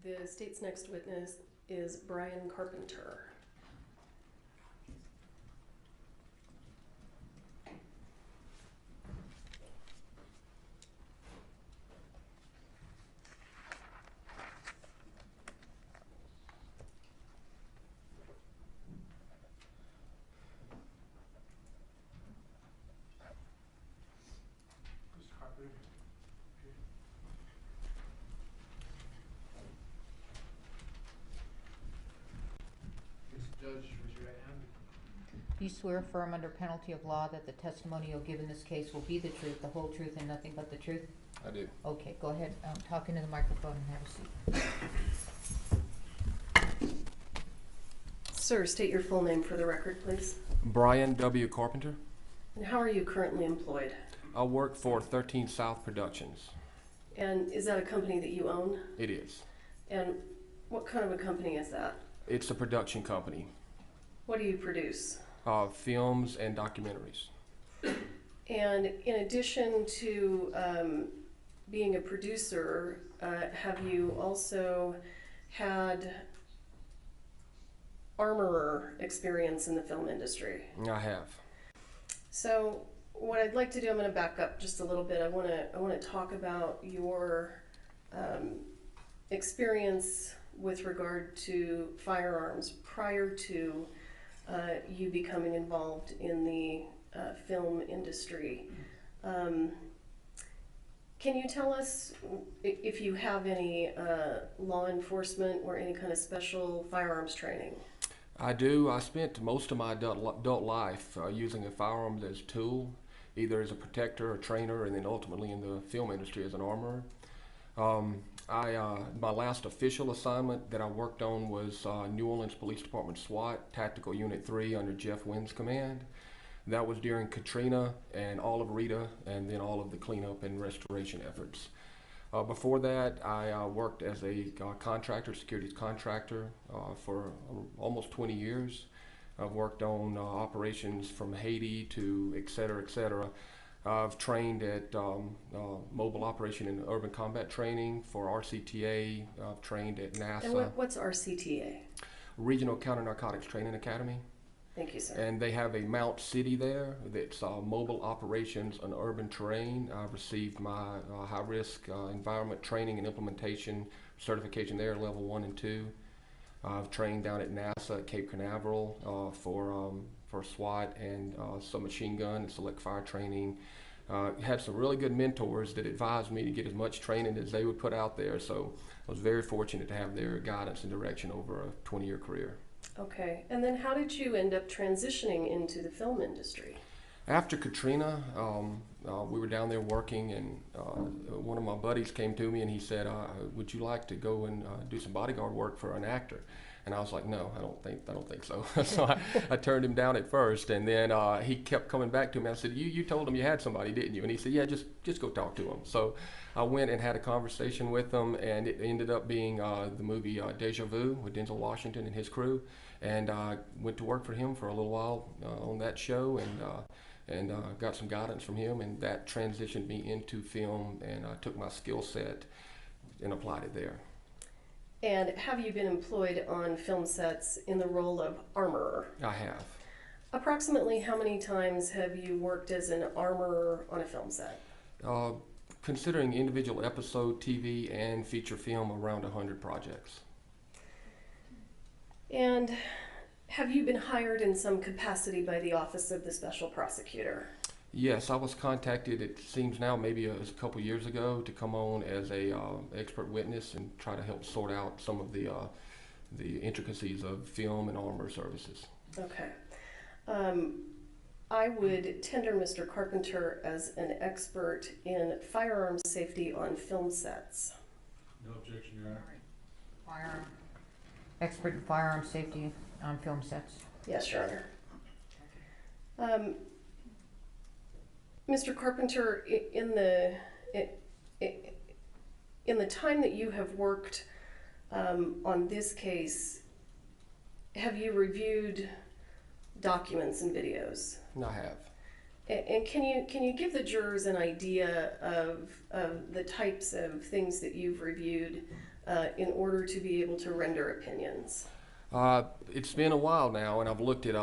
The state's next witness is Brian Carpenter. Judge, raise your right hand. Do you swear affirm under penalty of law that the testimony you'll give in this case will be the truth, the whole truth, and nothing but the truth? I do. Okay, go ahead, talk into the microphone and have a seat. Sir, state your full name for the record, please. Brian W. Carpenter. And how are you currently employed? I work for 13 South Productions. And is that a company that you own? It is. And what kind of a company is that? It's a production company. What do you produce? Films and documentaries. And in addition to being a producer, have you also had armorer experience in the film industry? I have. So what I'd like to do, I'm going to back up just a little bit. I want to talk about your experience with regard to firearms prior to you becoming involved in the film industry. Can you tell us if you have any law enforcement or any kind of special firearms training? I do. I spent most of my adult life using a firearm as a tool, either as a protector or trainer, and then ultimately in the film industry as an armorer. My last official assignment that I worked on was New Orleans Police Department SWAT, Tactical Unit 3 under Jeff Wynn's command. That was during Katrina and all of Rita, and then all of the cleanup and restoration efforts. Before that, I worked as a contractor, securities contractor, for almost 20 years. I've worked on operations from Haiti to et cetera, et cetera. I've trained at Mobile Operation and Urban Combat Training for RCTA. I've trained at NASA. And what's RCTA? Regional Counter Narcotics Training Academy. Thank you, sir. And they have a Mount City there that's Mobile Operations and Urban Terrain. I've received my high-risk environment training and implementation certification there, level 1 and 2. I've trained down at NASA at Cape Canaveral for SWAT and some machine gun and select fire training. Had some really good mentors that advised me to get as much training as they would put out there, so I was very fortunate to have their guidance and direction over a 20-year career. Okay, and then how did you end up transitioning into the film industry? After Katrina, we were down there working, and one of my buddies came to me and he said, would you like to go and do some bodyguard work for an actor? And I was like, no, I don't think so. So I turned him down at first, and then he kept coming back to me. I said, you told him you had somebody, didn't you? And he said, yeah, just go talk to him. So I went and had a conversation with him, and it ended up being the movie Deja Vu with Denzel Washington and his crew. And I went to work for him for a little while on that show, and got some guidance from him, and that transitioned me into film, and I took my skill set and applied it there. And have you been employed on film sets in the role of armorer? I have. Approximately how many times have you worked as an armorer on a film set? Considering individual episode, TV, and feature film, around 100 projects. And have you been hired in some capacity by the Office of the Special Prosecutor? Yes, I was contacted, it seems now maybe a couple years ago, to come on as a expert witness and try to help sort out some of the intricacies of film and armor services. Okay. I would tender Mr. Carpenter as an expert in firearms safety on film sets. No objection, Your Honor. Expert in firearm safety on film sets. Yes, Your Honor. Mr. Carpenter, in the time that you have worked on this case, have you reviewed documents and videos? I have. And can you give the jurors an idea of the types of things that you've reviewed in order to be able to render opinions? It's been a while now, and I've looked at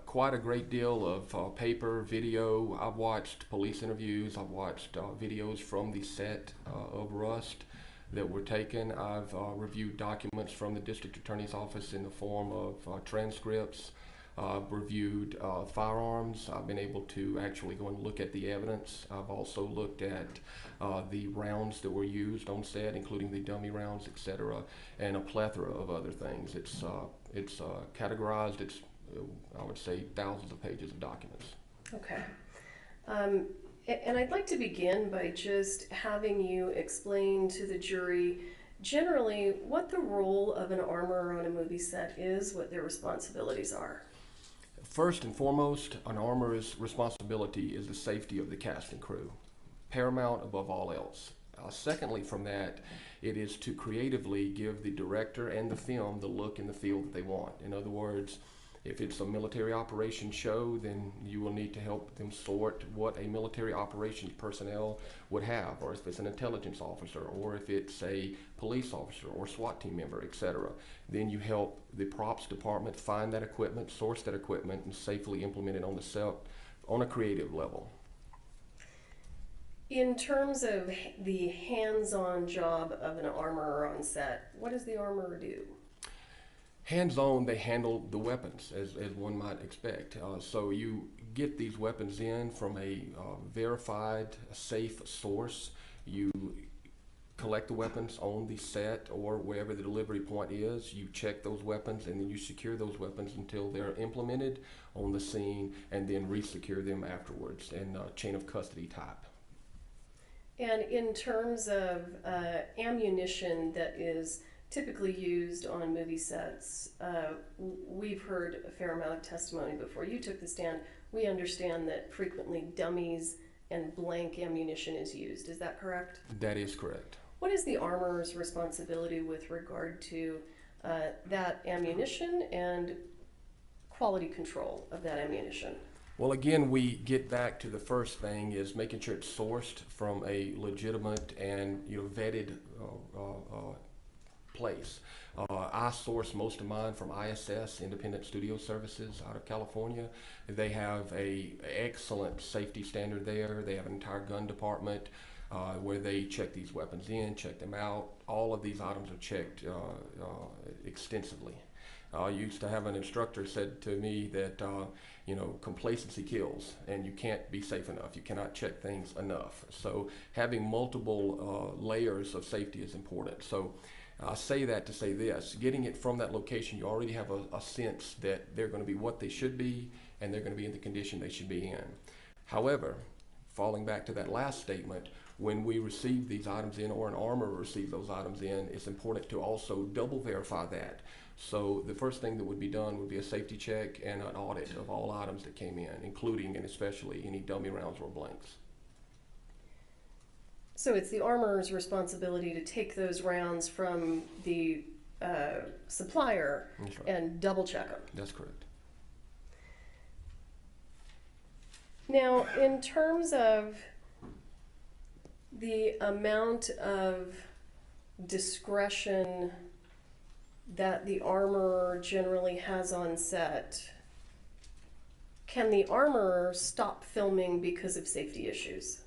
quite a great deal of paper, video. I've watched police interviews. I've watched videos from the set of Rust that were taken. I've reviewed documents from the district attorney's office in the form of transcripts. I've reviewed firearms. I've been able to actually go and look at the evidence. I've also looked at the rounds that were used on set, including the dummy rounds, etc., and a plethora of other things. It's categorized. It's I would say thousands of pages of documents. Okay. And I'd like to begin by just having you explain to the jury generally what the role of an armorer on a movie set is, what their responsibilities are. First and foremost, an armorer's responsibility is the safety of the cast and crew, paramount above all else. Secondly, from that, it is to creatively give the director and the film the look and the feel that they want. In other words, if it's a military operations show, then you will need to help them sort what a military operations personnel would have, or if it's an intelligence officer, or if it's a police officer or SWAT team member, etc. Then you help the props department find that equipment, source that equipment, and safely implement it on the set on a creative level. In terms of the hands-on job of an armorer on set, what does the armorer do? Hands-on, they handle the weapons, as one might expect. So you get these weapons in from a verified, safe source. You collect the weapons on the set or wherever the delivery point is. You check those weapons, and then you secure those weapons until they're implemented on the scene, and then re-secure them afterwards in chain of custody type. And in terms of ammunition that is typically used on movie sets, we've heard a fair amount of testimony before you took the stand. We understand that frequently dummies and blank ammunition is used. Is that correct? That is correct. What is the armorer's responsibility with regard to that ammunition and quality control of that ammunition? Well, again, we get back to the first thing is making sure it's sourced from a legitimate and vetted place. I source most of mine from ISS, Independent Studio Services, out of California. They have a excellent safety standard there. They have an entire gun department where they check these weapons in, check them out. All of these items are checked extensively. I used to have an instructor said to me that complacency kills, and you can't be safe enough. You cannot check things enough. So having multiple layers of safety is important. So I say that to say this: getting it from that location, you already have a sense that they're going to be what they should be, and they're going to be in the condition they should be in. However, falling back to that last statement, when we receive these items in, or an armorer receives those items in, it's important to also double verify that. So the first thing that would be done would be a safety check and an audit of all items that came in, including and especially any dummy rounds or blanks. So it's the armorer's responsibility to take those rounds from the supplier That's right. and double check them. That's correct. Now, in terms of the amount of discretion that the armorer generally has on set, can the armorer stop filming because of safety issues?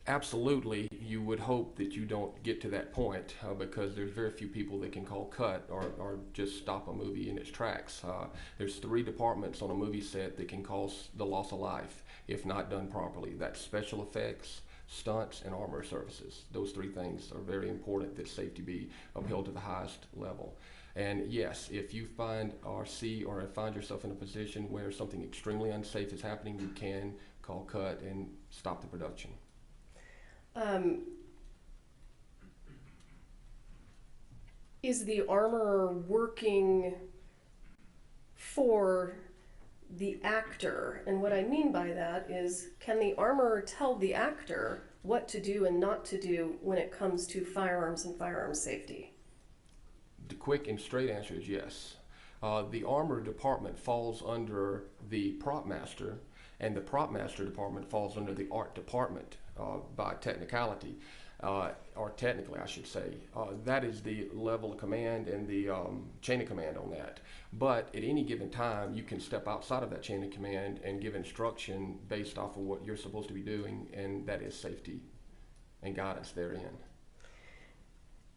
Absolutely. You would hope that you don't get to that point because there's very few people that can call cut or just stop a movie in its tracks. There's 3 departments on a movie set that can cause the loss of life if not done properly. That's special effects, stunts, and armor services. Those 3 things are very important that safety be upheld to the highest level. And yes, if you find or see or find yourself in a position where something extremely unsafe is happening, you can call cut and stop the production. Is the armorer working for the actor? And what I mean by that is, can the armorer tell the actor what to do and not to do when it comes to firearms and firearms safety? The quick and straight answer is yes. The armor department falls under the prop master, and the prop master department falls under the art department by technicality. Or technically, I should say. That is the level of command and the chain of command on that. But at any given time, you can step outside of that chain of command and give instruction based off of what you're supposed to be doing, and that is safety and guidance therein.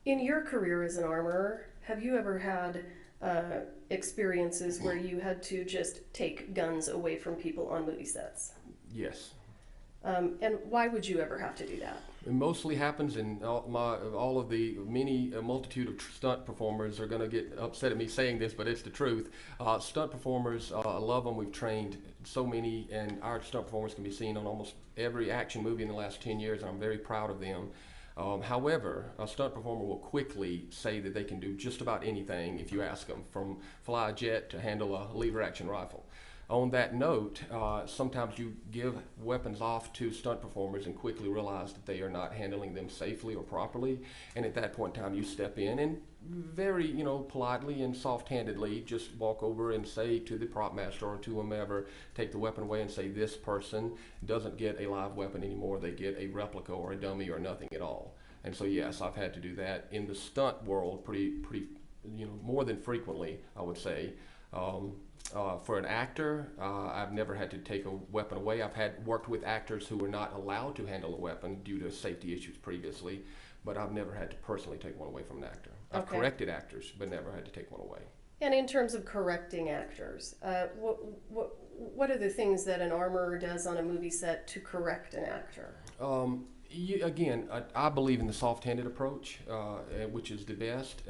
In your career as an armorer, have you ever had experiences where you had to just take guns away from people on movie sets? Yes. And why would you ever have to do that? It mostly happens in all of the multitude of stunt performers are going to get upset at me saying this, but it's the truth. Stunt performers, I love them. We've trained so many, and our stunt performers can be seen on almost every action movie in the last 10 years, and I'm very proud of them. However, a stunt performer will quickly say that they can do just about anything if you ask them, from fly a jet to handle a lever action rifle. On that note, sometimes you give weapons off to stunt performers and quickly realize that they are not handling them safely or properly, and at that point in time you step in and very politely and soft-handedly just walk over and say to the prop master or to whomever, take the weapon away and say, this person doesn't get a live weapon anymore, they get a replica or a dummy or nothing at all. And so yes, I've had to do that in the stunt world pretty more than frequently, I would say. For an actor, I've never had to take a weapon away. I've worked with actors who were not allowed to handle a weapon due to safety issues previously, but I've never had to personally take one away from an actor. I've corrected actors, but never had to take one away. And in terms of correcting actors, what are the things that an armorer does on a movie set to correct an actor? Again, I believe in the soft-handed approach, which is the best.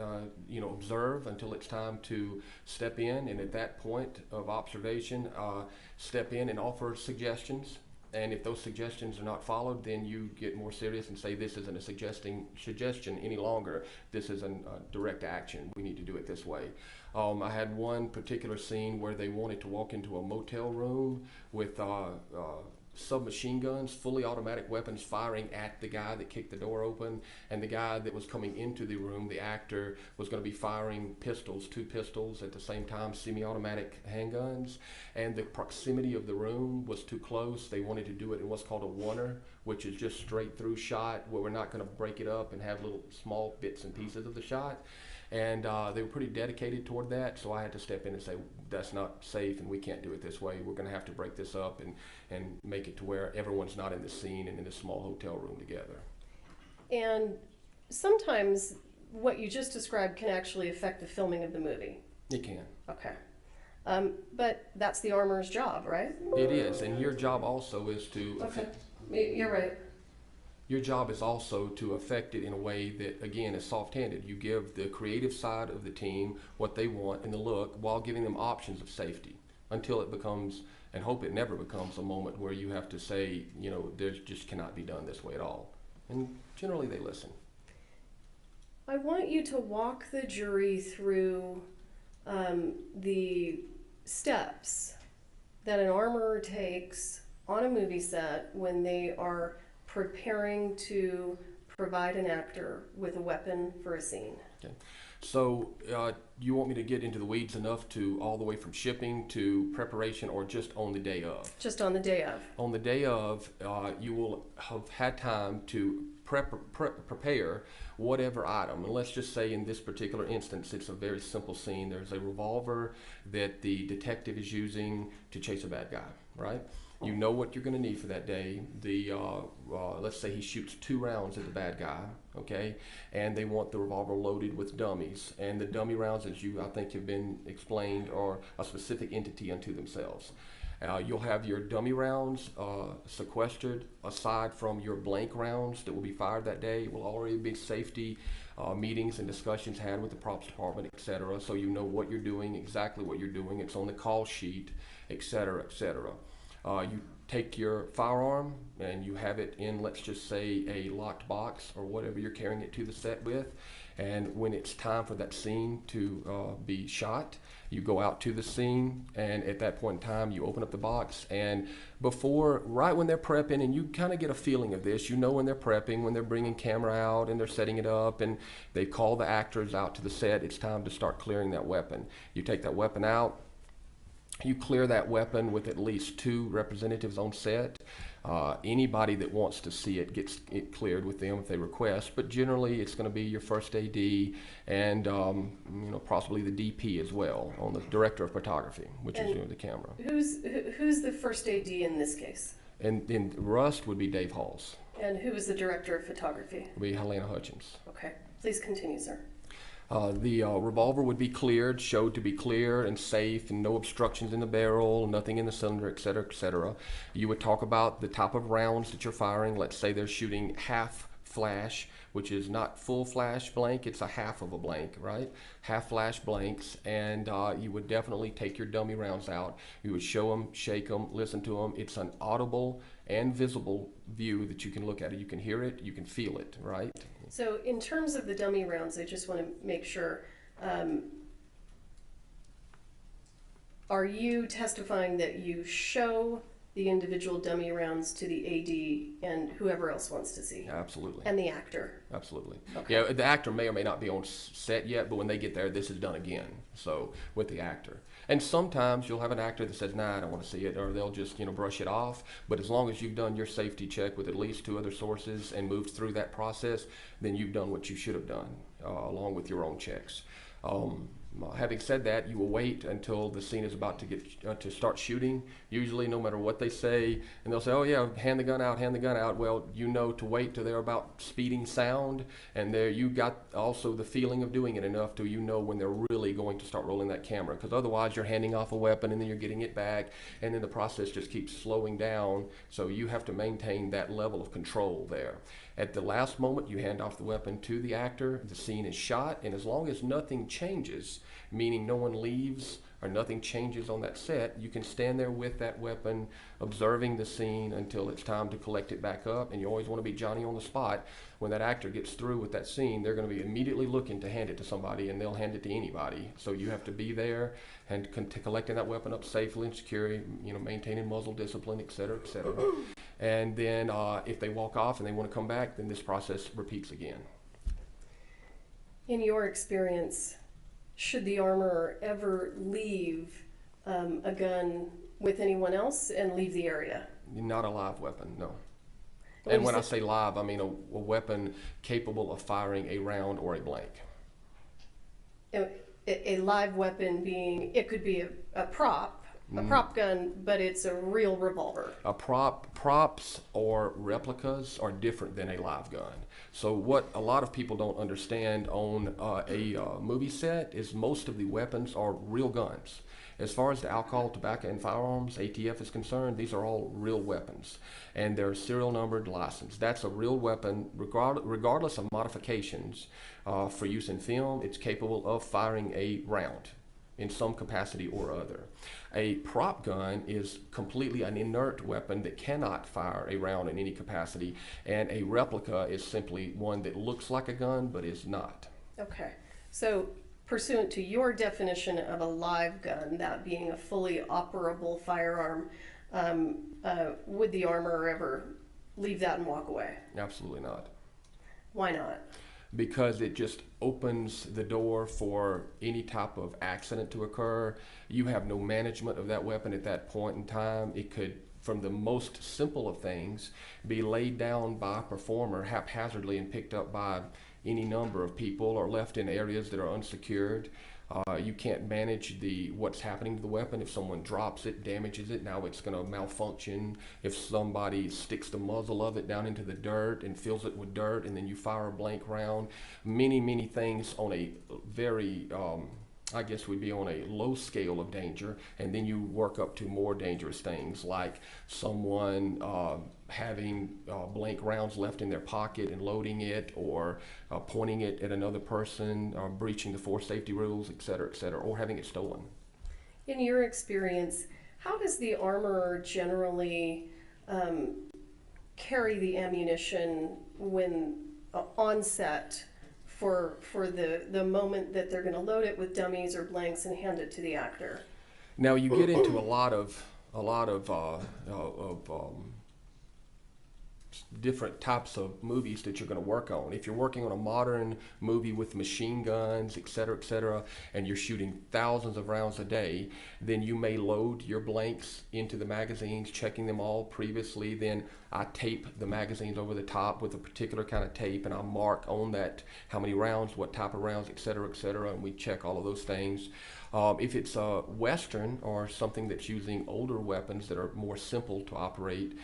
Observe until it's time to step in, and at that point of observation, step in and offer suggestions. And if those suggestions are not followed, then you get more serious and say, this isn't a suggestion any longer. This is a direct action. We need to do it this way. I had one particular scene where they wanted to walk into a motel room with submachine guns, fully automatic weapons, firing at the guy that kicked the door open, and the guy that was coming into the room, the actor, was going to be firing two pistols at the same time, semi-automatic handguns, and the proximity of the room was too close. They wanted to do it in what's called a oneer, which is just straight through shot, where we're not going to break it up and have little small bits and pieces of the shot. And they were pretty dedicated toward that, so I had to step in and say, that's not safe and we can't do it this way. We're going to have to break this up and make it to where everyone's not in the scene and in a small hotel room together. And sometimes what you just described can actually affect the filming of the movie. It can. Okay. But that's the armorer's job, right? It is, and your job also is to... Okay, you're right. Your job is also to affect it in a way that, again, is soft-handed. You give the creative side of the team what they want in the look while giving them options of safety until it becomes, and hope it never becomes, a moment where you have to say, there just cannot be done this way at all. And generally they listen. I want you to walk the jury through the steps that an armorer takes on a movie set when they are preparing to provide an actor with a weapon for a scene. Okay. So you want me to get into the weeds enough to all the way from shipping to preparation, or just on the day of? Just on the day of. On the day of, you will have had time to prepare whatever item. And let's just say in this particular instance, it's a very simple scene. There's a revolver that the detective is using to chase a bad guy, right? You know what you're going to need for that day. Let's say he shoots 2 rounds at the bad guy, okay? And they want the revolver loaded with dummies. And the dummy rounds, as I think have been explained, are a specific entity unto themselves. You'll have your dummy rounds sequestered aside from your blank rounds that will be fired that day. It will already be safety meetings and discussions had with the props department, etc. So you know what you're doing, exactly what you're doing. It's on the call sheet, etc., etc. You take your firearm and you have it in, let's just say, a locked box or whatever you're carrying it to the set with. And when it's time for that scene to be shot, you go out to the scene, and at that point in time, you open up the box. And right when they're prepping, and you kind of get a feeling of this, when they're prepping, when they're bringing camera out and they're setting it up, and they call the actors out to the set, it's time to start clearing that weapon. You take that weapon out, You clear that weapon with at least 2 representatives on set. Anybody that wants to see it gets it cleared with them if they request, but generally it's going to be your first AD and possibly the DP as well, on the director of photography, which is doing the camera. Who's the first AD in this case? And in Rust would be Dave Halls. And who is the director of photography? Would be Halyna Hutchins. Okay, please continue, sir. The revolver would be cleared, showed to be clear and safe and no obstructions in the barrel, nothing in the cylinder, etc., etc. You would talk about the type of rounds that you're firing. Let's say they're shooting half flash, which is not full flash blank, it's a half of a blank, right? Half flash blanks, and you would definitely take your dummy rounds out. You would show them, shake them, listen to them. It's an audible and visible view that you can look at it. You can hear it, you can feel it, right? So in terms of the dummy rounds, I just want to make sure, are you testifying that you show the individual dummy rounds to the AD and whoever else wants to see? Absolutely. And the actor? Absolutely. Okay. Yeah, the actor may or may not be on set yet, but when they get there, this is done again. So with the actor. And sometimes you'll have an actor that says, nah, I don't want to see it, or they'll just, brush it off. But as long as you've done your safety check with at least 2 other sources and moved through that process, then you've done what you should have done, along with your own checks. Having said that, you will wait until the scene is about to get to start shooting, usually no matter what they say, and they'll say, oh yeah, hand the gun out, hand the gun out. Well, you know to wait till they're about speeding sound, and there you got also the feeling of doing it enough till you know when they're really going to start rolling that camera, because otherwise you're handing off a weapon and then you're getting it back, and then the process just keeps slowing down, so you have to maintain that level of control there. At the last moment, you hand off the weapon to the actor, the scene is shot, and as long as nothing changes, meaning no one leaves or nothing changes on that set, you can stand there with that weapon, observing the scene until it's time to collect it back up, and you always want to be Johnny on the spot. When that actor gets through with that scene, they're going to be immediately looking to hand it to somebody, and they'll hand it to anybody. So you have to be there and collecting that weapon up safely and securely, maintaining muzzle discipline, etc., etc. And then if they walk off and they want to come back, then this process repeats again. In your experience, should the armorer ever leave a gun with anyone else and leave the area? Not a live weapon, no. When And when I say live, I mean a weapon capable of firing a round or a blank. A live weapon being, it could be a prop gun, but it's a real revolver. Props or replicas are different than a live gun. So what a lot of people don't understand on a movie set is most of the weapons are real guns. As far as the alcohol, tobacco, and firearms, ATF is concerned, these are all real weapons. And they're serial numbered, licensed. That's a real weapon, regardless of modifications for use in film. It's capable of firing a round in some capacity or other. A prop gun is completely an inert weapon that cannot fire a round in any capacity, and a replica is simply one that looks like a gun but is not. Okay, so pursuant to your definition of a live gun, that being a fully operable firearm, would the armorer ever leave that and walk away? Absolutely not. Why not? Because it just opens the door for any type of accident to occur. You have no management of that weapon at that point in time. It could, from the most simple of things, be laid down by a performer haphazardly and picked up by any number of people or left in areas that are unsecured. You can't manage what's happening to the weapon. If someone drops it, damages it, now it's going to malfunction. If somebody sticks the muzzle of it down into the dirt and fills it with dirt, and then you fire a blank round, many things on a very, I guess would be on a low scale of danger, and then you work up to more dangerous things like someone having blank rounds left in their pocket and loading it, or pointing it at another person, breaching the force safety rules, etc., or having it stolen. In your experience, how does the armorer generally carry the ammunition when on set for the moment that they're going to load it with dummies or blanks and hand it to the actor? Now you get into a lot of different types of movies that you're going to work on. If you're working on a modern movie with machine guns, et cetera, and you're shooting thousands of rounds a day, then you may load your blanks into the magazines, checking them all previously. Then I tape the magazines over the top with a particular kind of tape, and I mark on that how many rounds, what type of rounds, et cetera, and we check all of those things. If it's a Western or something that's using older weapons that are more simple to operate,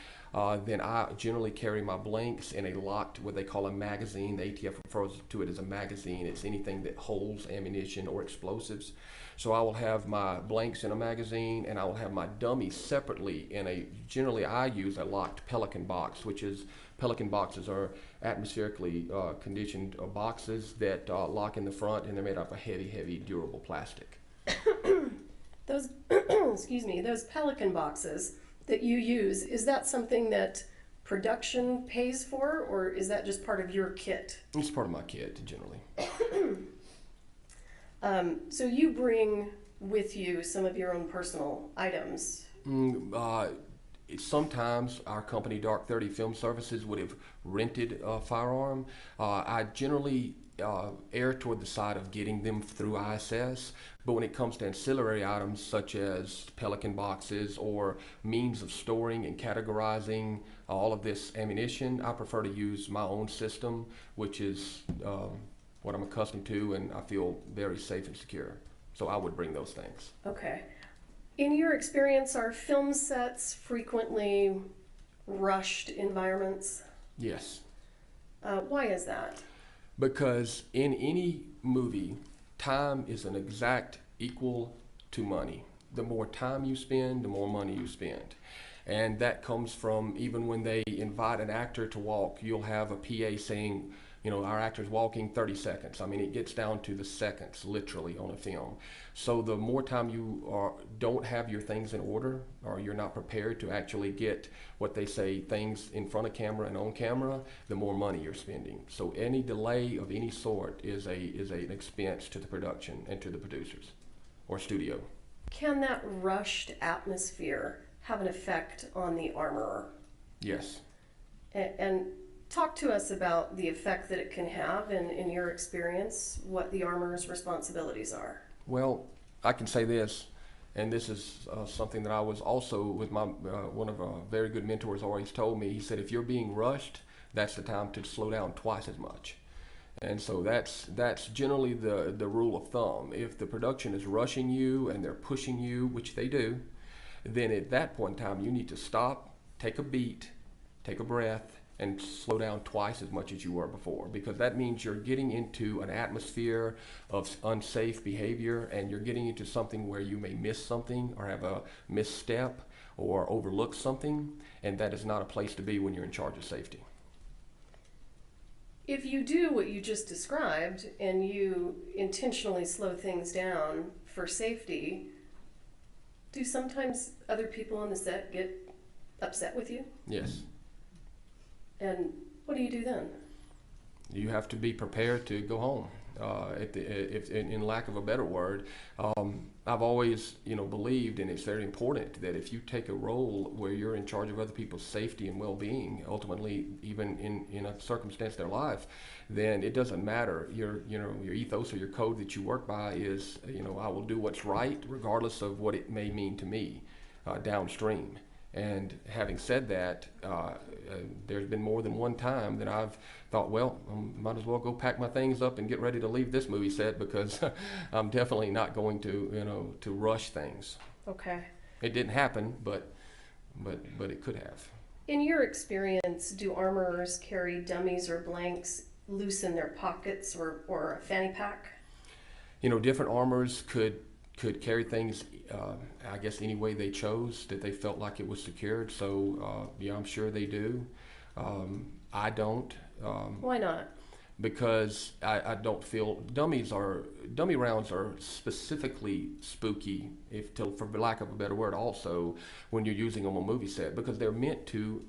then I generally carry my blanks in a locked, what they call a magazine. The ATF refers to it as a magazine. It's anything that holds ammunition or explosives. So I will have my blanks in a magazine, and I will have my dummies separately in a, generally I use a locked Pelican box, which is, Pelican boxes are atmospherically conditioned boxes that lock in the front, and they're made up of heavy, durable plastic. Those, excuse me, those Pelican boxes that you use, is that something that production pays for, or is that just part of your kit? It's part of my kit, generally. So you bring with you some of your own personal items. Sometimes our company, Dark 30 Film Services, would have rented a firearm. I generally err toward the side of getting them through ISS, but when it comes to ancillary items such as Pelican boxes or means of storing and categorizing all of this ammunition, I prefer to use my own system, which is what I'm accustomed to, and I feel very safe and secure. So I would bring those things. Okay. In your experience, are film sets frequently rushed environments? Yes. Why is that? Because in any movie, time is an exact equal to money. The more time you spend, the more money you spend. And that comes from even when they invite an actor to walk, you'll have a PA saying, you know, our actor's walking 30 seconds. I mean, it gets down to the seconds, literally, on a film. So the more time you don't have your things in order, or you're not prepared to actually get what they say, things in front of camera and on camera, the more money you're spending. So any delay of any sort is an expense to the production and to the producers or studio. Can that rushed atmosphere have an effect on the armorer? Yes. And talk to us about the effect that it can have, and in your experience, what the armorer's responsibilities are. Well, I can say this, and this is something that I was also with my one of our very good mentors always told me. He said, if you're being rushed, that's the time to slow down twice as much. And so that's generally the rule of thumb. If the production is rushing you and they're pushing you, which they do, then at that point in time you need to stop, take a beat, take a breath, and slow down twice as much as you were before, because that means you're getting into an atmosphere of unsafe behavior, and you're getting into something where you may miss something or have a misstep or overlook something, and that is not a place to be when you're in charge of safety. If you do what you just described and you intentionally slow things down for safety, do sometimes other people on the set get upset with you? Yes. And what do you do then? You have to be prepared to go home. If in lack of a better word, I've always, believed, and it's very important that if you take a role where you're in charge of other people's safety and well-being, ultimately, even in a circumstance of their life, then it doesn't matter. Your ethos or your code that you work by is, I will do what's right, regardless of what it may mean to me downstream. And having said that, there's been more than one time that I've thought, well, I might as well go pack my things up and get ready to leave this movie set, because I'm definitely not going to, to rush things. Okay. It didn't happen, but it could have. In your experience, do armorers carry dummies or blanks loose in their pockets or a fanny pack? Different armorers could carry things, I guess, any way they chose that they felt like it was secured. So, yeah, I'm sure they do. I don't. Why not? Because I don't feel dummy rounds are specifically spooky, for lack of a better word, also when you're using them on a movie set, because they're meant to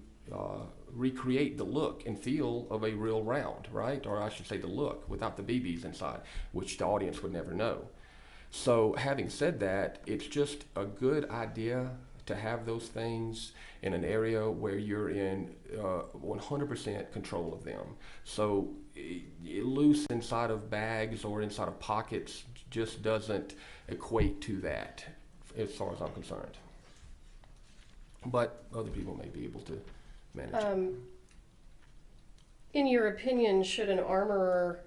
recreate the look and feel of a real round, right? Or I should say the look without the BBs inside, which the audience would never know. So having said that, it's just a good idea to have those things in an area where you're in 100% control of them. So loose inside of bags or inside of pockets just doesn't equate to that, as far as I'm concerned. But other people may be able to manage it. In your opinion, should an armorer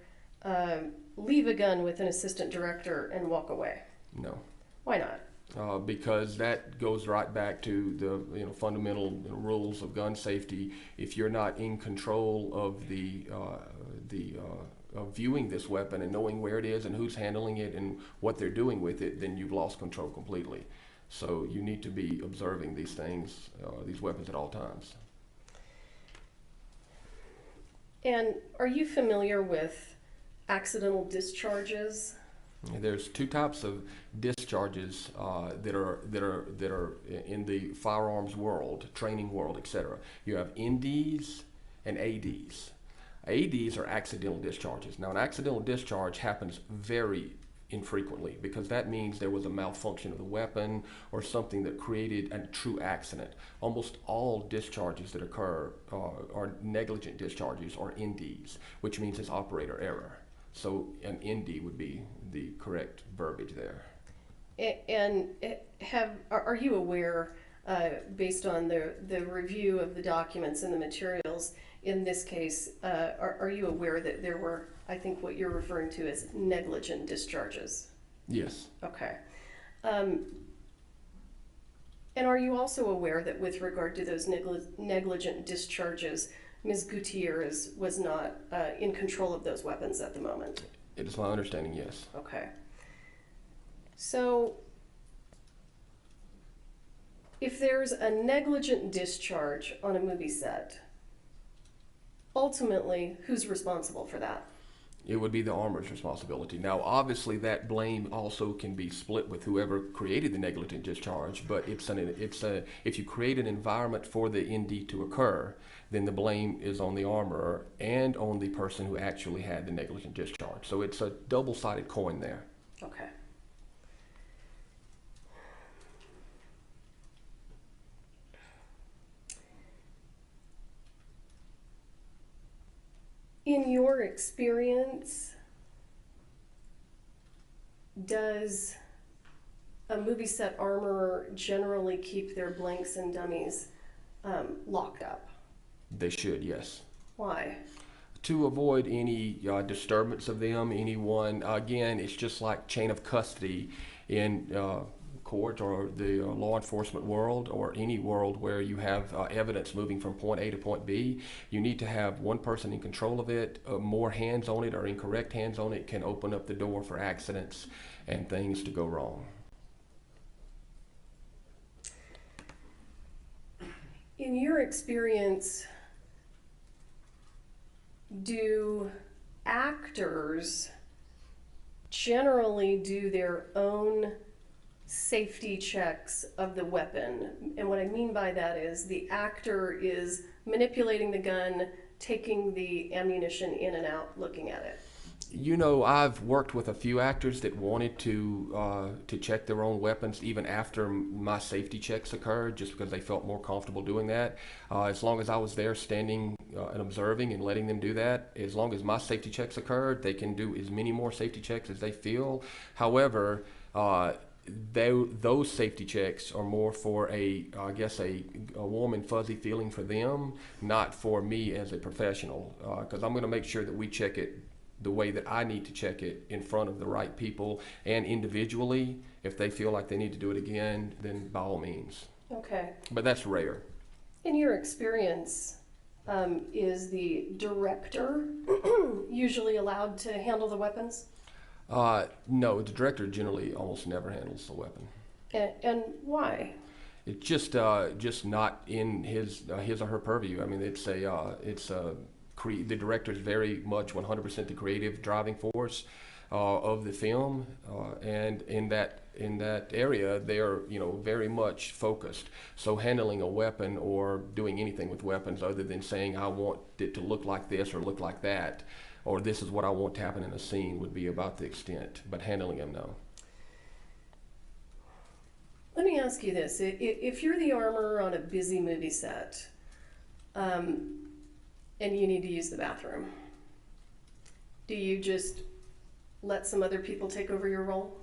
leave a gun with an assistant director and walk away? No. Why not? Because that goes right back to the fundamental rules of gun safety. If you're not in control of of viewing this weapon and knowing where it is and who's handling it and what they're doing with it, then you've lost control completely. So you need to be observing these things, these weapons at all times. And are you familiar with accidental discharges? There's two types of discharges that are in the firearms world, training world, etc. You have NDs and ADs. ADs are accidental discharges. Now, an accidental discharge happens very infrequently because that means there was a malfunction of the weapon or something that created a true accident. Almost all discharges that occur are negligent discharges or NDs, which means it's operator error. So an ND would be the correct verbiage there. And are you aware, based on the review of the documents and the materials in this case, are you aware that there were, I think what you're referring to as negligent discharges? Yes. Okay. And are you also aware that with regard to those negligent discharges, Ms. Gutierrez was not in control of those weapons at the moment? It is my understanding, yes. Okay. So, if there's a negligent discharge on a movie set, ultimately, who's responsible for that? It would be the armorer's responsibility. Now, obviously, that blame also can be split with whoever created the negligent discharge, but if you create an environment for the ND to occur, then the blame is on the armorer and on the person who actually had the negligent discharge. So it's a double-sided coin there. Okay. In your experience, does a movie set armorer generally keep their blanks and dummies locked up? They should, yes. Why? To avoid any disturbance of them, anyone, again, it's just like chain of custody in court or the law enforcement world or any world where you have evidence moving from point A to point B. You need to have one person in control of it. More hands on it or incorrect hands on it can open up the door for accidents and things to go wrong. In your experience, do actors generally do their own safety checks of the weapon? And what I mean by that is the actor is manipulating the gun, taking the ammunition in and out, looking at it. You know, I've worked with a few actors that wanted to check their own weapons even after my safety checks occurred, just because they felt more comfortable doing that. As long as I was there standing and observing and letting them do that, as long as my safety checks occurred, they can do as many more safety checks as they feel. However, those safety checks are more for a warm and fuzzy feeling for them, not for me as a professional, because I'm going to make sure that we check it the way that I need to check it in front of the right people and individually. If they feel like they need to do it again, then by all means. Okay. But that's rare. In your experience, is the director usually allowed to handle the weapons? No, the director generally almost never handles the weapon. And why? It's just not in his or her purview. I mean, the director is very much 100% the creative driving force of the film, and in that area they are very much focused. So handling a weapon or doing anything with weapons other than saying I want it to look like this or look like that, or this is what I want to happen in a scene, would be about the extent. But handling them, no. Let me ask you this. If you're the armorer on a busy movie set, and you need to use the bathroom, do you just let some other people take over your role?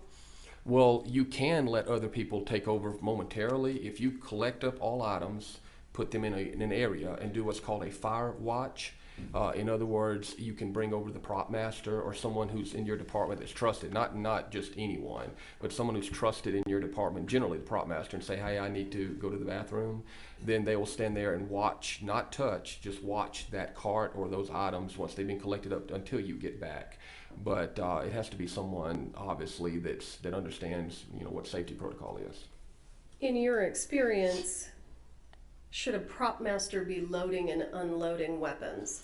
Well, you can let other people take over momentarily if you collect up all items, put them in an area, and do what's called a fire watch. In other words, you can bring over the prop master or someone who's in your department that's trusted, not just anyone, but someone who's trusted in your department, generally the prop master, and say, hey, I need to go to the bathroom. Then they will stand there and watch, not touch, just watch that cart or those items once they've been collected up until you get back. But it has to be someone, obviously, that understands, what safety protocol is. In your experience, should a prop master be loading and unloading weapons?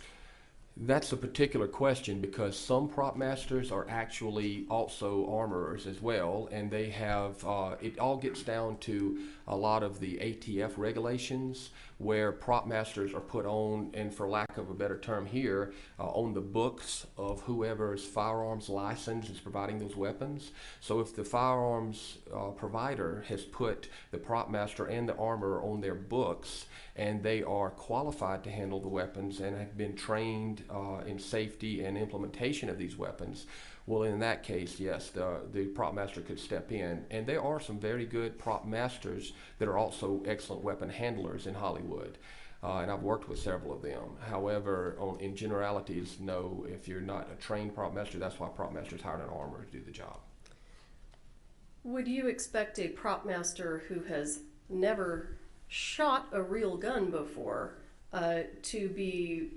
That's a particular question because some prop masters are actually also armorers as well, and they have, it all gets down to a lot of the ATF regulations where prop masters are put on, and for lack of a better term here, on the books of whoever's firearms license is providing those weapons. So if the firearms provider has put the prop master and the armorer on their books, and they are qualified to handle the weapons and have been trained in safety and implementation of these weapons, well, in that case, yes, the prop master could step in. And there are some very good prop masters that are also excellent weapon handlers in Hollywood. And I've worked with several of them. However, in generalities, no, if you're not a trained prop master, that's why prop masters hired an armorer to do the job. Would you expect a prop master who has never shot a real gun before to be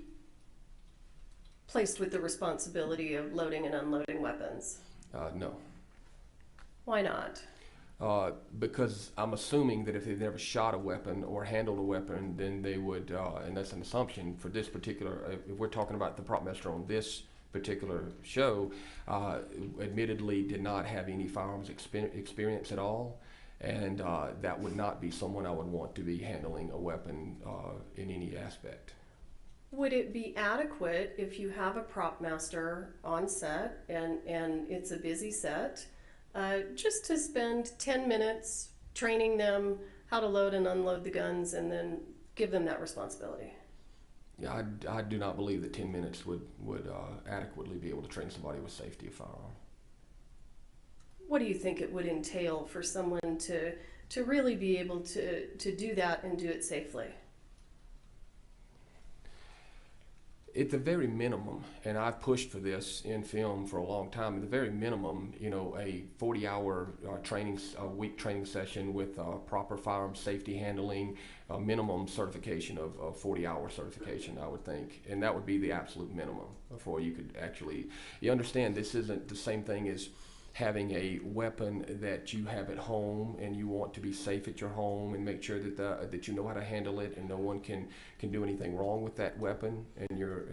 placed with the responsibility of loading and unloading weapons? No. Why not? Because I'm assuming that if they've never shot a weapon or handled a weapon, then they would, and that's an assumption for this particular, if we're talking about the prop master on this particular show, admittedly did not have any firearms experience at all. And that would not be someone I would want to be handling a weapon in any aspect. Would it be adequate if you have a prop master on set and it's a busy set, just to spend 10 minutes training them how to load and unload the guns and then give them that responsibility? Yeah, I do not believe that 10 minutes would adequately be able to train somebody with safety of firearm. What do you think it would entail for someone to really be able to do that and do it safely? At the very minimum, and I've pushed for this in film for a long time, at the very minimum, a 40-hour week training session with proper firearm safety handling, a minimum certification of 40-hour certification, I would think. And that would be the absolute minimum before you could actually, you understand this isn't the same thing as having a weapon that you have at home and you want to be safe at your home and make sure that you know how to handle it and no one can do anything wrong with that weapon, and you're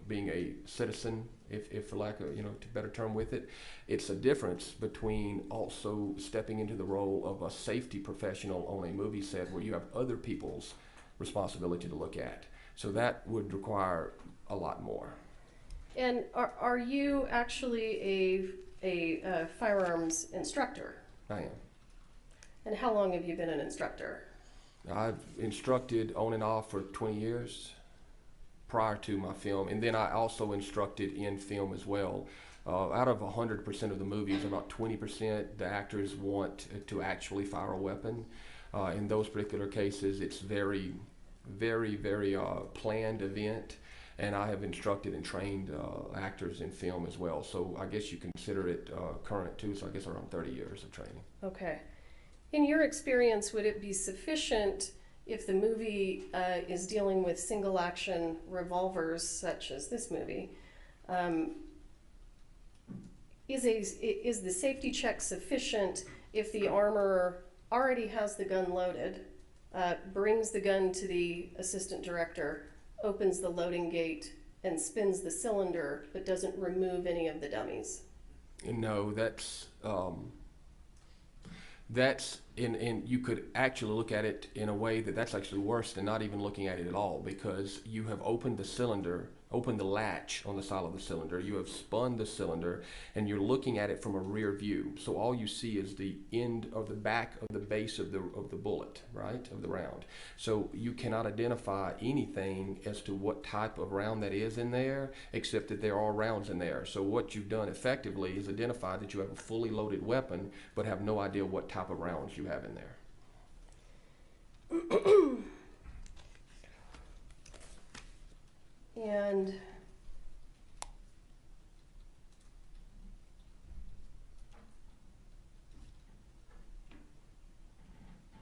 being a citizen, if for lack of to better term with it. It's a difference between also stepping into the role of a safety professional on a movie set where you have other people's responsibility to look at. So that would require a lot more. And are you actually a firearms instructor? I am. And how long have you been an instructor? I've instructed on and off for 20 years prior to my film, and then I also instructed in film as well. Out of 100% of the movies, about 20% the actors want to actually fire a weapon. In those particular cases, it's very, very, very planned event. And I have instructed and trained actors in film as well. So I guess you consider it current too, so I guess around 30 years of training. Okay. In your experience, would it be sufficient if the movie is dealing with single action revolvers, such as this movie? Is the safety check sufficient if the armorer already has the gun loaded, brings the gun to the assistant director, opens the loading gate and spins the cylinder, but doesn't remove any of the dummies? No, that's you could actually look at it in a way that's actually worse than not even looking at it at all, because you have opened the cylinder opened the latch on the side of the cylinder. You have spun the cylinder, and you're looking at it from a rear view. So all you see is the end of the back of the base of the bullet, right, of the round. So you cannot identify anything as to what type of round that is in there, except that there are rounds in there. So what you've done effectively is identify that you have a fully loaded weapon, but have no idea what type of rounds you have in there. And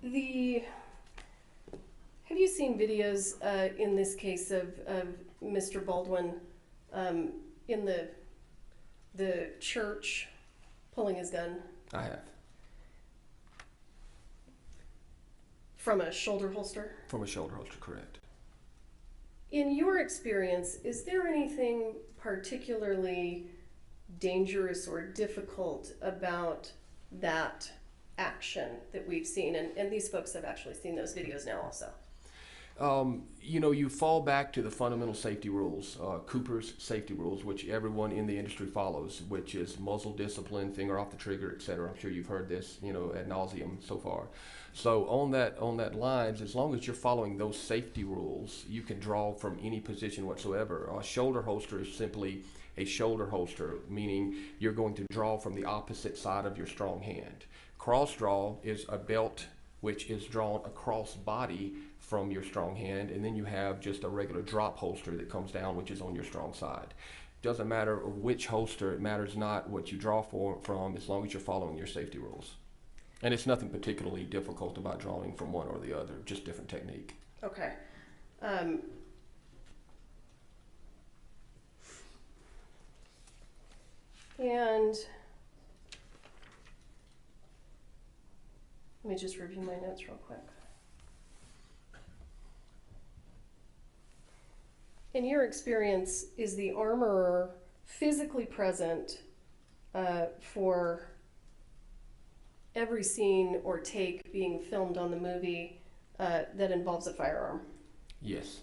have you seen videos in this case of Mr. Baldwin in the church pulling his gun? I have. From a shoulder holster? From a shoulder holster, correct. In your experience, is there anything particularly dangerous or difficult about that action that we've seen? And these folks have actually seen those videos now also. You know, you fall back to the fundamental safety rules, Cooper's safety rules, which everyone in the industry follows, which is muzzle discipline, finger off the trigger, etc. I'm sure you've heard this, you know, ad nauseum so far. So on that lines, as long as you're following those safety rules, you can draw from any position whatsoever. A shoulder holster is simply a shoulder holster, meaning you're going to draw from the opposite side of your strong hand. Cross draw is a belt which is drawn across body from your strong hand, and then you have just a regular drop holster that comes down, which is on your strong side. Doesn't matter which holster, it matters not what you draw from, as long as you're following your safety rules. And it's nothing particularly difficult about drawing from one or the other, just different technique. Okay. And let me just review my notes real quick. In your experience, is the armorer physically present for every scene or take being filmed on the movie that involves a firearm? Yes.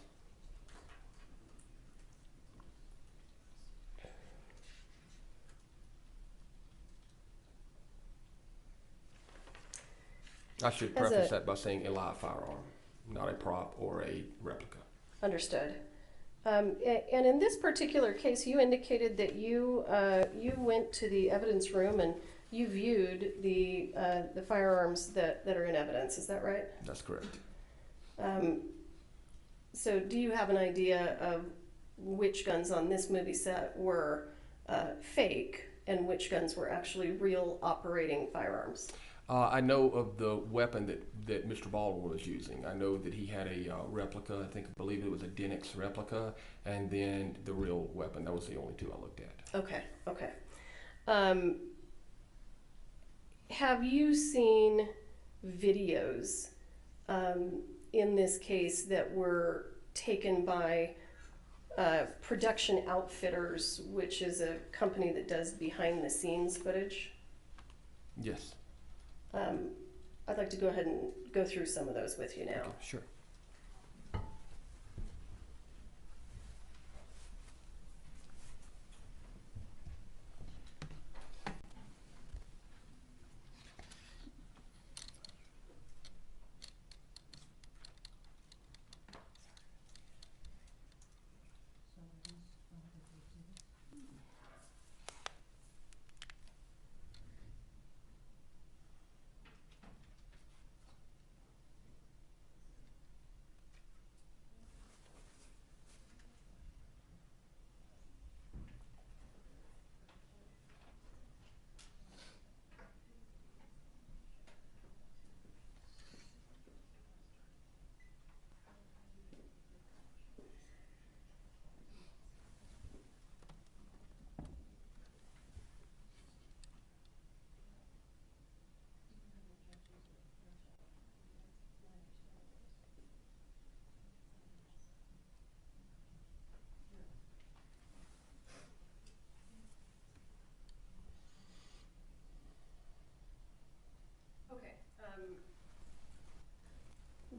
I should preface that by saying a live firearm, not a prop or a replica. Understood. And in this particular case, you indicated that you went to the evidence room and you viewed the firearms that are in evidence. Is that right? That's correct. So do you have an idea of which guns on this movie set were fake and which guns were actually real operating firearms? I know of the weapon that Mr. Baldwin was using. I know that he had a replica. I believe it was a Denix replica, and then the real weapon. That was the only two I looked at. Okay, okay. Have you seen videos in this case that were taken by Production Outfitters, which is a company that does behind-the-scenes footage? Yes. I'd like to go ahead and go through some of those with you now. Okay, sure.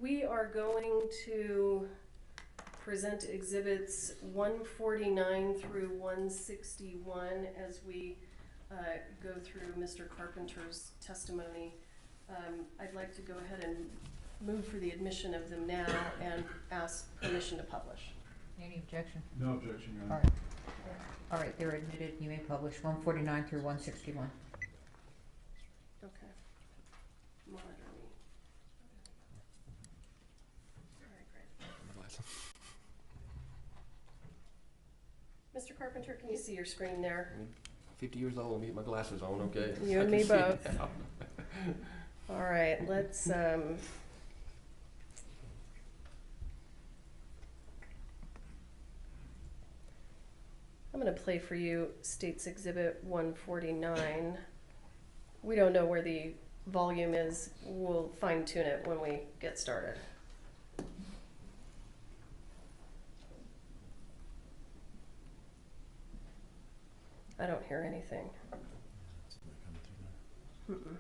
We are going to present exhibits 149 through 161 as we go through Mr. Carpenter's testimony. I'd like to go ahead and move for the admission of them now and ask permission to publish. Any objection? No objection, Your All Honor. right. All right, they're admitted. You may publish 149 through 161. Okay. Monitor me. All right, great. Mr. Carpenter, can you see your screen there? 50 years old, let me get my glasses on, okay? You I and can me see both. now. All right, let's I'm going to play for you State's Exhibit 149. We don't know where the volume is. We'll fine tune it when we get started. I don't hear anything. Mm-mm.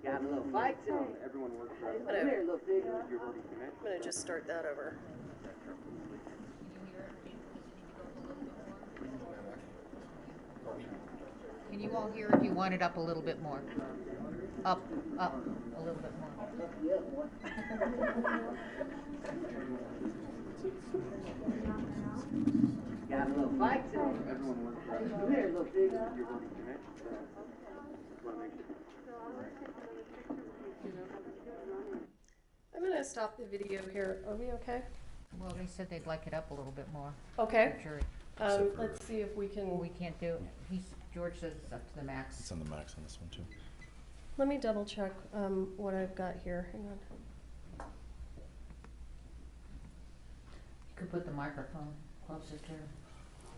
Got a little fight to him. Everyone works for us. Whatever. Come here, little pig. You're I'm going to just start that over. Can you all hear if you want it up a little bit more? Up, a little bit more. Got a little fight to him. Everyone works for us. Come here, little pig. You're working for me. I'm going to stop the video here. Are we okay? Well, they said they'd like it up a little bit more. Okay. The jury. Let's see if we can. Well, we can't do it. George says it's up to the max. It's on the max on this one too. Let me double check what I've got here. Hang on. You could put the microphone closer to.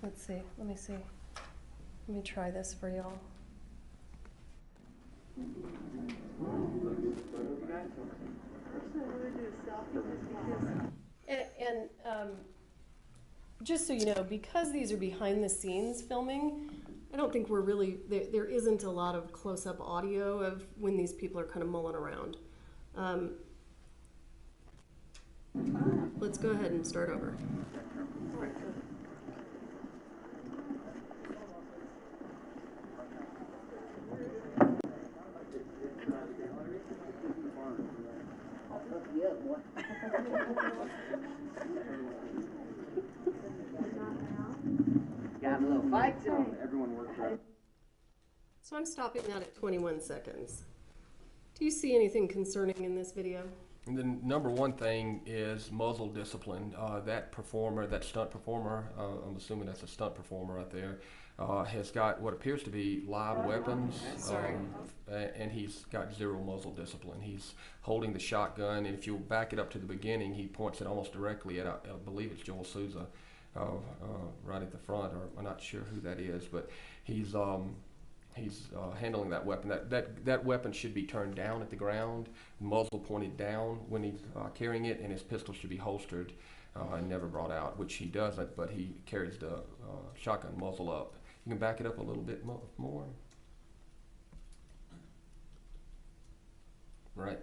Let's see. Let me see. Let me try this for y'all. And just so you know, because these are behind the scenes filming, I don't think we're really, there isn't a lot of close-up audio of when these people are kind of mulling around. Let's go ahead and start over. Got a little fight to him. Everyone works for us. So I'm stopping that at 21 seconds. Do you see anything concerning in this video? And the number one thing is muzzle discipline. That performer, that stunt performer, I'm assuming that's a stunt performer right there, has got what appears to be live weapons, and he's got zero muzzle discipline. He's holding the shotgun, and if you back it up to the beginning, he points it almost directly at, I believe it's Joel Souza, right at the front, or I'm not sure who that is, but he's handling that weapon. That weapon should be turned down at the ground, muzzle pointed down when he's carrying it, and his pistol should be holstered and never brought out, which he doesn't, but he carries the shotgun muzzle up. You can back it up a little bit more. Right.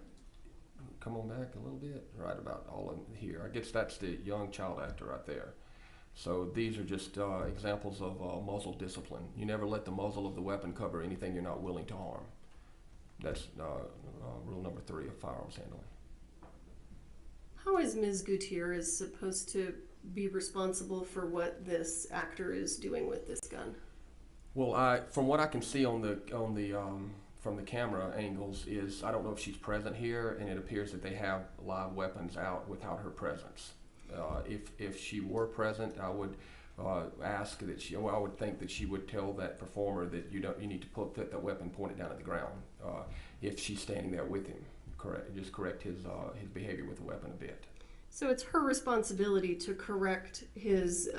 Come on back a little bit. Right about all in here. I guess that's the young child actor right there. So these are just examples of muzzle discipline. You never let the muzzle of the weapon cover anything you're not willing to harm. That's rule number 3 of firearms handling. How is Ms. Gutierrez supposed to be responsible for what this actor is doing with this gun? Well, from what I can see on the from the camera angles is I don't know if she's present here, and it appears that they have live weapons out without her presence. If she were present, I would ask that she. Well, I would think that she would tell that performer that you need to put that weapon pointed down at the ground. If she's standing there with him, just correct his behavior with the weapon a bit. So it's her responsibility to correct his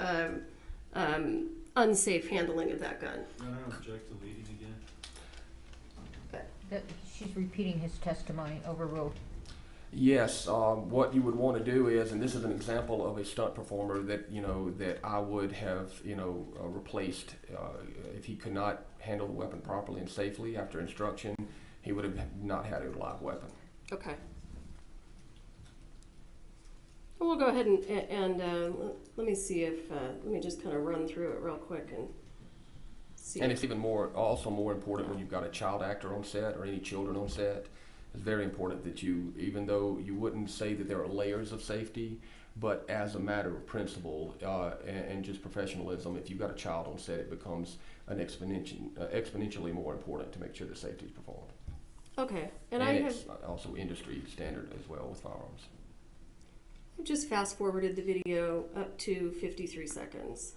unsafe handling of that gun. Your Honor, I object to leading again. She's repeating his testimony, overruled. Yes, what you would want to do is, and this is an example of a stunt performer that that I would have replaced if he could not handle the weapon properly and safely after instruction. He would have not had a live weapon. Okay. Well, we'll go ahead and let me see if let me just kind of run through it real quick and see. And it's even also more important when you've got a child actor on set or any children on set. It's very important that you, even though you wouldn't say that there are layers of safety, but as a matter of principle and just professionalism, if you've got a child on set, it becomes an exponentially more important to make sure that safety is performed. Okay, And it's also industry standard as well with firearms. I've just fast forwarded the video up to 53 seconds.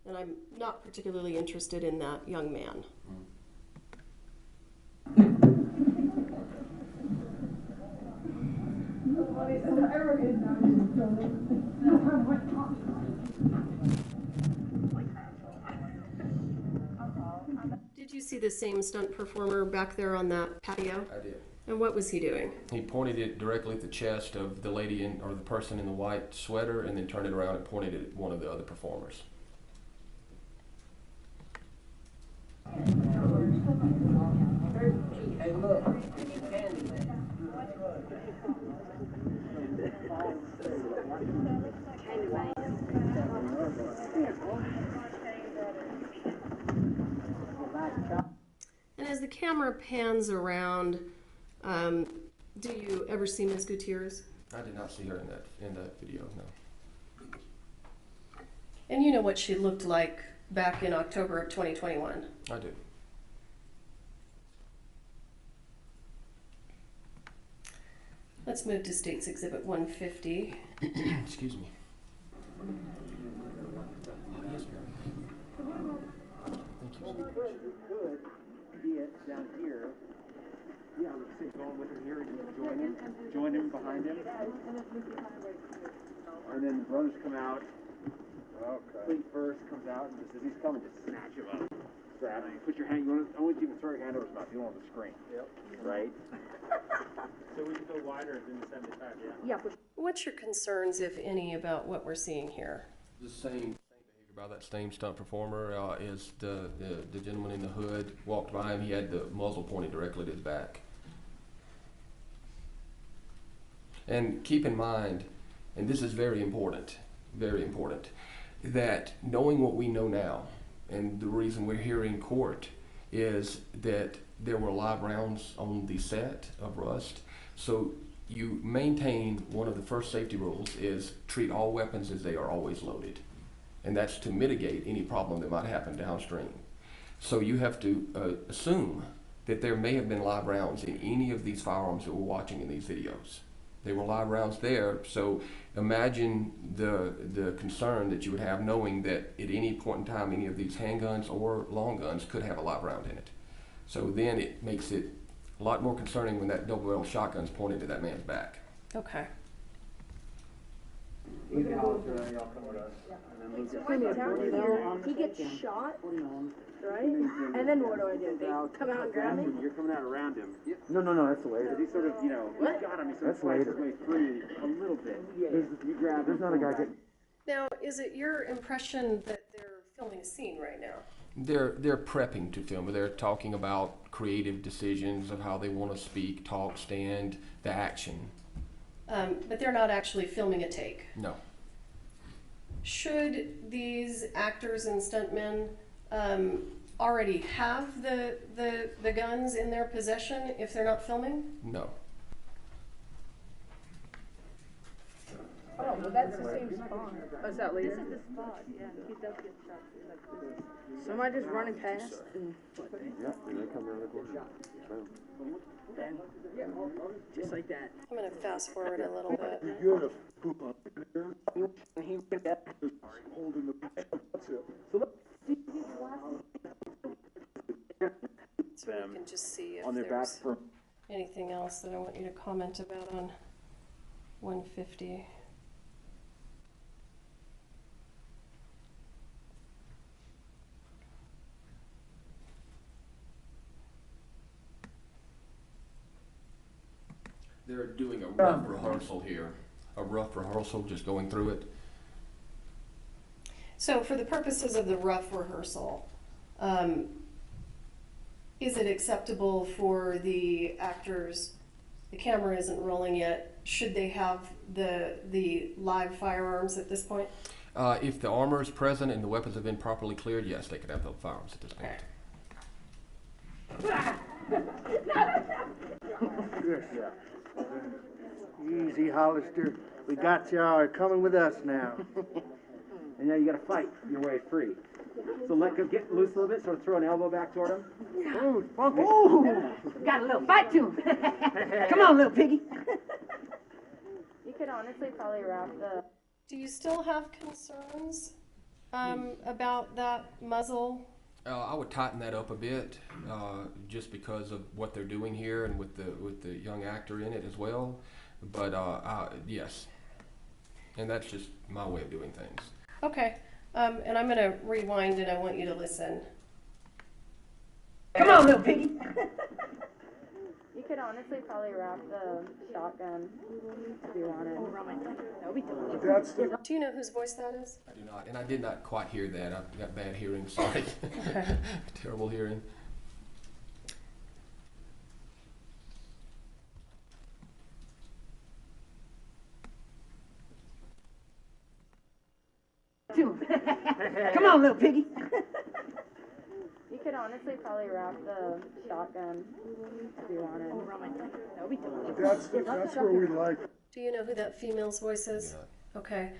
And I'm not particularly interested in that young man. Did you see the same stunt performer back there on that patio? I did. And what was he doing? He pointed it directly at the chest of the lady or the person in the white sweater, and then turned it around and pointed it at one of the other performers. Hey, look. And as the camera pans around, do you ever see Ms. Gutierrez? I did not see her in that video, no. And you know what she looked like back in October of 2021? I do. Let's move to State's Exhibit 150. Excuse me. Yes, ma'am. Thank you. You could be it down here. Yeah, I would say going with him here and join him behind him. And then the brothers come out. Okay. Fleet first comes out and just as he's coming, just snatch him up. Grab him. Put your hand. I want you to throw your hand over his mouth. You don't want him to scream. Yep. Right. So we can go wider than the 75. Yeah. Yeah. What's your concerns, if any, about what we're seeing here? The same behavior by that same stunt performer is the gentleman in the hood walked by him. He had the muzzle pointed directly to his back. And keep in mind, and this is very important, that knowing what we know now, and the reason we're here in court is that there were live rounds on the set of Rust. So you maintain one of the first safety rules is treat all weapons as they are always loaded. And that's to mitigate any problem that might happen downstream. So you have to assume that there may have been live rounds in any of these firearms that we're watching in these videos. There were live rounds there, so imagine the concern that you would have knowing that at any point in time any of these handguns or long guns could have a live round in it. So then it makes it a lot more concerning when that double-barrel shotgun's pointed to that man's back. Okay. We can holler to y'all come with us. And then He gets shot, right? And then what do I do? They come out and grab me? You're coming out around him. No, that's later. He sort of, you got him. He sort of fights his way through a little bit. You grab him. There's not a guy getting. Now, is it your impression that they're filming a scene right now? They're prepping to film. They're talking about creative decisions of how they want to speak, talk, stand, the action. But they're not actually filming a take. No. Should these actors and stuntmen already have the guns in their possession if they're not filming? No. Oh, well, that's the same spot. What's that later? This is the spot, yeah. He does get shot. Somebody just running past and Yeah, and they come around the corner. then, just like that. I'm going to fast forward a little bit. You had a poop up there. He holding the. That's it. So we can just see if On their back there's from. anything else that I want you to comment about on 150. They're doing a rough rehearsal here, just going through it. So for the purposes of the rough rehearsal, is it acceptable for the actors, the camera isn't rolling yet, should they have the live firearms at this point? If the armor is present and the weapons have been properly cleared, yes, they could have the firearms at this point. Easy, Hollister. We got y'all coming with us now. And now you gotta fight your way free. So let go, get loose a little bit, sort of throw an elbow back toward him. Ooh, funky. Ooh, got a little fight to him. Come on, little piggy. You could honestly probably wrap the. Do you still have concerns about that muzzle? I would tighten that up a bit, just because of what they're doing here and with the young actor in it as well. But yes, and that's just my way of doing things. Okay, and I'm gonna rewind and I want you to listen. Come on, little piggy. You could honestly probably wrap the shotgun if you wanted. Do you know whose voice that is? I do not, and I did not quite hear that. I've got bad hearing, sorry. Okay. Terrible hearing. Come on, little piggy. You could honestly probably wrap the shotgun if you wanted. That's where we like. Do you know who that female's voice is? Yeah. Okay.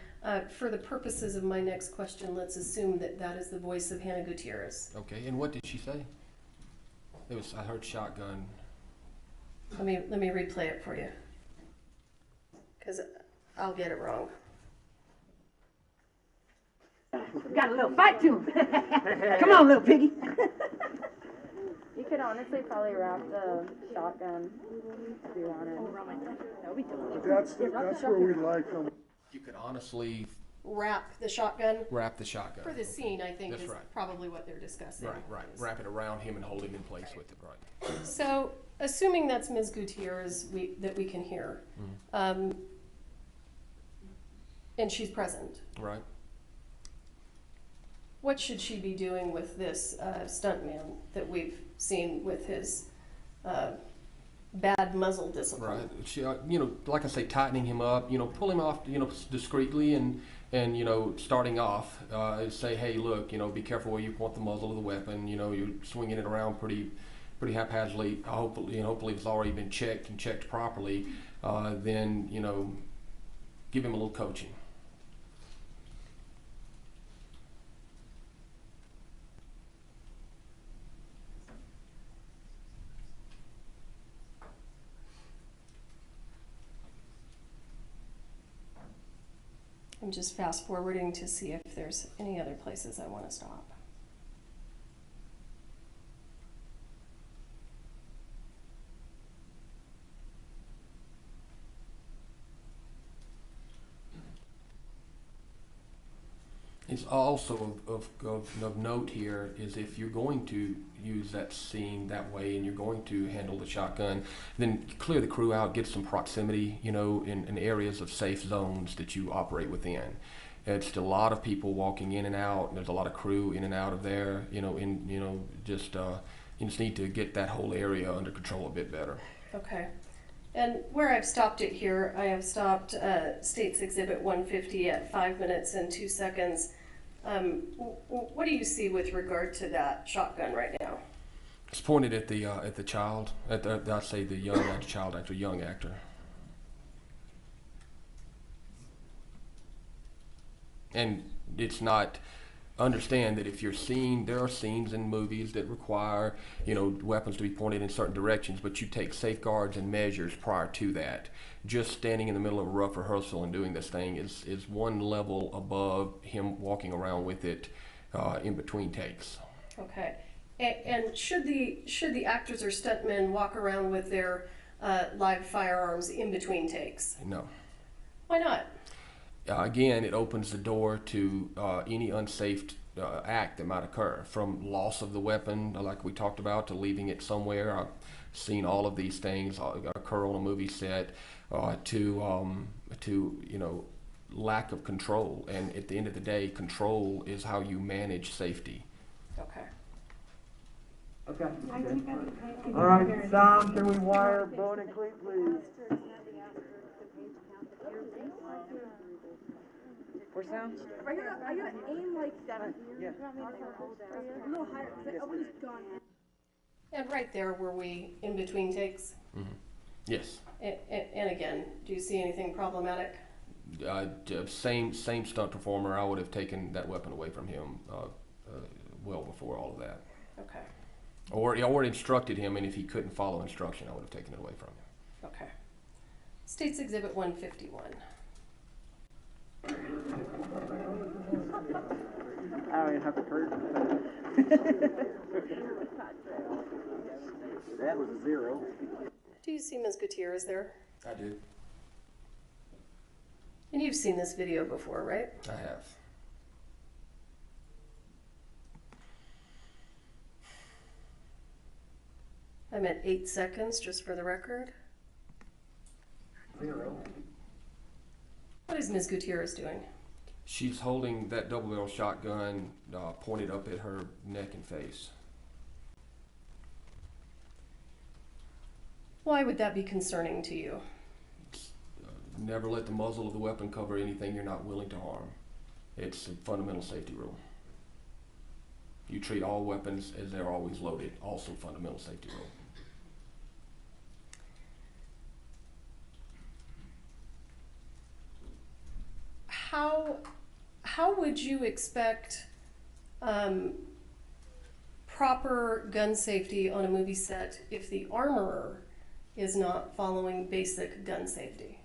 For the purposes of my next question, let's assume that that is the voice of Hannah Gutierrez. Okay, and what did she say? I heard shotgun. Let me replay it for you, because I'll get it wrong. Got a little fight to him. Come on, little piggy. You could honestly probably wrap the shotgun if you wanted. That's where we like them. You could honestly Wrap the shotgun. wrap the shotgun. For the scene, I think That's is right. probably what they're discussing. Right. Wrap it around him and hold him in place with it, right. So, assuming that's Ms. Gutierrez that we can hear, and she's present, Right. what should she be doing with this stuntman that we've seen with his bad muzzle discipline? Right. She, like I say, tightening him up, pull him off, discreetly and starting off, say, hey, look, be careful where you point the muzzle of the weapon. You're swinging it around pretty haphazardly. Hopefully it's already been checked properly. Then, give him a little coaching. I'm just fast forwarding to see if there's any other places I want to stop. It's also of note here is if you're going to use that scene that way and you're going to handle the shotgun, then clear the crew out, get some proximity, in areas of safe zones that you operate within. It's just a lot of people walking in and out, and there's a lot of crew in and out of there, you just need to get that whole area under control a bit better. Okay. And where I've stopped it here, I have stopped States Exhibit 150 at 5 minutes and 2 seconds. What do you see with regard to that shotgun right now? It's pointed at the child, I'd say the young child actor, young actor. And it's not, understand that if you're seeing, there are scenes in movies that require, weapons to be pointed in certain directions, but you take safeguards and measures prior to that. Just standing in the middle of a rough rehearsal and doing this thing is one level above him walking around with it in between takes. Okay. And should the actors or stuntmen walk around with their live firearms in between takes? No. Why not? Again, it opens the door to any unsafe act that might occur, from loss of the weapon, like we talked about, to leaving it somewhere. I've seen all of these things occur on a movie set, to lack of control. And at the end of the day, control is how you manage safety. Okay. Okay. All right, sound, can we wire bone and cleat, please? For sound? Are you gonna aim like that? Yeah. A little higher, because I would have gone. And right there, were we in between takes? Mm-hmm. Yes. And again, do you see anything problematic? Same stunt performer. I would have taken that weapon away from him well before all of that. Okay. Or instructed him, and if he couldn't follow instruction, I would have taken it away from him. Okay. State's Exhibit 151. I don't even have to curtain. That was a 0. Do you see Ms. Gutierrez there? I do. And you've seen this video before, right? I have. I'm at 8 seconds, just for the record. 0. What is Ms. Gutierrez doing? She's holding that double-barrel shotgun pointed up at her neck and face. Why would that be concerning to you? Never let the muzzle of the weapon cover anything you're not willing to harm. It's a fundamental safety rule. You treat all weapons as they're always loaded, also fundamental safety rule. How would you expect proper gun safety on a movie set if the armorer is not following basic gun safety?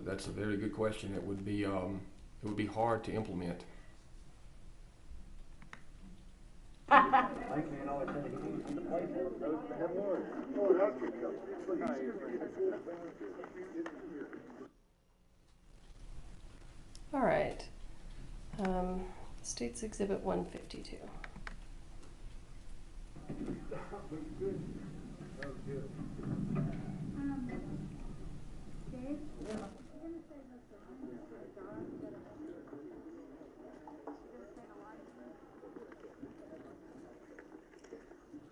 That's a very good question. It would be hard to implement. All right. State's Exhibit 152.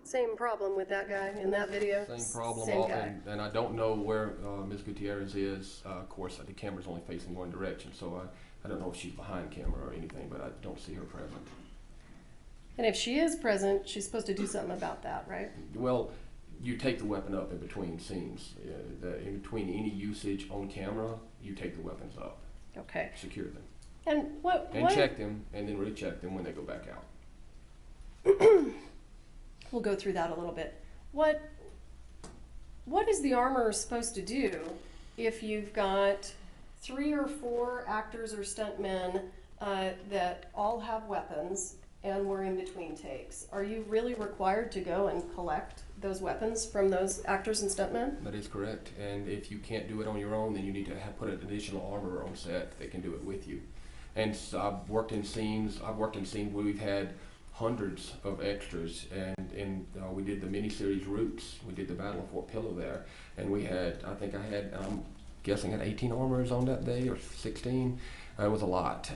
Same problem with that guy in that video? Same problem, Same guy. and I don't know where Ms. Gutierrez is. Of course, the camera's only facing one direction, so I don't know if she's behind camera or anything, but I don't see her present. And if she is present, she's supposed to do something about that, right? Well, you take the weapon up in between scenes. In between any usage on camera, you take the weapons up. Okay. Secure them. And Check them, and then recheck them when they go back out. We'll go through that a little bit. What is the armorer supposed to do if you've got 3 or 4 actors or stuntmen that all have weapons and we're in between takes? Are you really required to go and collect those weapons from those actors and stuntmen? That is correct. And if you can't do it on your own, then you need to put an additional armorer on set that can do it with you. And so I've worked in scenes where we've had hundreds of extras, and we did the miniseries Roots. We did the Battle of Fort Pillow there, and we had, I'm guessing, I had 18 armorers on that day, or 16. It was a lot.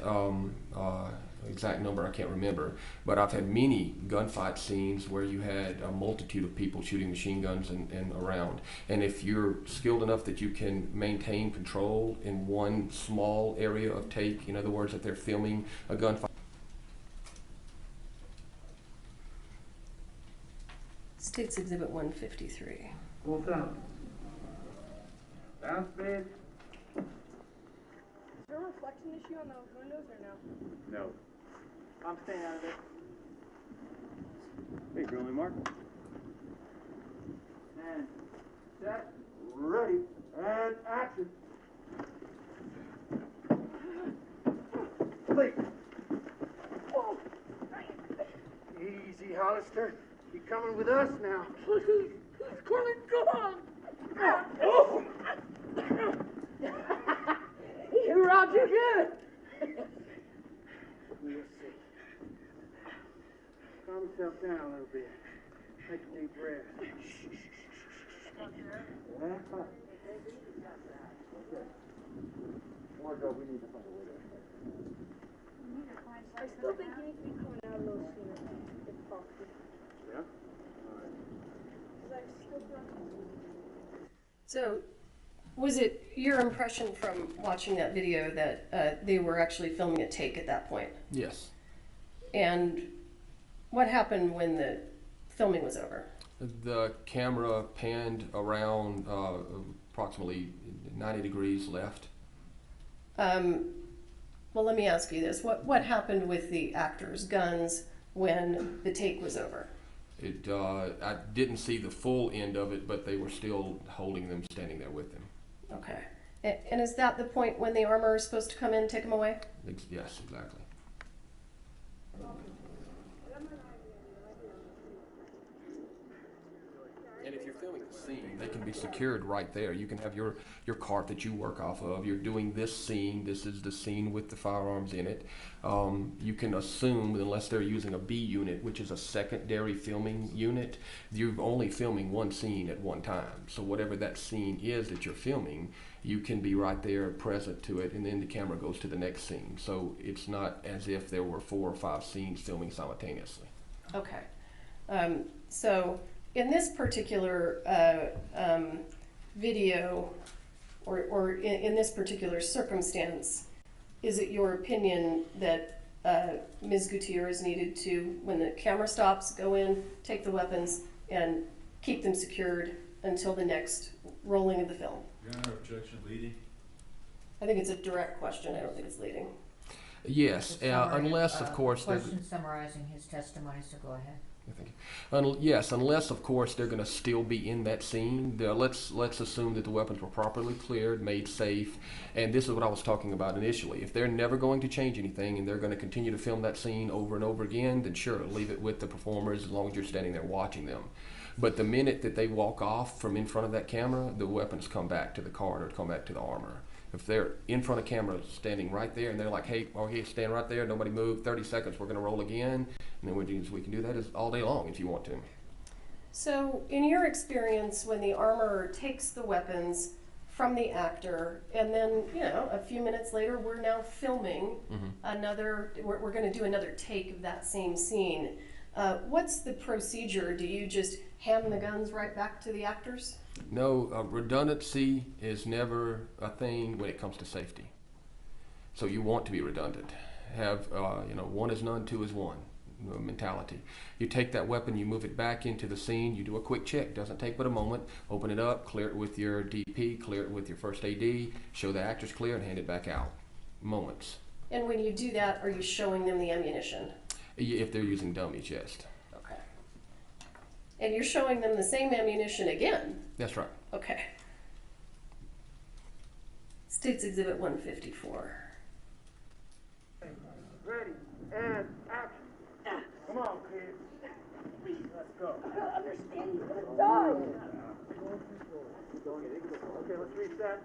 Exact number I can't remember, but I've had many gunfight scenes where you had a multitude of people shooting machine guns and around. And if you're skilled enough that you can maintain control in one small area of take, in other words, if they're filming a gunfight. State's Exhibit 153. Full sound. Down speed. Is there a reflection issue on those windows or no? No. I'm staying out of it. Hey, Billy Mark. And set, ready, and action. Please. Whoa. Easy, Hollister. You're coming with us now. Please. Come on. Oh. You're out too good. We'll see. yourself down a little bit. Take a deep breath. Yeah. Okay. Wardrobe, we need to find a way I still think you need to be coming out a little sooner, if possible. Yeah? So, was it your impression from watching that video that they were actually filming a take at that point? Yes. And what happened when the filming was over? The camera panned around approximately 90 degrees left. Well, let me ask you this. What happened with the actors' guns when the take was over? I didn't see the full end of it, but they were still holding them, standing there with them. Okay. And is that the point when the armor is supposed to come in and take them away? Yes, exactly. And if you're filming the scene, they can be secured right there. You can have your cart that you work off of. You're doing this scene. This is the scene with the firearms in it. You can assume, unless they're using a B unit, which is a secondary filming unit, you're only filming one scene at one time. So whatever that scene is that you're filming, you can be right there present to it, and then the camera goes to the next scene. So it's not as if there were 4 or 5 scenes filming simultaneously. Okay. So in this particular video, or in this particular circumstance, is it your opinion that Ms. Gutierrez needed to, when the camera stops, go in, take the weapons, and keep them secured until the next rolling of the film? Your Honor, objection leading. I think it's a direct question. I don't think it's leading. Yes, unless, of course, Question summarizing his testimony, so go ahead. Thank you. Yes, unless of course they're going to still be in that scene. Let's assume that the weapons were properly cleared, made safe, and this is what I was talking about initially. If they're never going to change anything and they're going to continue to film that scene over and over again, then sure, leave it with the performers as long as you're standing there watching them. But the minute that they walk off from in front of that camera, the weapons come back to the cart or come back to the armor. If they're in front of camera standing right there and they're like, hey, okay, stand right there, nobody move, 30 seconds, we're going to roll again, and then we can do that all day long if you want to. So in your experience, when the armorer takes the weapons from the actor, and then, you know, a few minutes later, we're now filming another, we're going to do another take of that same scene. What's the procedure? Do you just hand the guns right back to the actors? No, redundancy is never a thing when it comes to safety. So you want to be redundant. Have, one is none, two is one mentality. You take that weapon, you move it back into the scene, you do a quick check. Doesn't take but a moment. Open it up, clear it with your DP, clear it with your first AD, show the actors clear, and hand it back out. Moments. And when you do that, are you showing them the ammunition? If they're using dummies, yes. Okay. And you're showing them the same ammunition again? That's right. Okay. State's Exhibit 154. Ready, and action. Come on, kids. Let's go. I don't understand you. Let's go. Okay, let's reset.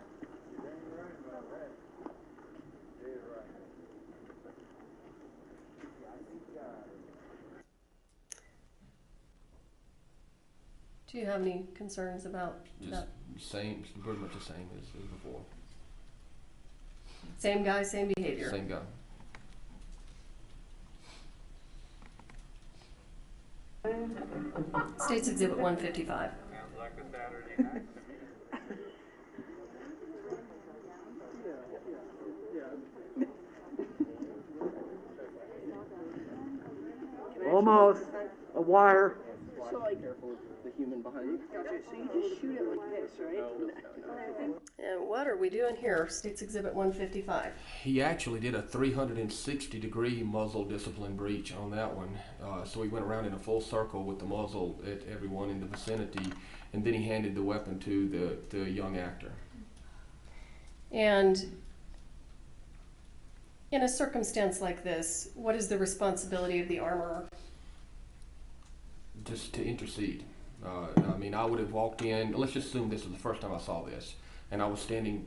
Do you have any concerns about that? Same, pretty much the same as before. Same guy, same behavior? Same guy. State's Exhibit 155. Sounds like a Saturday night. Almost. A wire. So like, Careful with the human behind you. gotcha. So you just shoot it like this, right? And what are we doing here? State's Exhibit 155. He actually did a 360-degree muzzle discipline breach on that one. So he went around in a full circle with the muzzle at everyone in the vicinity, and then he handed the weapon to the young actor. And in a circumstance like this, what is the responsibility of the armorer? Just to intercede. I mean, I would have walked in, let's just assume this is the first time I saw this, and I was standing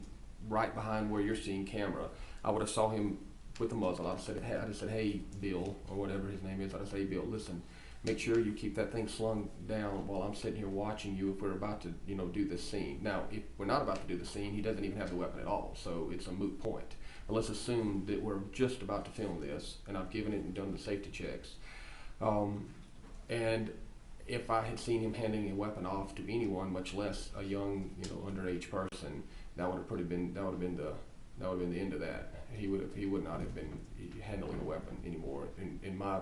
right behind where you're seeing camera. I would have saw him with the muzzle. I just said, hey, Bill, or whatever his name is. I just say, hey, Bill, listen, make sure you keep that thing slung down while I'm sitting here watching you if we're about to, do this scene. Now, if we're not about to do the scene, he doesn't even have the weapon at all, so it's a moot point. But let's assume that we're just about to film this, and I've given it and done the safety checks. And if I had seen him handing a weapon off to anyone, much less a young, underage person, that would have been the end of that. He would not have been handling a weapon anymore. In my,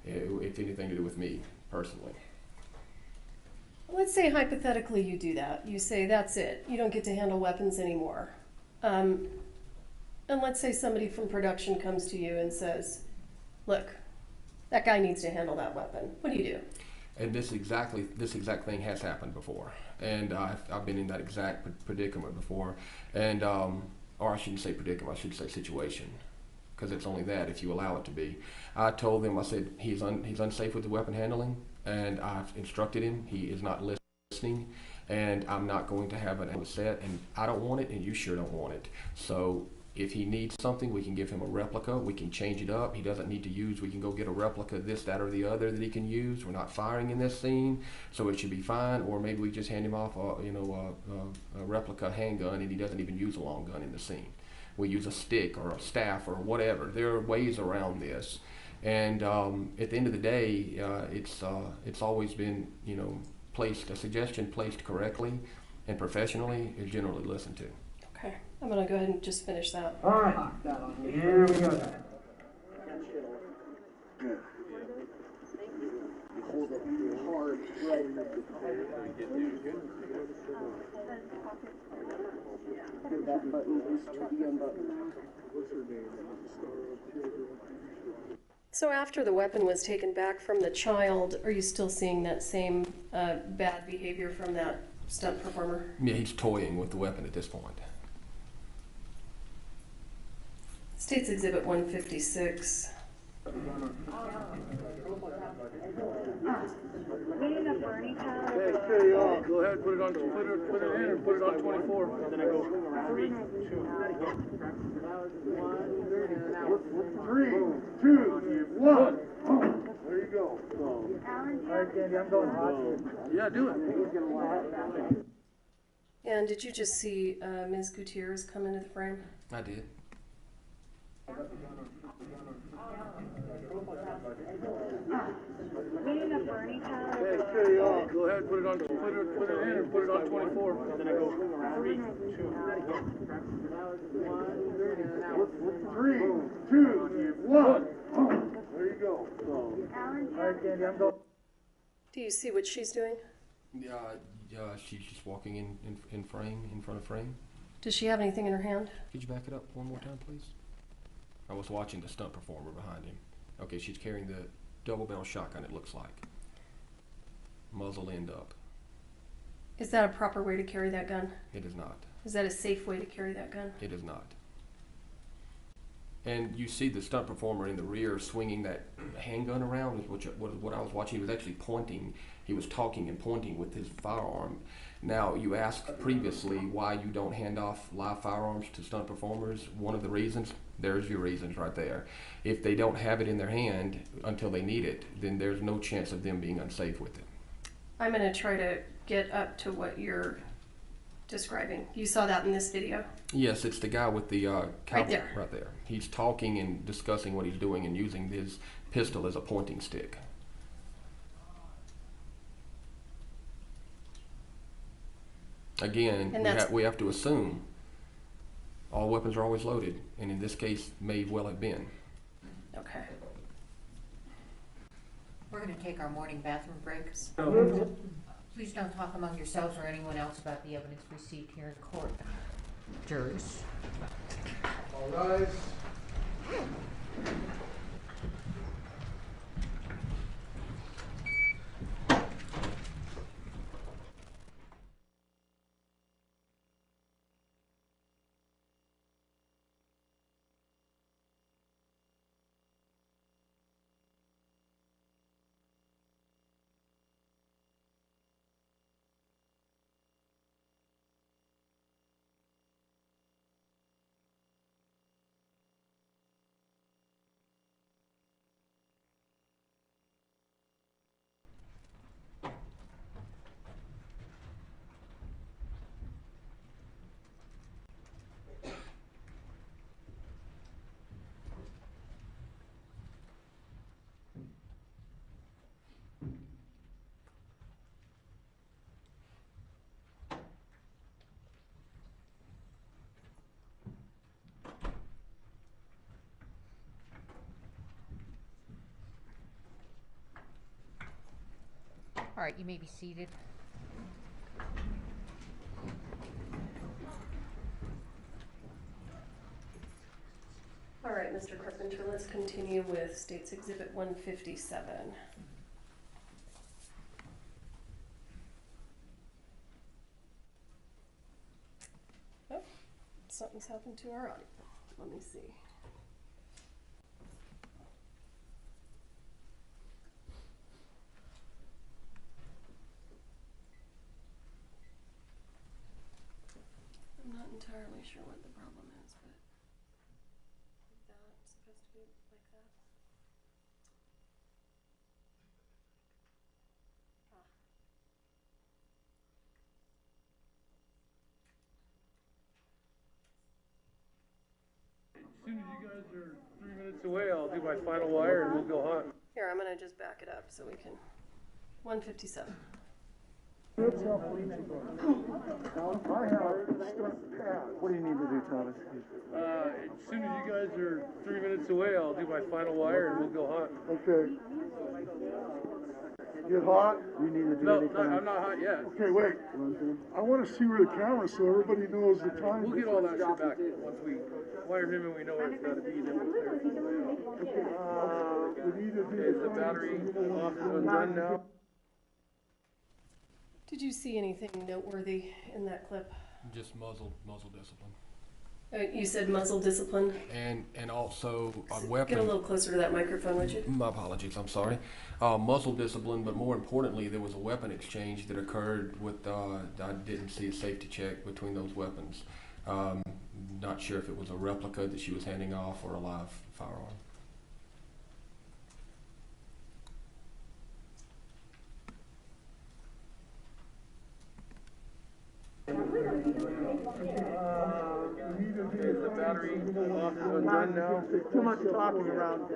if anything to do with me personally. Let's say hypothetically you do that. You say, that's it. You don't get to handle weapons anymore. And let's say somebody from production comes to you and says, look, that guy needs to handle that weapon. What do you do? And this exact thing has happened before. And I've been in that exact predicament before. And, or I shouldn't say predicament, I should say situation. Because it's only that if you allow it to be. I told them, I said, he's unsafe with the weapon handling, and I've instructed him, he is not listening, and I'm not going to have it on the set, and I don't want it, and you sure don't want it. So if he needs something, we can give him a replica, we can change it up. He doesn't need to use, we can go get a replica, this, that, or the other that he can use. We're not firing in this scene, so it should be fine. Or maybe we just hand him off a replica handgun, and he doesn't even use a long gun in the scene. We use a stick or a staff or whatever. There are ways around this, and at the end of the day, it's always been a suggestion placed correctly and professionally is generally listened to. Okay, I'm gonna go ahead and just finish that. All right, here we go. Good. Hold it hard, right. That button is the unbutton. So after the weapon was taken back from the child, are you still seeing that same bad behavior from that stunt performer? Yeah, he's toying with the weapon at this point. State's Exhibit 156. Okay, y'all, go ahead, put it in and put it on 24. Then I go 3, 2, 1. There you go. Alright, Candy, I'm going hot. Yeah, do it. And did you just see Ms. Gutierrez come into the frame? I did. Okay, y'all, go ahead, put it in and put it on 24. Then I go 3, 2, 1. There you go. Alright, Candy, I'm going. Do you see what she's doing? She's just walking in frame, in front of frame. Does she have anything in her hand? Could you back it up one more time, please? I was watching the stunt performer behind him. Okay, she's carrying the double barrel shotgun, it looks like. Muzzle end up. Is that a proper way to carry that gun? It is not. Is that a safe way to carry that gun? It is not. And you see the stunt performer in the rear swinging that handgun around, which what I was watching. He was actually pointing. He was talking and pointing with his firearm. Now, you asked previously why you don't hand off live firearms to stunt performers. One of the reasons, there's your reasons right there. If they don't have it in their hand until they need it, then there's no chance of them being unsafe with it. I'm going to try to get up to what you're describing. You saw that in this video? Yes, it's the guy with the right there. Right there. He's talking and discussing what he's doing and using his pistol as a pointing stick. Again, we have to assume all weapons are always loaded, and in this case, may well have been. Okay. We're going to take our morning bathroom breaks. Please don't talk among yourselves or anyone else about the evidence received here in court. Jurors. All rise. right, you may be seated. All right, Mr. Carpenter, let's continue with State's Exhibit 157. Oh, something's happened to our audio. Let me see. I'm not entirely sure what the problem is, but that's supposed to be like that. Ah. As soon as you guys are 3 minutes away, I'll do my final wire and we'll go hot. Here, I'm gonna just back it up so we can. 157. What do you need to do, Thomas? As soon as you guys are 3 minutes away, I'll do my final wire and we'll go hot. Okay. Get hot? You need to do anything? No, I'm not hot yet. Okay, wait. I want to see where the camera's so everybody knows the time. We'll get all that shit back once we wire him and we know where it's got to be. Then we'll clear it. We need to do the battery off and done now. Did you see anything noteworthy in that clip? Just muzzle discipline. You said muzzle discipline? And also a weapon. Get a little closer to that microphone, would you? My apologies, I'm sorry. Muzzle discipline, but more importantly, there was a weapon exchange that occurred with, I didn't see a safety check between those weapons. Not sure if it was a replica that she was handing off or a live firearm. Is the battery off and done now? Too much talking around.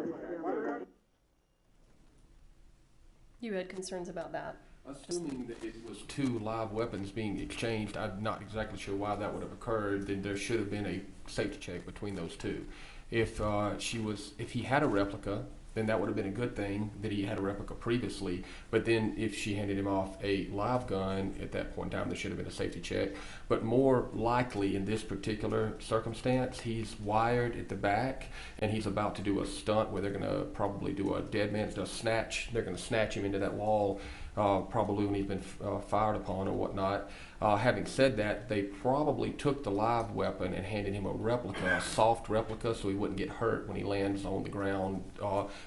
You had concerns about that? Assuming that it was two live weapons being exchanged, I'm not exactly sure why that would have occurred. Then there should have been a safety check between those two. If he had a replica, then that would have been a good thing that he had a replica previously. But then if she handed him off a live gun, at that point in time, there should have been a safety check. But more likely in this particular circumstance, he's wired at the back and he's about to do a stunt where they're going to probably do a dead man's snatch. They're going to snatch him into that wall, probably when he's been fired upon or whatnot. Having said that, they probably took the live weapon and handed him a replica, a soft replica, so he wouldn't get hurt when he lands on the ground,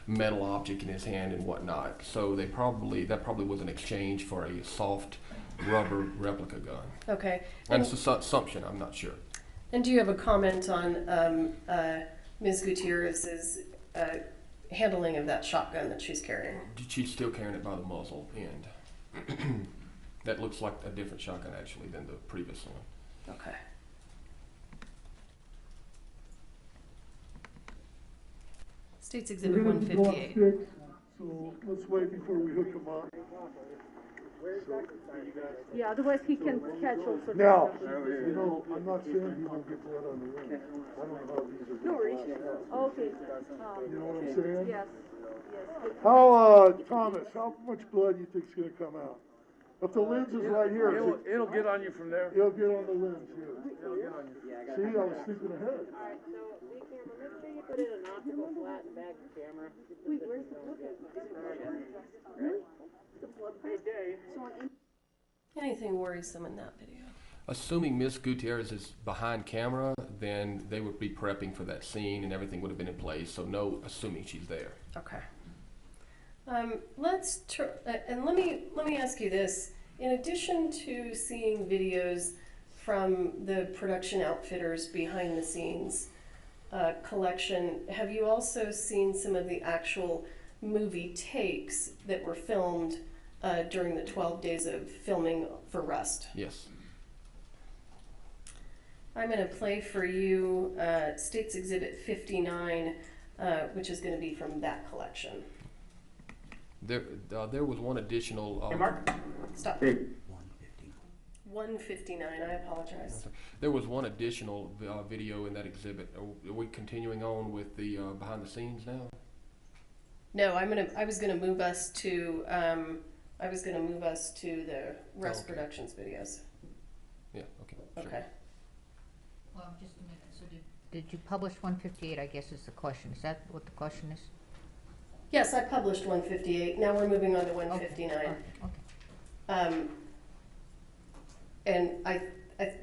metal object in his hand and whatnot. So that probably was an exchange for a soft rubber replica gun. Okay. And it's an assumption, I'm not sure. And do you have a comment on Ms. Gutierrez's handling of that shotgun that she's carrying? She's still carrying it by the muzzle end. That looks like a different shotgun actually than the previous one. Okay. State's Exhibit 158. So let's wait before we hook him up. Yeah, otherwise he can catch all sorts of Now, stuff. you know, I'm not saying he won't get blood on the rim. I don't know how these are. No worries. Okay. You know what I'm saying? Yes. Yes. How, Thomas, how much blood do you think's gonna come out? If the lens is right here. It'll get on you from there. It'll get on the lens, yeah. It'll get on you. See, I was thinking ahead. Alright, so the camera, make sure you put in an optical flat and back camera. Wait, where's the blood? Really? The blood? Hey, Dave. Anything worrisome in that video? Assuming Ms. Gutierrez is behind camera, then they would be prepping for that scene and everything would have been in place. So no, assuming she's there. Okay. And let me ask you this. In addition to seeing videos from the production outfitters behind the scenes collection, have you also seen some of the actual movie takes that were filmed during the 12 days of filming for Rust? Yes. I'm going to play for you State's Exhibit 59, which is going to be from that collection. There was one additional. Hey, Mark. Stop. Hey. 159. I apologize. There was one additional video in that exhibit. Are we continuing on with the behind the scenes now? No, I was gonna move us to I was gonna move us to the Rest okay. Productions videos. Yeah, okay. Sure. Okay. Well, just a minute, so did you publish 158, I guess is the question. Is that what the question is? Yes, I published 158. Now we're moving on to 159. Okay. And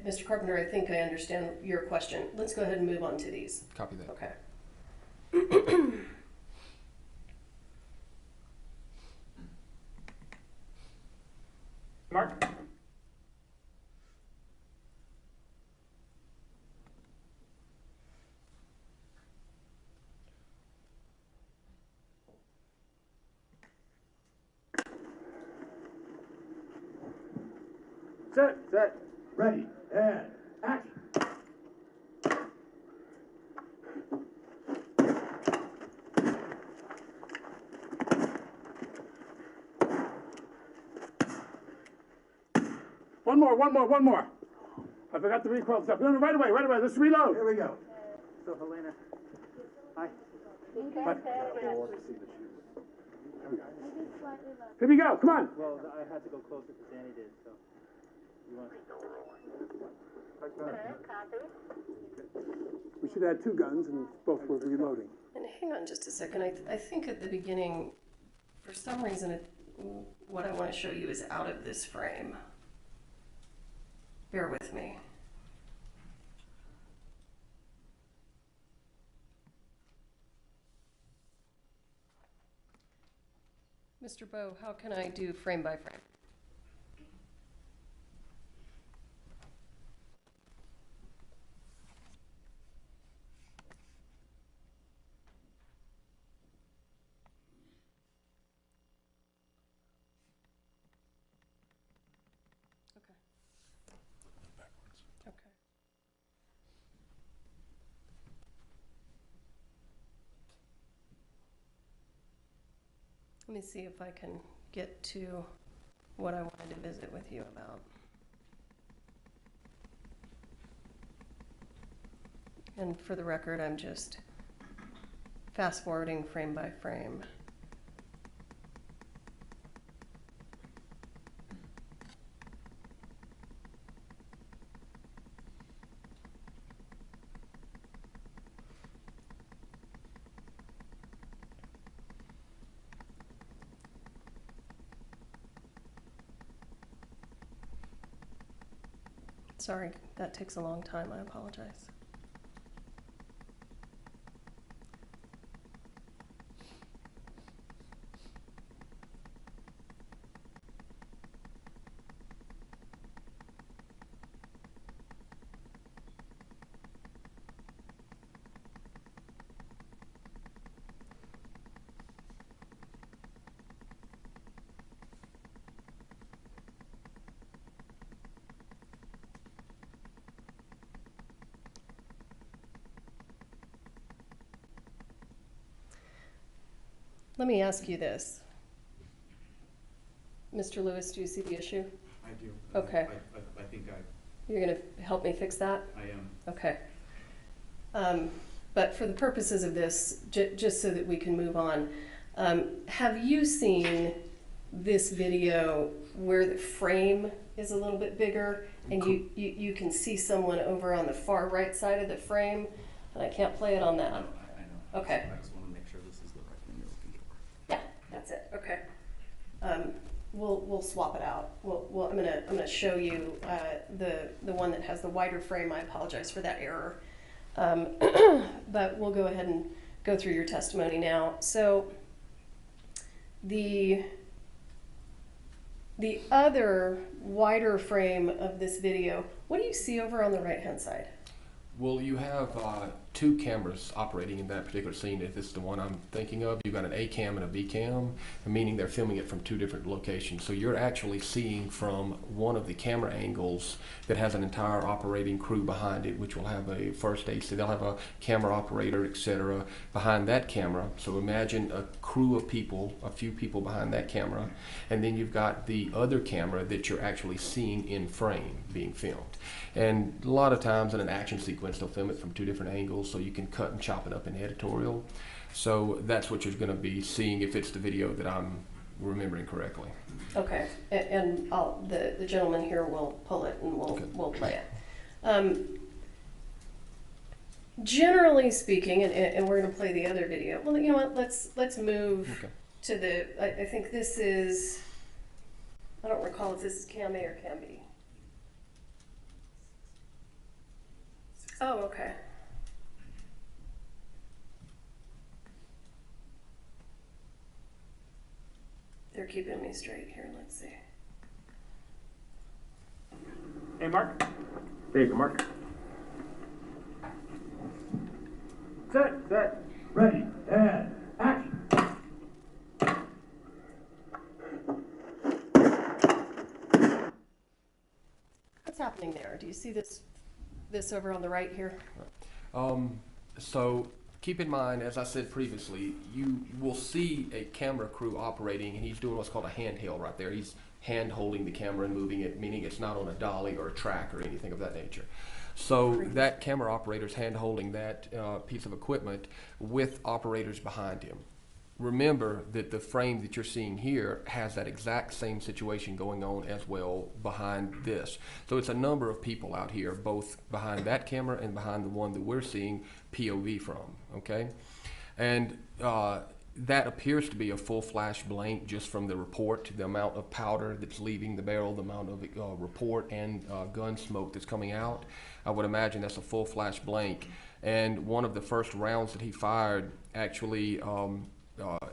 Mr. Carpenter, I think I understand your question. Let's go ahead and move on to these. Copy that. Okay. Mark? Set. Ready, and action. One more. I forgot the recoil stuff. No, right away. Let's reload. Here we go. So, Halyna. Hi. Here we go. Come on. Well, I had to go closer because Danny did, so. You want We should add 2 guns and both were reloading. And hang on just a second. I think at the beginning, for some reason, what I want to show you is out of this frame. Bear with me. Mr. Bowe, how can I do frame by frame? Okay. Okay. Let me see if I can get to what I wanted to visit with you about. And for the record, I'm just fast forwarding frame by frame. Sorry, that takes a long time. I apologize. Let me ask you this. Mr. Lewis, do you see the issue? I do. Okay. I think You're going to help me fix that? I am. Okay. But for the purposes of this, just so that we can move on, have you seen this video where the frame is a little bit bigger and you can see someone over on the far right side of the frame? And I can't play it on that. I know. Okay. I just want to make sure this is the right thing you're looking for. Yeah, that's it. Okay. We'll swap it out. I'm gonna show you the one that has the wider frame. I apologize for that error, but we'll go ahead and go through your testimony now. So the other wider frame of this video, what do you see over on the right hand side? Well, you have 2 cameras operating in that particular scene. If it's the one I'm thinking of, you've got an A cam and a B cam, meaning they're filming it from 2 different locations. So you're actually seeing from one of the camera angles that has an entire operating crew behind it, which will have a first aid, so they'll have a camera operator, etc., behind that camera. So imagine a crew of people, a few people behind that camera, and then you've got the other camera that you're actually seeing in frame being filmed. And a lot of times in an action sequence, they'll film it from 2 different angles, so you can cut and chop it up in editorial. So that's what you're going to be seeing if it's the video that I'm remembering correctly. Okay, and the gentleman here will pull it and we'll play it. Generally speaking, and we're going to play the other video. Well, you know what? Let's move to the. I think this is. I don't recall if this is Cam A or Cam B. Oh, okay. They're keeping me straight here. Let's see. Hey, Mark. There you go, Mark. Set, ready, and action. What's happening there? Do you see this over on the right here? So keep in mind, as I said previously, you will see a camera crew operating, and he's doing what's called a handheld right there. He's hand holding the camera and moving it, meaning it's not on a dolly or a track or anything of that nature. So that camera operator is hand holding that piece of equipment with operators behind him. Remember that the frame that you're seeing here has that exact same situation going on as well behind this. So it's a number of people out here, both behind that camera and behind the one that we're seeing POV from, okay? And that appears to be a full flash blank just from the report, the amount of powder that's leaving the barrel, the amount of report and gun smoke that's coming out. I would imagine that's a full flash blank. And one of the first rounds that he fired actually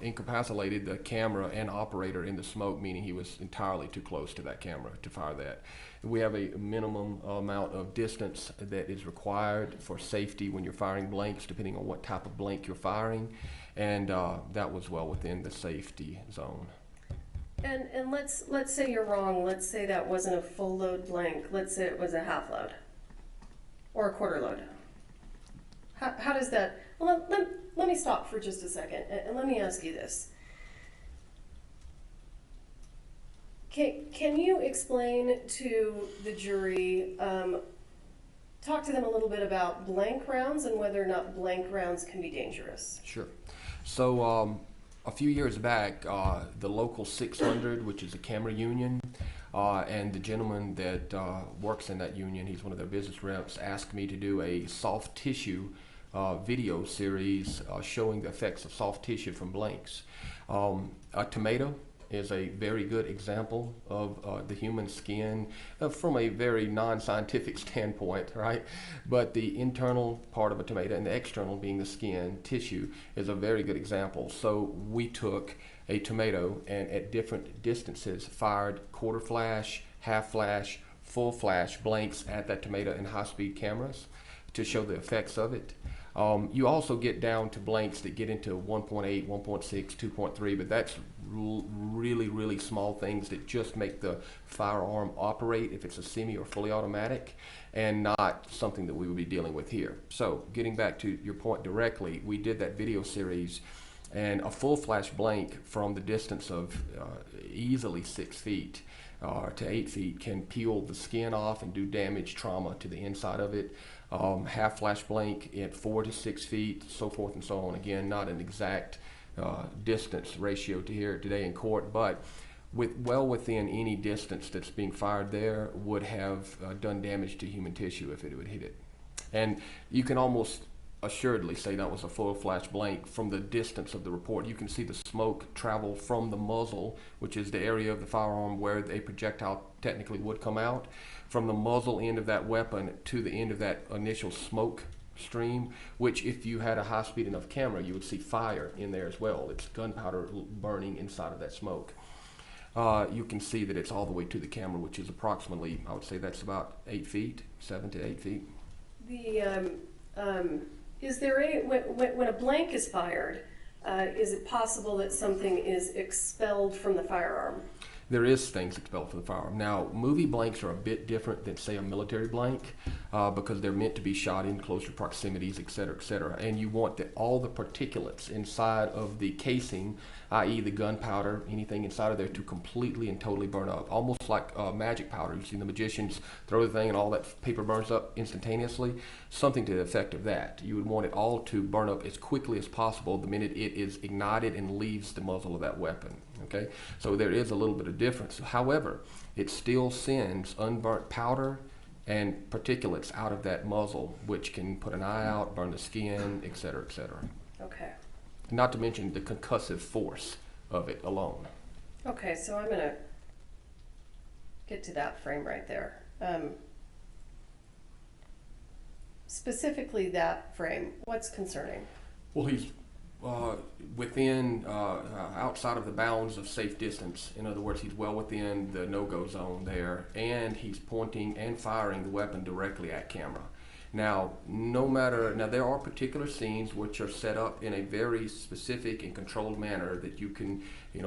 incapacitated the camera and operator in the smoke, meaning he was entirely too close to that camera to fire that. We have a minimum amount of distance that is required for safety when you're firing blanks, depending on what type of blank you're firing, and that was well within the safety zone. And let's say you're wrong. Let's say that wasn't a full load blank. Let's say it was a half load or a quarter load. How does that? Well, let me stop for just a second and let me ask you this. Can you explain to the jury, talk to them a little bit about blank rounds and whether or not blank rounds can be dangerous? Sure. So a few years back, the local 600, which is a camera union, and the gentleman that works in that union, he's one of their business reps, asked me to do a soft tissue video series showing the effects of soft tissue from blanks. A tomato is a very good example of the human skin from a very non-scientific standpoint, right? But the internal part of a tomato and the external being the skin tissue is a very good example. So we took a tomato and at different distances fired quarter flash, half flash, full flash blanks at that tomato in high-speed cameras to show the effects of it. You also get down to blanks that get into 1.8, 1.6, 2.3, but that's really, really small things that just make the firearm operate if it's a semi or fully automatic, and not something that we would be dealing with here. So getting back to your point directly, we did that video series, and a full flash blank from the distance of easily 6 feet to 8 feet can peel the skin off and do damage, trauma to the inside of it. Half flash blank at 4 to 6 feet, so forth and so on. Again, not an exact distance ratio to hear today in court, but well within any distance that's being fired there would have done damage to human tissue if it would hit it. And you can almost assuredly say that was a full flash blank from the distance of the report. You can see the smoke travel from the muzzle, which is the area of the firearm where a projectile technically would come out, from the muzzle end of that weapon to the end of that initial smoke stream, which if you had a high-speed enough camera, you would see fire in there as well. It's gunpowder burning inside of that smoke. You can see that it's all the way to the camera, which is approximately, I would say that's about 8 feet, 7 to 8 feet. Is there any, when a blank is fired, is it possible that something is expelled from the firearm? there is things expelled from the firearm. Now, movie blanks are a bit different than, say, a military blank because they're meant to be shot in closer proximities, et cetera, and you want all the particulates inside of the casing, i.e. the gunpowder, anything inside of there, to completely and totally burn up, almost like magic powder. You've seen the magicians throw the thing and all that paper burns up instantaneously, something to the effect of that. You would want it all to burn up as quickly as possible the minute it is ignited and leaves the muzzle of that weapon. Okay, so there is a little bit of difference. However, it still sends unburnt powder and particulates out of that muzzle, which can put an eye out, burn the skin, et cetera, et cetera. Okay. Not to mention the concussive force of it alone. Okay, so I'm gonna get to that frame right there. Specifically that frame, what's concerning? Well, he's within, outside of the bounds of safe distance. In other words, he's well within the no-go zone there, and he's pointing and firing the weapon directly at camera. Now, there are particular scenes which are set up in a very specific and controlled manner that you can,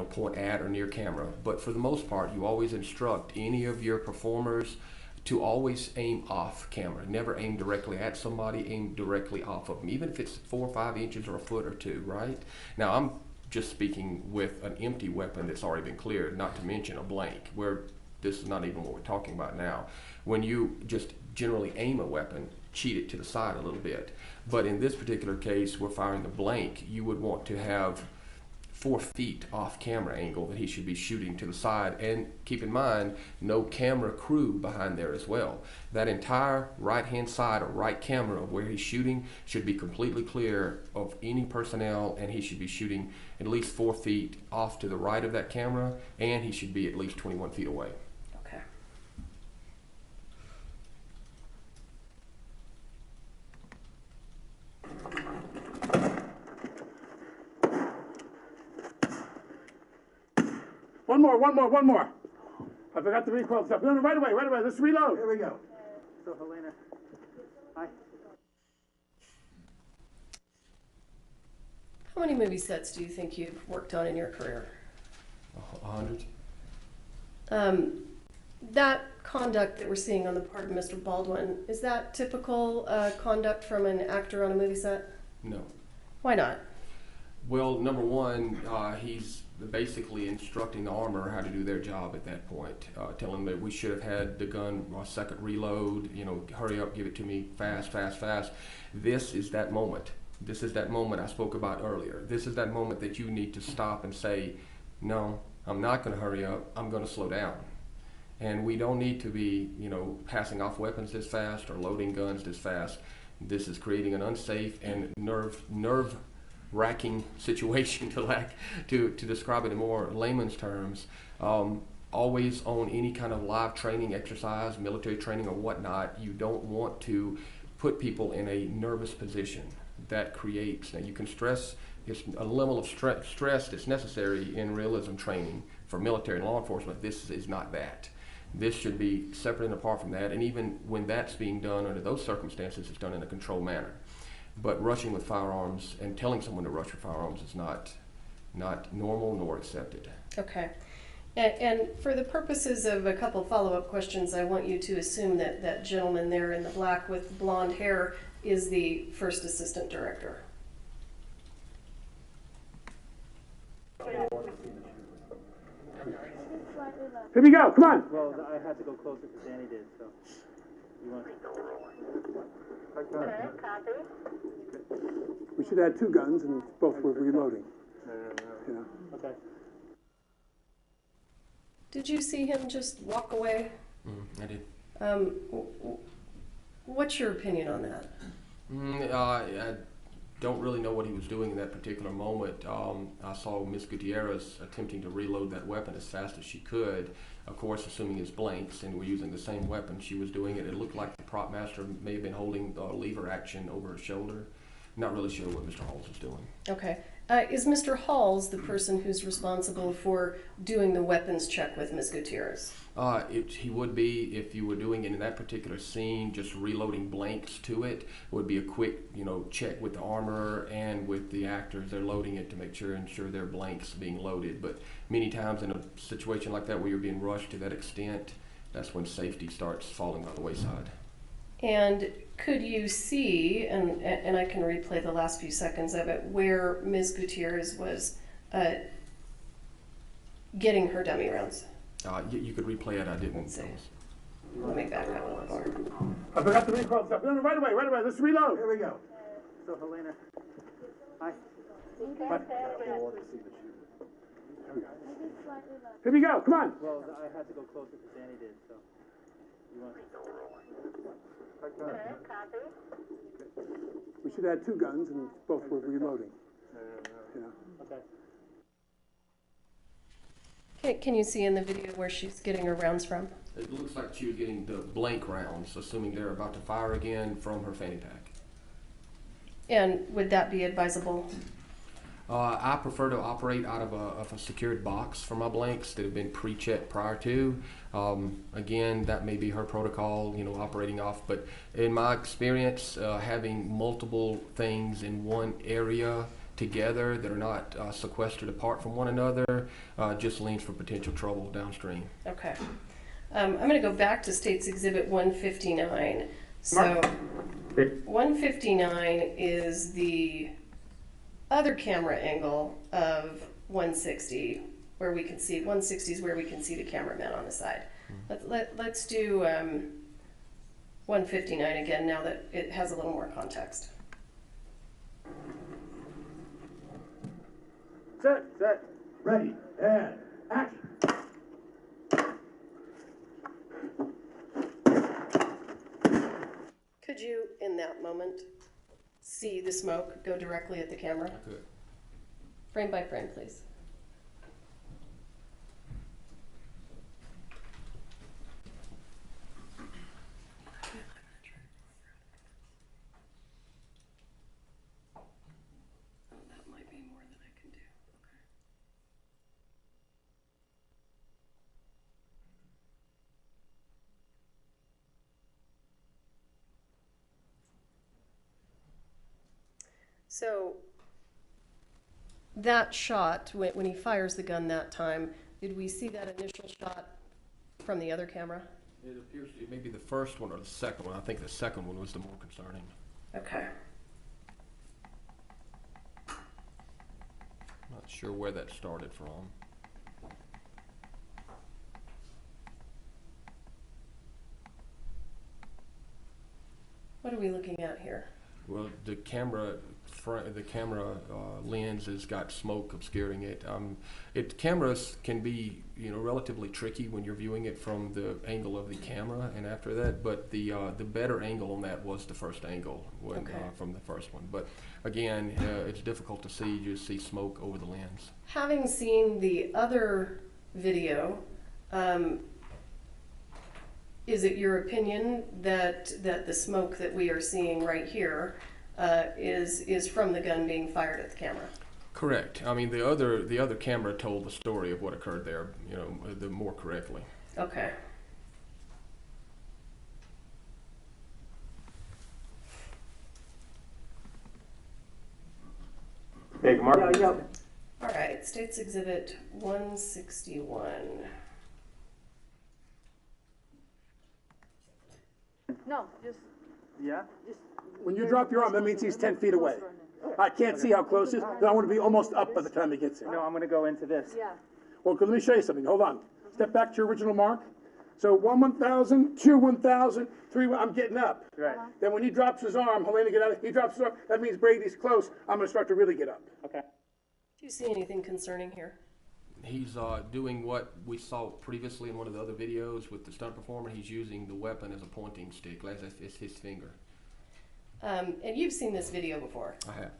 point at or near camera. But for the most part, you always instruct any of your performers to always aim off camera. Never aim directly at somebody, aim directly off of them, even if it's 4 or 5 inches or a foot or two, right? Now, I'm just speaking with an empty weapon that's already been cleared, not to mention a blank, where this is not even what we're talking about now. When you just generally aim a weapon, cheat it to the side a little bit. But in this particular case, we're firing the blank. You would want to have 4 feet off camera angle that he should be shooting to the side, and keep in mind, no camera crew behind there as well. That entire right-hand side or right camera of where he's shooting should be completely clear of any personnel, and he should be shooting at least 4 feet off to the right of that camera, and he should be at least 21 feet away. Okay. One more. I forgot the recoil stuff. No, right away. Let's reload. Here we go. So, Halyna, hi. How many movie sets do you think you've worked on in your career? 100. That conduct that we're seeing on the part of Mr. Baldwin, is that typical conduct from an actor on a movie set? No. Why not? Well, number one, he's basically instructing the armor how to do their job at that point, telling them that we should have had the gun a second reload, hurry up, give it to me fast. This is that moment. This is that moment I spoke about earlier. This is that moment that you need to stop and say, no, I'm not going to hurry up, I'm going to slow down. And we don't need to be, passing off weapons this fast or loading guns this fast. This is creating an unsafe and nerve-wracking situation, to describe it in more layman's terms. Always on any kind of live training exercise, military training or whatnot, you don't want to put people in a nervous position. That creates, now you can stress, it's a level of stress that's necessary in realism training for military and law enforcement. This is not that. This should be separate and apart from that, and even when that's being done under those circumstances, it's done in a controlled manner. But rushing with firearms and telling someone to rush with firearms is not normal nor accepted. Okay. And for the purposes of a couple follow-up questions, I want you to assume that that gentleman there in the black with blonde hair is the first assistant director. Here we go. Come on. Well, I had to go closer because Danny did, so. You want... Okay, copy. We should have 2 guns and both were reloading. Okay. Did you see him just walk away? I did. What's your opinion on that? I don't really know what he was doing in that particular moment. I saw Miss Gutierrez attempting to reload that weapon as fast as she could, of course assuming it's blanks, and we're using the same weapon. She was doing it. It looked like the prop master may have been holding the lever action over her shoulder. Not really sure what Mr. Halls was doing. Okay. Is Mr. Halls the person who's responsible for doing the weapons check with Ms. Gutierrez? He would be if you were doing it in that particular scene, just reloading blanks to it. It would be a quick, check with the armorer and with the actors. They're loading it to ensure their blanks being loaded. But many times in a situation like that where you're being rushed to that extent, that's when safety starts falling by the wayside. And could you see, and I can replay the last few seconds of it, where Ms. Gutierrez was getting her dummy rounds? You could replay it. I didn't. Let's see. Let me back up a little more. I forgot to recall stuff. No, right away. Let's reload. Here we go. So, Halyna, hi. Here we go. Come on. Well, I had to go closer because Danny did, so. You want We should have 2 guns and both were reloading. Okay. Can you see in the video where she's getting her rounds from? It looks like she was getting the blank rounds, assuming they're about to fire again from her fanny pack. And would that be advisable? I prefer to operate out of a secured box for my blanks that have been pre-checked prior to. Again, that may be her protocol, operating off. But in my experience, having multiple things in one area together that are not sequestered apart from one another just leans for potential trouble downstream. Okay. I'm going to go back to State's Exhibit 159. So 159 is the other camera angle of 160, where we can see 160 is where we can see the cameraman on the side. Let's do 159 again now that it has a little more context. Set, ready, and action. Could you, in that moment, see the smoke go directly at the camera? I could. Frame by frame, please. That might be more than I can do. Okay. So that shot, when he fires the gun that time, did we see that initial shot from the other camera? It appears it may be the first one or the second one. I think the second one was the more concerning. Okay. Not sure where that started from. What are we looking at here? Well, the camera lens has got smoke obscuring it. Cameras can be, relatively tricky when you're viewing it from the angle of the camera and after that. But the better angle on that was the first angle from the first one. But again, it's difficult to see. You just see smoke over the lens. Having seen the other video, is it your opinion that the smoke that we are seeing right here is from the gun being fired at the camera? Correct. I mean, the other camera told the story of what occurred there, the more correctly. Okay. Hey, Mark. All right, State's Exhibit 161. No, just. Yeah? When you drop your arm, that means he's 10 feet away. I can't see how close he is, but I want to be almost up by the time he gets here. No, I'm going to go into this. Yeah. Well, let me show you something. Hold on. Step back to your original mark. So 1, 1,000, 2, 1,000, 3, I'm getting up. Right. Then when he drops his arm, Halyna get out, he drops his arm, that means Brady's close. I'm going to start to really get up. Okay. Do you see anything concerning here? He's doing what we saw previously in one of the other videos with the stunt performer. He's using the weapon as a pointing stick, as if it's his finger. And you've seen this video before. I have.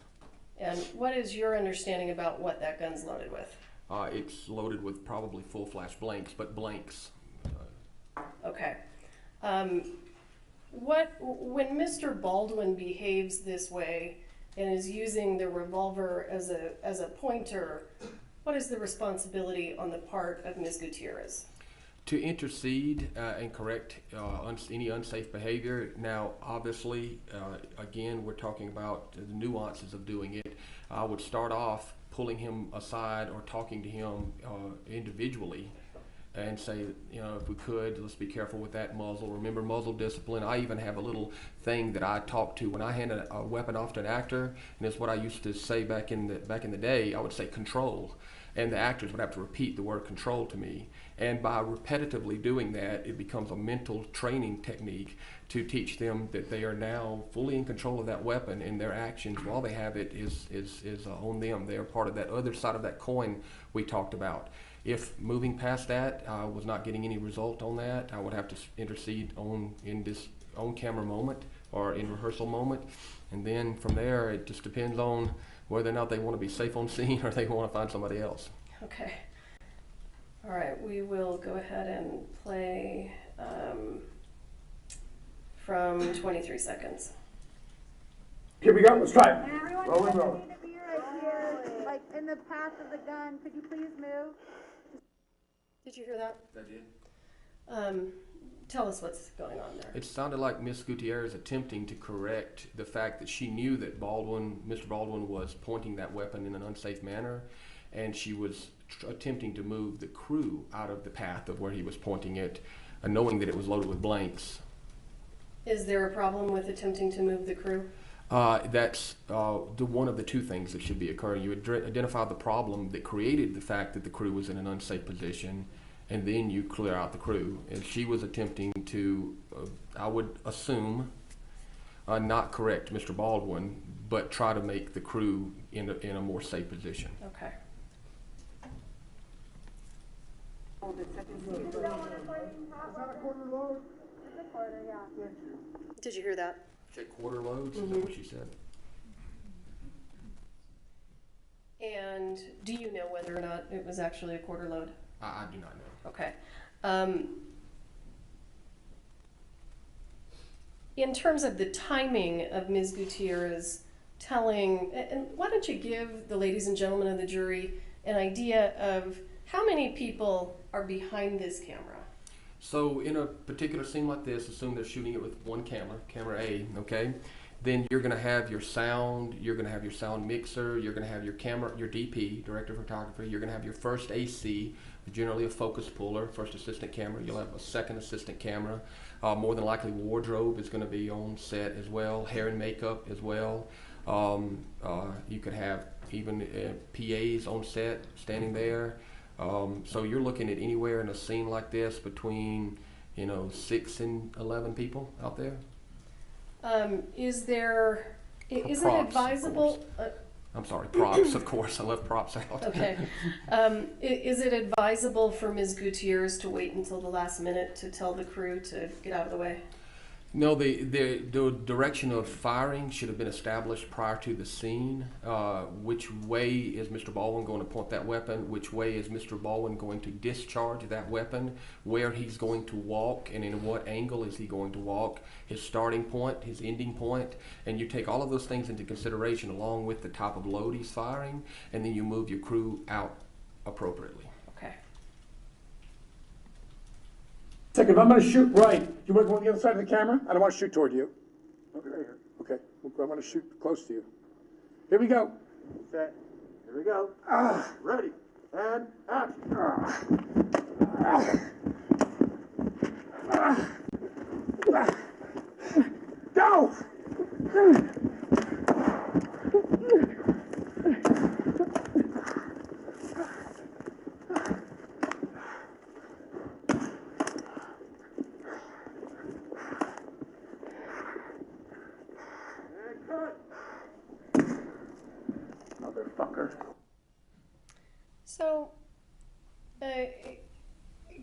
And what is your understanding about what that gun's loaded with? It's loaded with probably full flash blanks, but blanks. Okay. When Mr. Baldwin behaves this way and is using the revolver as a pointer, what is the responsibility on the part of Ms. Gutierrez? To intercede and correct any unsafe behavior. Now, obviously, again, we're talking about the nuances of doing it. I would start off pulling him aside or talking to him individually and say, you know, if we could, let's be careful with that muzzle. Remember muzzle discipline. I even have a little thing that I talk to when I hand a weapon off to an actor, and it's what I used to say back in the day. I would say control, and the actors would have to repeat the word control to me. And by repetitively doing that, it becomes a mental training technique to teach them that they are now fully in control of that weapon, and their actions while they have it is on them. They are part of that other side of that coin we talked about. If moving past that, I was not getting any result on that, I would have to intercede in this on-camera moment or in rehearsal moment. And then from there, it just depends on whether or not they want to be safe on scene or they want to find somebody else. Okay. All right, we will go ahead and play from 23 seconds. Here we go, let's try it. And everyone Roll it, just roll. need to be right here, like in the path of the gun. Could you please move? Did you hear that? I did. Tell us what's going on there. It sounded like Miss Gutierrez attempting to correct the fact that she knew that Mr. Baldwin was pointing that weapon in an unsafe manner, and she was attempting to move the crew out of the path of where he was pointing it, knowing that it was loaded with blanks. Is there a problem with attempting to move the crew? That's the one of the two things that should be occurring. You identify the problem that created the fact that the crew was in an unsafe position, and then you clear out the crew. And she was attempting to, I would assume, not correct Mr. Baldwin, but try to make the crew in a more safe position. Okay. Is that a quarter load? It's a quarter, yeah. Did you hear that? Say quarter loads? Is that what she said? And do you know whether or not it was actually a quarter load? I do not know. Okay. In terms of the timing of Ms. Gutierrez telling, and why don't you give the ladies and gentlemen of the jury an idea of how many people are behind this camera? So in a particular scene like this, assume they're shooting it with one camera, camera A, okay? Then you're gonna have your sound, you're gonna have your sound mixer, you're gonna have your camera, your DP, director of photography, you're gonna have your first AC, generally a focus puller, first assistant camera, you'll have a second assistant camera. More than likely wardrobe is gonna be on set as well, hair and makeup as well. You could have even PAs on set standing there. So you're looking at anywhere in a scene like this between, 6 and 11 people out there. Is it Props, advisable? I'm sorry, props, of course. I left props out. Okay. Is it advisable for Ms. Gutierrez to wait until the last minute to tell the crew to get out of the way? No, the direction of firing should have been established prior to the scene. Which way is Mr. Baldwin going to point that weapon? Which way is Mr. Baldwin going to discharge that weapon? Where he's going to walk and in what angle is he going to walk? His starting point, his ending point, and you take all of those things into consideration along with the type of load he's firing, and then you move your crew out appropriately. Okay. Second, if I'm going to shoot right, you want to go on the other side of the camera? I don't want to shoot toward you. Okay, right here. Okay, I want to shoot close to you. Here we go. Set. Here we go. Ready. And action. Go! Motherfucker. So,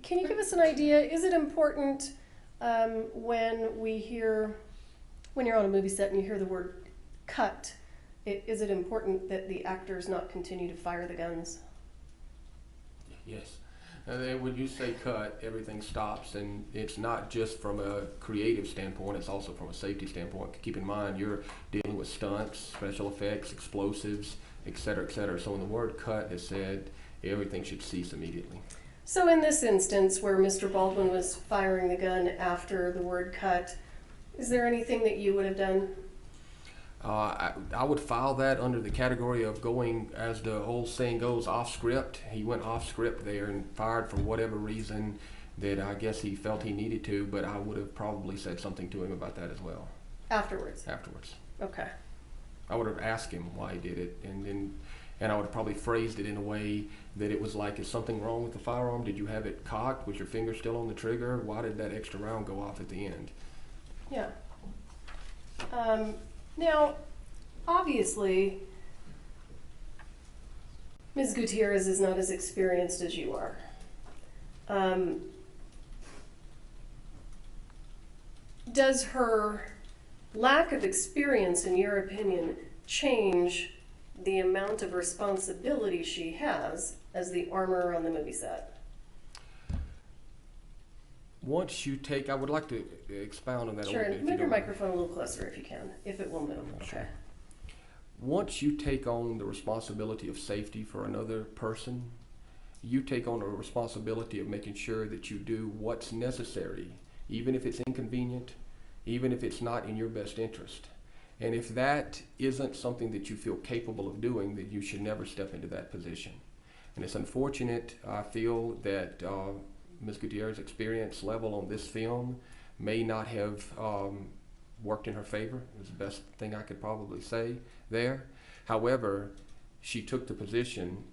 can you give us an idea? Is it important when you're on a movie set and you hear the word cut, is it important that the actors not continue to fire the guns? Yes. And then when you say cut, everything stops, and it's not just from a creative standpoint, it's also from a safety standpoint. Keep in mind, you're dealing with stunts, special effects, explosives, et cetera, et cetera. So when the word cut is said, everything should cease immediately. So in this instance where Mr. Baldwin was firing the gun after the word cut, is there anything that you would have done? I would file that under the category of going, as the old saying goes, off script. He went off script there and fired for whatever reason that I guess he felt he needed to, but I would have probably said something to him about that as well. Afterwards? Afterwards. Okay. I would have asked him why he did it, and I would have probably phrased it in a way that it was like, is something wrong with the firearm? Did you have it cocked? Was your finger still on the trigger? Why did that extra round go off at the end? Yeah. Now, obviously, Ms. Gutierrez is not as experienced as you are. Does her lack of experience, in your opinion, change the amount of responsibility she has as the armorer on the movie set? Once you take, I would like to expound on that a Sure, little bit. and move your microphone a little closer if you can, if it will move. Sure. Okay. Once you take on the responsibility of safety for another person, you take on a responsibility of making sure that you do what's necessary, even if it's inconvenient, even if it's not in your best interest. And if that isn't something that you feel capable of doing, then you should never step into that position. And it's unfortunate, I feel, that Ms. Gutierrez's experience level on this film may not have worked in her favor. Is the best thing I could probably say there. However, she took the position,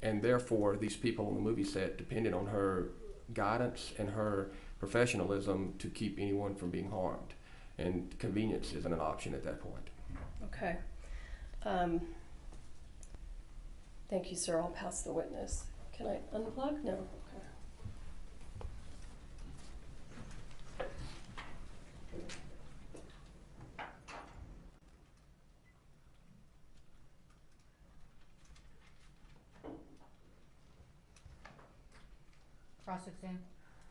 and therefore these people on the movie set depended on her guidance and her professionalism to keep anyone from being harmed. And convenience isn't an option at that point. Okay. Thank you, sir. I'll pass the witness. Can I unplug? No. Okay. Cross-exam.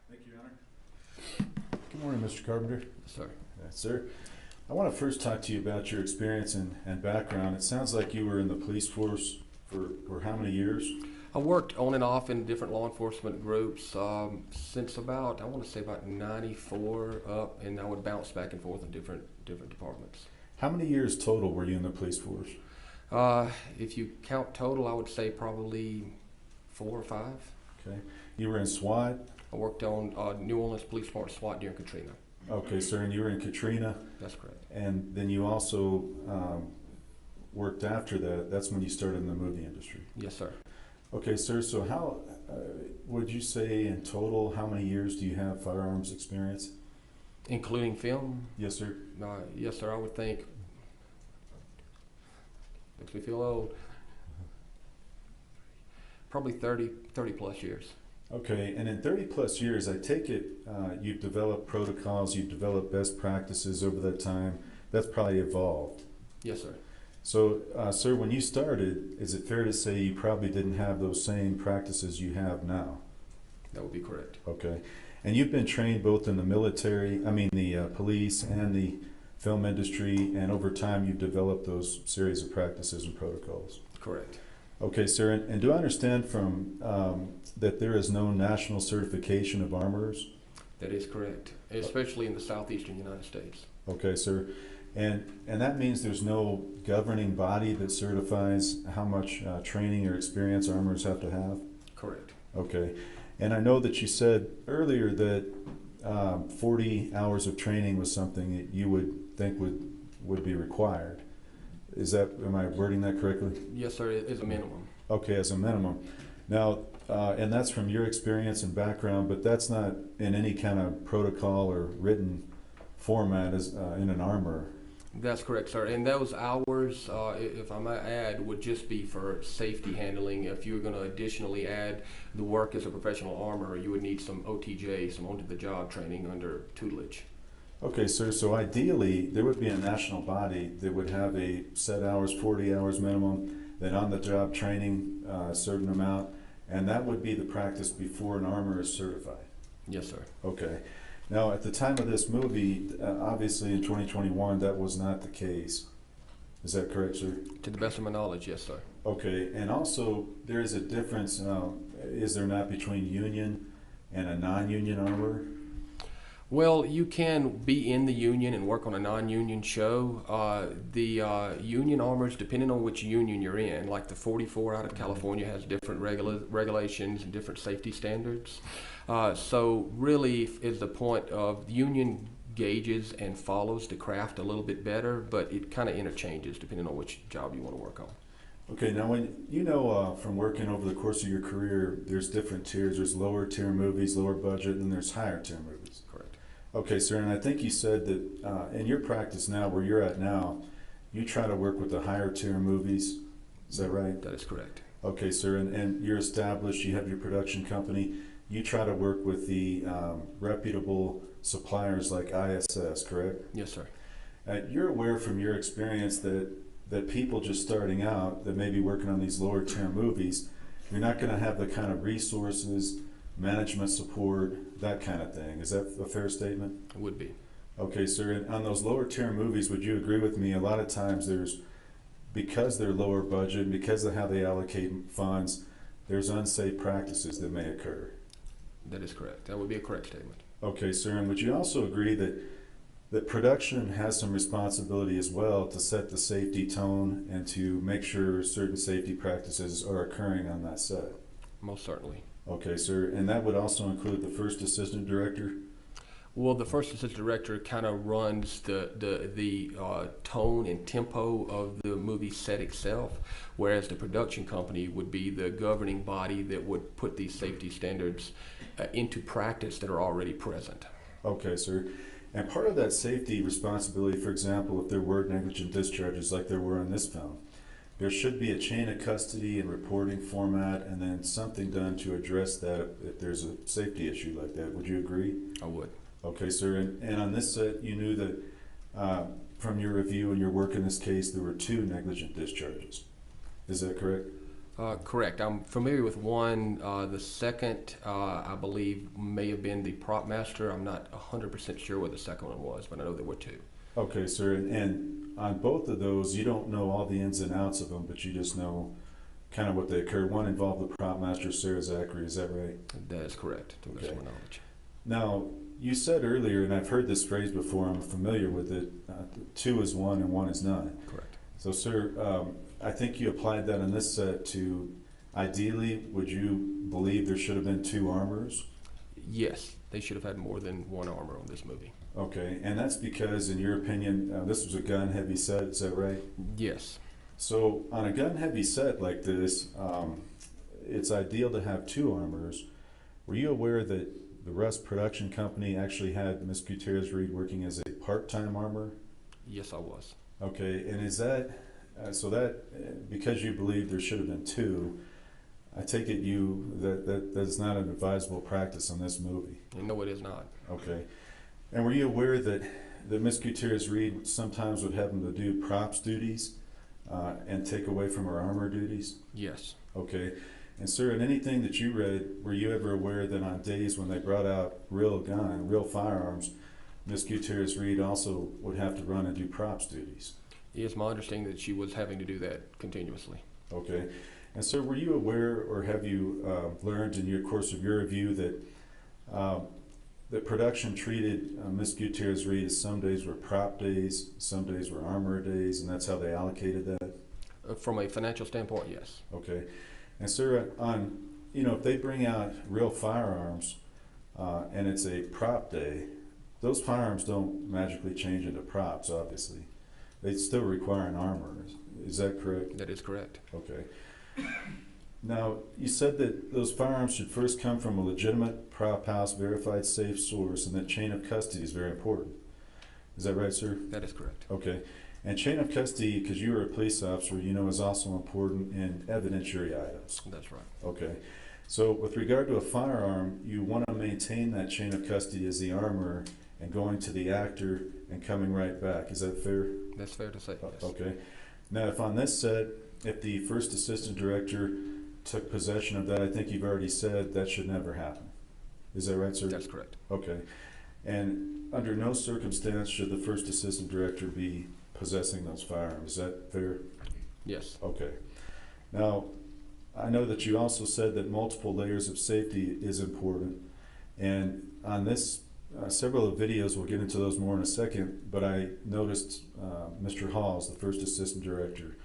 Thank you, Your Honor. Good morning, Mr. Carpenter. Sir. Yes, sir. I want to first talk to you about your experience and background. It sounds like you were in the police force for how many years? I worked on and off in different law enforcement groups since about, I want to say about 94 up, and I would bounce back and forth in different departments. How many years total were you in the police force? If you count total, I would say probably 4 or 5. Okay. You were in SWAT? I worked on New Orleans Police Department SWAT during Katrina. Okay, sir, and you were in Katrina? That's correct. And then you also worked after that. That's when you started in the movie industry? Yes, sir. Okay, sir, so how would you say in total, how many years do you have firearms experience? Including film? Yes, sir. Yes, sir, I would think, makes me feel old, probably 30 plus years. Okay, and in 30 plus years, I take it you've developed protocols, you've developed best practices over that time. That's probably evolved. Yes, sir. So, sir, when you started, is it fair to say you probably didn't have those same practices you have now? That would be correct. Okay. And you've been trained both in the military, the police and the film industry, and over time you've developed those series of practices and protocols? Correct. Okay, sir, and do I understand from that there is no national certification of armorers? That is correct, especially in the southeastern United States. Okay, sir. And that means there's no governing body that certifies how much training or experience armorers have to have? Correct. Okay. And I know that you said earlier that 40 hours of training was something that you would think would be required. Am I wording that correctly? Yes, sir, it is a minimum. Okay, as a minimum. Now, and that's from your experience and background, but that's not in any kind of protocol or written format as in an armor. That's correct, sir. And those hours, if I might add, would just be for safety handling. If you were going to additionally add the work as a professional armorer, you would need some OTJ, some on-to-the-job training under tutelage. Okay, sir. So ideally, there would be a national body that would have a set hours, 40 hours minimum, then on-the-job training a certain amount, And that would be the practice before an armor is certified. Yes, sir. Okay. Now, at the time of this movie, obviously in 2021, that was not the case. Is that correct, sir? To the best of my knowledge, yes, sir. Okay. And also, there is a difference, is there not, between union and a non-union armor? Well, you can be in the union and work on a non-union show. The union armors, depending on which union you're in, like the 44 out of California has different regulations and different safety standards. So really is the point of the union gauges and follows the craft a little bit better, but it kind of interchanges depending on which job you want to work on. Okay, now when you know from working over the course of your career, there's different tiers. There's lower tier movies, lower budget, and there's higher tier movies. Correct. Okay, sir, and I think you said that in your practice now, where you're at now, you try to work with the higher tier movies. Is that right? That is correct. Okay, sir, and you're established, you have your production company. You try to work with the reputable suppliers like ISS, correct? Yes, sir. You're aware from your experience that people just starting out that may be working on these lower tier movies, you're not going to have the kind of resources, management support, that kind of thing. Is that a fair statement? It would be. Okay, sir. And on those lower tier movies, would you agree with me? A lot of times because they're lower budget, because of how they allocate funds, there's unsafe practices that may occur. That is correct. That would be a correct statement. Okay, sir. And would you also agree that production has some responsibility as well to set the safety tone and to make sure certain safety practices are occurring on that set? Most certainly. Okay, sir. And that would also include the first assistant director? Well, the first assistant director kind of runs the tone and tempo of the movie set itself, whereas the production company would be the governing body that would put these safety standards into practice that are already present. Okay, sir. And part of that safety responsibility, for example, if there were negligent discharges like there were in this film, there should be a chain of custody and reporting format and then something done to address that if there's a safety issue like that. Would you agree? I would. Okay, sir. And on this set, you knew that from your review and your work in this case, there were 2 negligent discharges. Is that correct? Correct. I'm familiar with one. The second, I believe, may have been the prop master. I'm not 100% sure what the second one was, but I know there were 2. Okay, sir. And on both of those, you don't know all the ins and outs of them, but you just know kind of what they occurred. One involved the prop master, Sarah Zachary. Is that right? That is correct, to the best of my knowledge. Now, you said earlier, and I've heard this phrase before, I'm familiar with it, 2 is 1 and 1 is none. Correct. So, sir, I think you applied that on this set to, ideally, would you believe there should have been 2 armors? Yes, they should have had more than 1 armor on this movie. Okay, and that's because, in your opinion, this was a gun-heavy set, is that right? Yes. So, on a gun-heavy set like this, it's ideal to have 2 armors. Were you aware that the Rust production company actually had Ms. Gutierrez-Reed working as a part-time armor? Yes, I was. Okay, and is that, so that, because you believe there should have been 2, I take it that's not an advisable practice on this movie? No, it is not. Okay. And were you aware that Ms. Gutierrez-Reed sometimes would have them to do props duties and take away from her armor duties? Yes. Okay. And sir, in anything that you read, were you ever aware that on days when they brought out real firearms, Ms. Gutierrez-Reed also would have to run and do props duties? It's my understanding that she was having to do that continuously. Okay. And sir, were you aware, or have you learned in your course of your review that production treated Ms. Gutierrez-Reed as some days were prop days, some days were armor days, and that's how they allocated that? From a financial standpoint, yes. Okay. And sir, if they bring out real firearms and it's a prop day, those firearms don't magically change into props, obviously. They still require an armor. Is that correct? That is correct. Okay. Now, you said that those firearms should first come from a legitimate prop house, verified safe source, and that chain of custody is very important. Is that right, sir? That is correct. Okay. And chain of custody, because you were a police officer, is also important in evidentiary items. That's right. Okay. So with regard to a firearm, you want to maintain that chain of custody as the armor and going to the actor and coming right back. Is that fair? That's fair to say, yes. Okay. Now, if on this set, if the first assistant director took possession of that, I think you've already said that should never happen. Is that right, sir? That's correct. Okay. And under no circumstance should the first assistant director be possessing those firearms. Is that fair? Yes. Okay. Now, I know that you also said that multiple layers of safety is important. And on this, several of the videos, we'll get into those more in a second, but I noticed Mr. Halls, the first assistant director.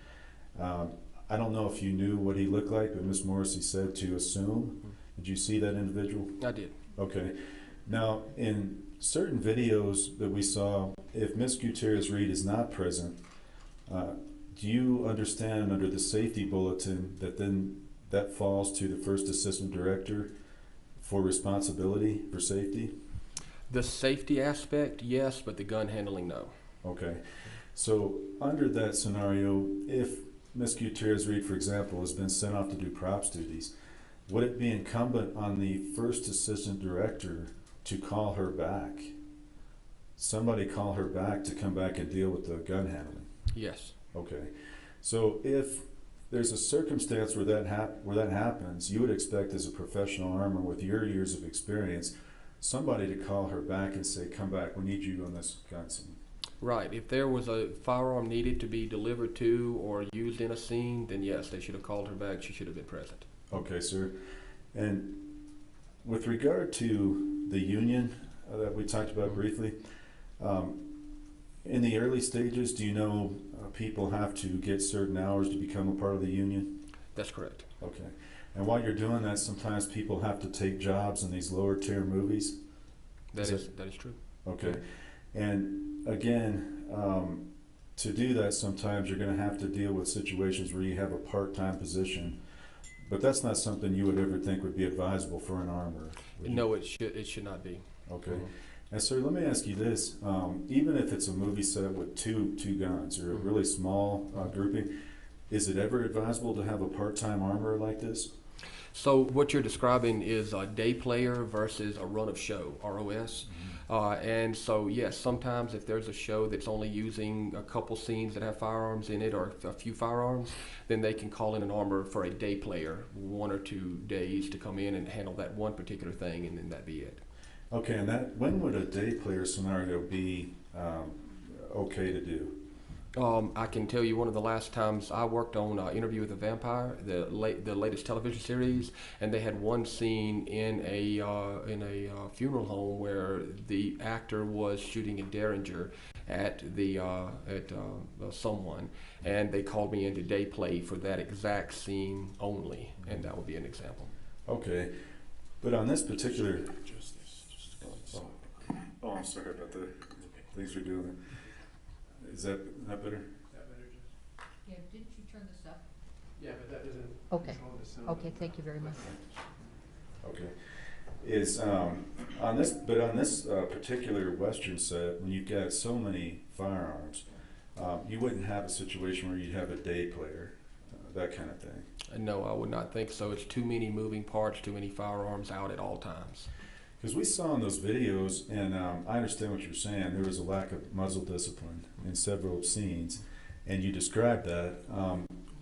I don't know if you knew what he looked like, but Ms. Morrissey said to assume. Did you see that individual? I did. Okay. Now, in certain videos that we saw, if Ms. Gutierrez-Reed is not present, do you understand under the safety bulletin that then that falls to the first assistant director for responsibility for safety? The safety aspect, yes, but the gun handling, no. Okay. So under that scenario, if Ms. Gutierrez-Reed, for example, has been sent off to do props duties, would it be incumbent on the first assistant director to call her back? Somebody call her back to come back and deal with the gun handling? Yes. Okay. So if there's a circumstance where that happens, you would expect as a professional armor with your years of experience, somebody to call her back and say, come back, we need you on this gun scene. Right. If there was a firearm needed to be delivered to or used in a scene, then yes, they should have called her back. She should have been present. Okay, sir. And with regard to the union that we talked about briefly, in the early stages, do you know people have to get certain hours to become a part of the union? That's correct. Okay. And while you're doing that, sometimes people have to take jobs in these lower tier movies? That is true. Okay. And again, to do that, sometimes you're going to have to deal with situations where you have a part-time position, but that's not something you would ever think would be advisable for an armorer. No, it should not be. Okay. And sir, let me ask you this. Even if it's a movie set with two guns or a really small grouping, is it ever advisable to have a part-time armorer like this? So what you're describing is a day player versus a run of show, ROS. And so, yes, sometimes if there's a show that's only using a couple scenes that have firearms in it or a few firearms, then they can call in an armorer for a day player, 1 or 2 days to come in and handle that one particular thing, and then that'd be it. Okay, and when would a day player scenario be okay to do? I can tell you one of the last times I worked on Interview with a Vampire, the latest television series, and they had one scene in a funeral home where the actor was shooting a derringer at someone, and they called me into day play for that exact scene only, and that would be an example. Okay, but on this particular. Oh, I'm sorry about that. Thanks for doing it. Is that better? Yeah, didn't you turn this up? Yeah, but that doesn't Okay. control the sound. Okay, thank you very much. Okay. Is on this particular Western set, when you've got so many firearms, you wouldn't have a situation where you'd have a day player, that kind of thing. No, I would not think so. It's too many moving parts, too many firearms out at all times. Because we saw in those videos, and I understand what you're saying, there was a lack of muzzle discipline in several scenes, and you described that.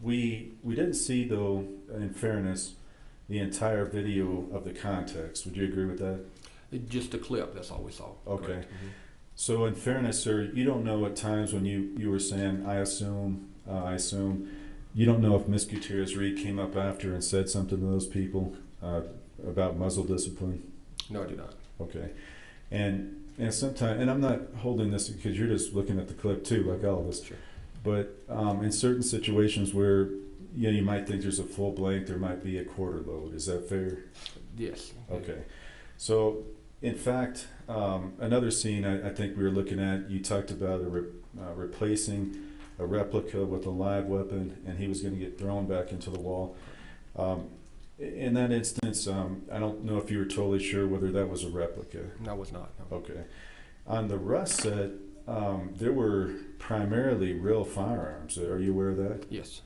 We didn't see, though, in fairness, the entire video of the context. Would you agree with that? Just a clip, that's all we saw. Okay. So in fairness, sir, you don't know at times when you were saying, I assume, you don't know if Ms. Gutierrez-Reed came up after and said something to those people about muzzle discipline? No, I do not. Okay. And sometimes, and I'm not holding this because you're just looking at the clip too, like all of us. Sure. But in certain situations where you might think there's a full blank, there might be a quarter load. Is that fair? Yes. Okay. So, in fact, another scene I think we were looking at, you talked about replacing a replica with a live weapon, and he was going to get thrown back into the wall. In that instance, I don't know if you were totally sure whether that was a replica. No, I was not. No. Okay. On the Rust set, there were primarily real firearms. Are you aware of that? Yes.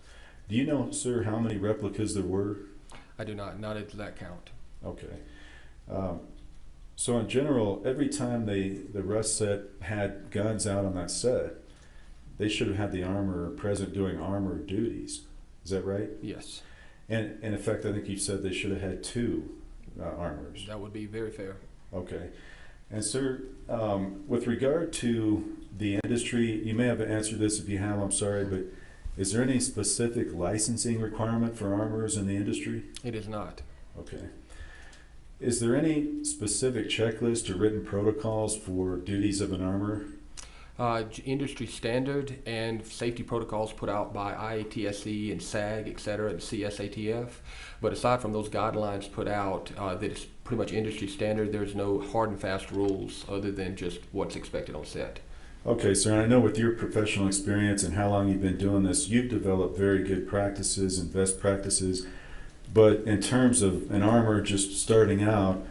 Do you know, sir, how many replicas there were? I do not at that count. Okay. So in general, every time the Rust set had guns out on that set, they should have had the armorer present doing armor duties. Is that right? Yes. And in effect, I think you said they should have had two armors. That would be very fair. Okay. And sir, with regard to the industry, you may have answered this. If you have, I'm sorry, but is there any specific licensing requirement for armors in the industry? It is not. Okay. Is there any specific checklist or written protocols for duties of an armor? Industry standard and safety protocols put out by IATSE and SAG, et cetera, and CSATF. But aside from those guidelines put out, that is pretty much industry standard, there's no hard and fast rules other than just what's expected on set. Okay, sir, and I know with your professional experience and how long you've been doing this, you've developed very good practices and best practices. But in terms of an armor just starting out,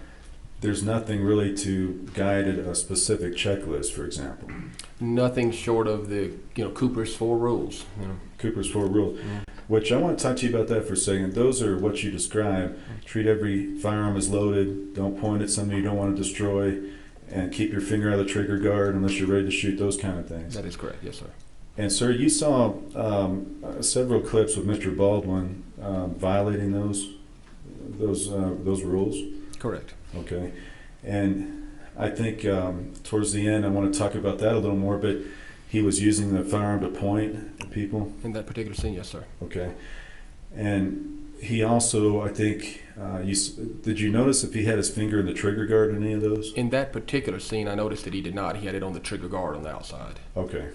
there's nothing really to guide a specific checklist, for example. Nothing short of the Cooper's 4 rules. Cooper's 4 rules, which I want to talk to you about that for a second. Those are what you describe. Treat every firearm as loaded. Don't point at something you don't want to destroy, and keep your finger out of the trigger guard unless you're ready to shoot. Those kind of things. That is correct, yes, sir. And sir, you saw several clips with Mr. Baldwin violating those rules. Correct. Okay, and I think towards the end I want to talk about that a little more, but he was using the firearm to point at people. In that particular scene, yes, sir. Okay, and he also, I think, did you notice if he had his finger in the trigger guard in any of those? In that particular scene, I noticed that he did not. He had it on the trigger guard on the outside. Okay.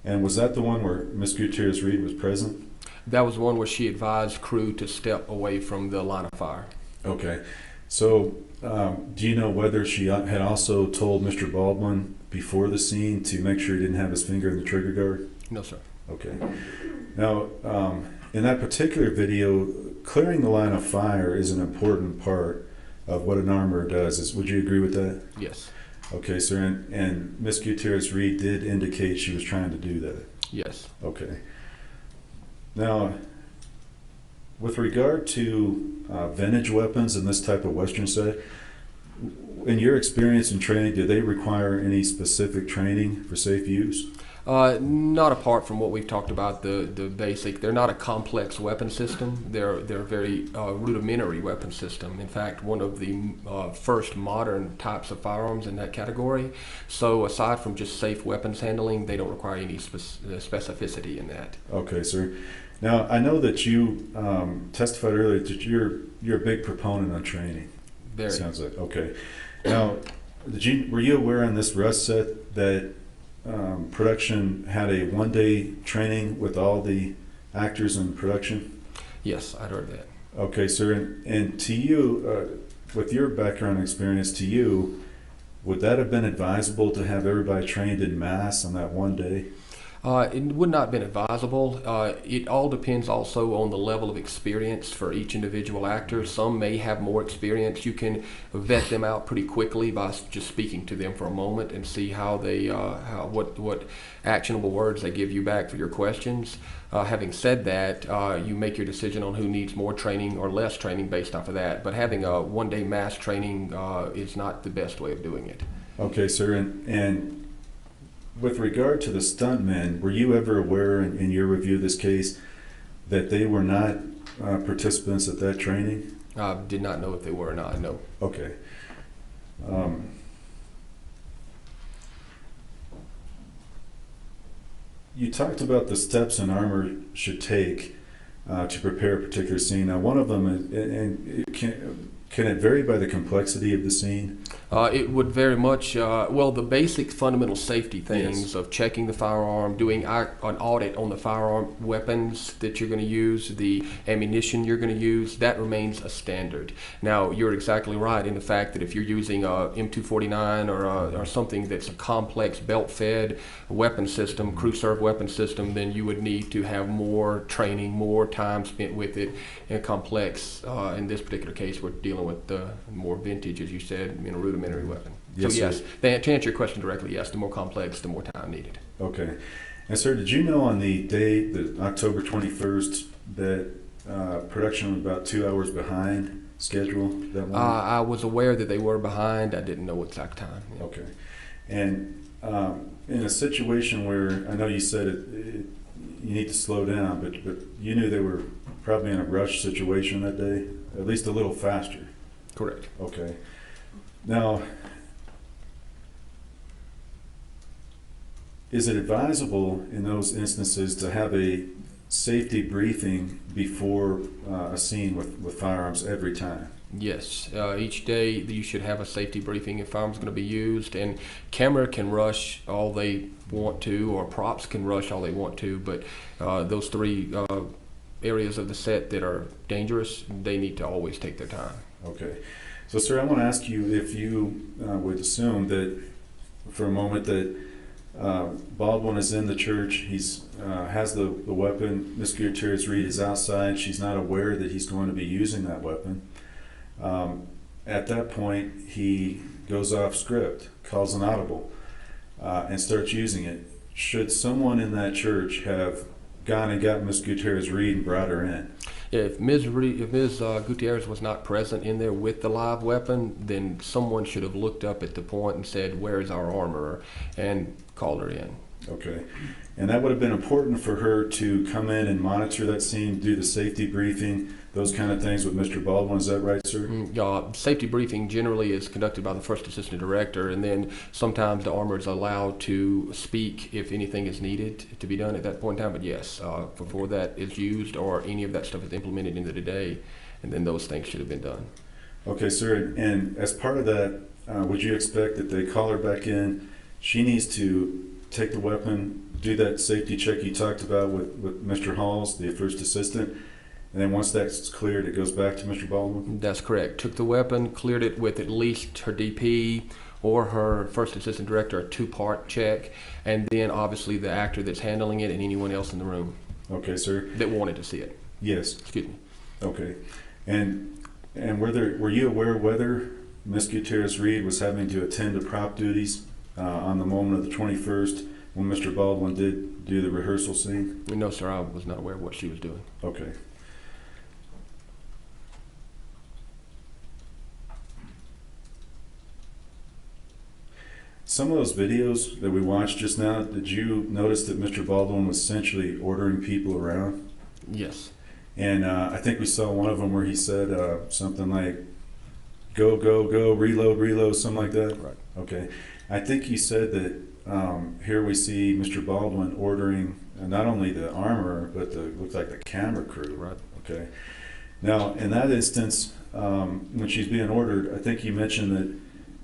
And was that the one where Miss Gutierrez-Reed was present? That was one where she advised crew to step away from the line of fire. Okay. So, do you know whether she had also told Mr. Baldwin before the scene to make sure he didn't have his finger in the trigger guard? No, sir. Okay. Now, in that particular video, clearing the line of fire is an important part of what an armorer does. Would you agree with that? Yes. Okay, sir. And Miss Gutierrez-Reed did indicate she was trying to do that? Yes. Okay. Now, with regard to vintage weapons in this type of Western set, in your experience and training, do they require any specific training for safe use? Not apart from what we've talked about, the basic. They're not a complex weapon system. They're a very rudimentary weapon system. In fact, one of the first modern types of firearms in that category. So aside from just safe weapons handling, they don't require any specificity in that. Okay, sir. Now, I know that you testified earlier that you're a big proponent on training. Very. Sounds like, okay. Now, were you aware on this Rust set that production had a one-day training with all the actors in production? Yes, I'd heard that. Okay, sir. And to you, with your background and experience, to you, would that have been advisable to have everybody trained in mass on that one day? It would not have been advisable. It all depends also on the level of experience for each individual actor. Some may have more experience. You can vet them out pretty quickly by just speaking to them for a moment and see how they, what actionable words they give you back for your questions. Having said that, you make your decision on who needs more training or less training based off of that. But having a one-day mass training is not the best way of doing it. Okay, sir. And with regard to the stuntmen, were you ever aware in your review of this case that they were not participants at that training? I did not know if they were or not, no. Okay. You talked about the steps an armor should take to prepare a particular scene. Now, one of them is, and can it vary by the complexity of the scene? It would very much, well, the basic fundamental safety things Yes. of checking the firearm, doing an audit on the firearm weapons that you're going to use, the ammunition you're going to use, that remains a standard. Now, you're exactly right in the fact that if you're using a M249 or something that's a complex belt-fed weapon system, crew-served weapon system, then you would need to have more training, more time spent with it, and complex. In this particular case, we're dealing with more vintage, as you said, rudimentary weapon. Yes, so yes, sir. to answer your question directly, yes, the more complex, the more time needed. Okay. And sir, did you know on the day, October 21st, that production was about 2 hours behind schedule that morning? I was aware that they were behind. I didn't know exact time. Yeah. Okay. And in a situation where, I know you said you need to slow down, but you knew they were probably in a rush situation that day, at least a little faster. Correct. Okay. Now, is it advisable in those instances to have a safety briefing before a scene with firearms every time? Yes, each day you should have a safety briefing if firearms going to be used, and camera can rush all they want to, or props can rush all they want to, but those three areas of the set that are dangerous, they need to always take their time. Okay. So, sir, I want to ask you if you would assume that for a moment that Baldwin is in the church, he's has the weapon, Miss Gutierrez-Reed is outside, she's not aware that he's going to be using that weapon. At that point, he goes off script, calls an audible, and starts using it. Should someone in that church have gone and got Miss Gutierrez-Reed and brought her in? If Ms. Gutierrez was not present in there with the live weapon, then someone should have looked up at the point and said, "Where is our armorer?" and called her in. Okay. And that would have been important for her to come in and monitor that scene, do the safety briefing, those kind of things with Mr. Baldwin. Is that right, sir? Safety briefing generally is conducted by the first assistant director, and then sometimes the armorer is allowed to speak if anything is needed to be done at that point in time. But yes, before that is used or any of that stuff is implemented into the day, and then those things should have been done. Okay, sir. And as part of that, would you expect that they call her back in? She needs to take the weapon, do that safety check you talked about with Mr. Halls, the first assistant, and then once that's cleared, it goes back to Mr. Baldwin? That's correct. Took the weapon, cleared it with at least her DP or her first assistant director, a two-part check, and then obviously the actor that's handling it and anyone else in the room. Okay, sir. That wanted to see it. Yes. Excuse me. Okay. And were you aware whether Miss Gutierrez-Reed was having to attend to prop duties on the moment of the 21st when Mr. Baldwin did do the rehearsal scene? No, sir. I was not aware of what she was doing. Okay. Some of those videos that we watched just now, did you notice that Mr. Baldwin was essentially ordering people around? Yes. And I think we saw one of them where he said something like, "Go, go, go, reload, reload," something like that? Right. Okay. I think he said that here we see Mr. Baldwin ordering not only the armorer, but looks like the camera crew. Right. Okay. Now, in that instance, when she's being ordered, I think you mentioned that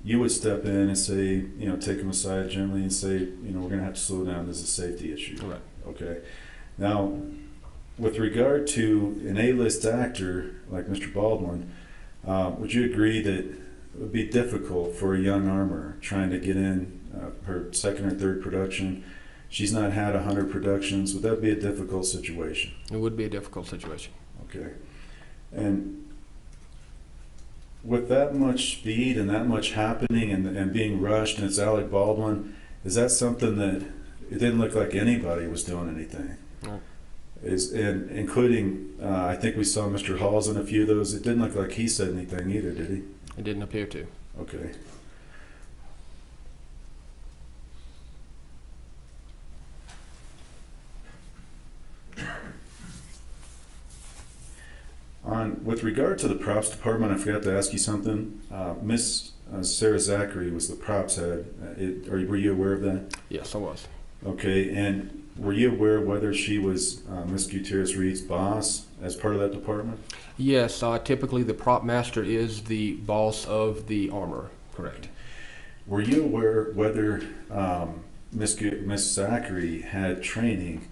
you would step in and say, take them aside gently and say, we're going to have to slow down. This is a safety issue. Right. Okay. Now, with regard to an A-list actor like Mr. Baldwin, would you agree that it would be difficult for a young armorer trying to get in her second or third production? She's not had 100 productions. Would that be a difficult situation? It would be a difficult situation. Okay. And with that much speed and that much happening and being rushed, and it's Alec Baldwin, is that something that it didn't look like anybody was doing anything? Right. And including, I think we saw Mr. Halls in a few of those. It didn't look like he said anything either, did he? It didn't appear to. Okay. With regard to the props department, I forgot to ask you something. Miss Sarah Zachary was the props head. Were you aware of that? Yes, I was. Okay, and were you aware whether she was Miss Gutierrez-Reed's boss as part of that department? Yes, typically the prop master is the boss of the armor. Correct. Were you aware whether Miss Zachary had training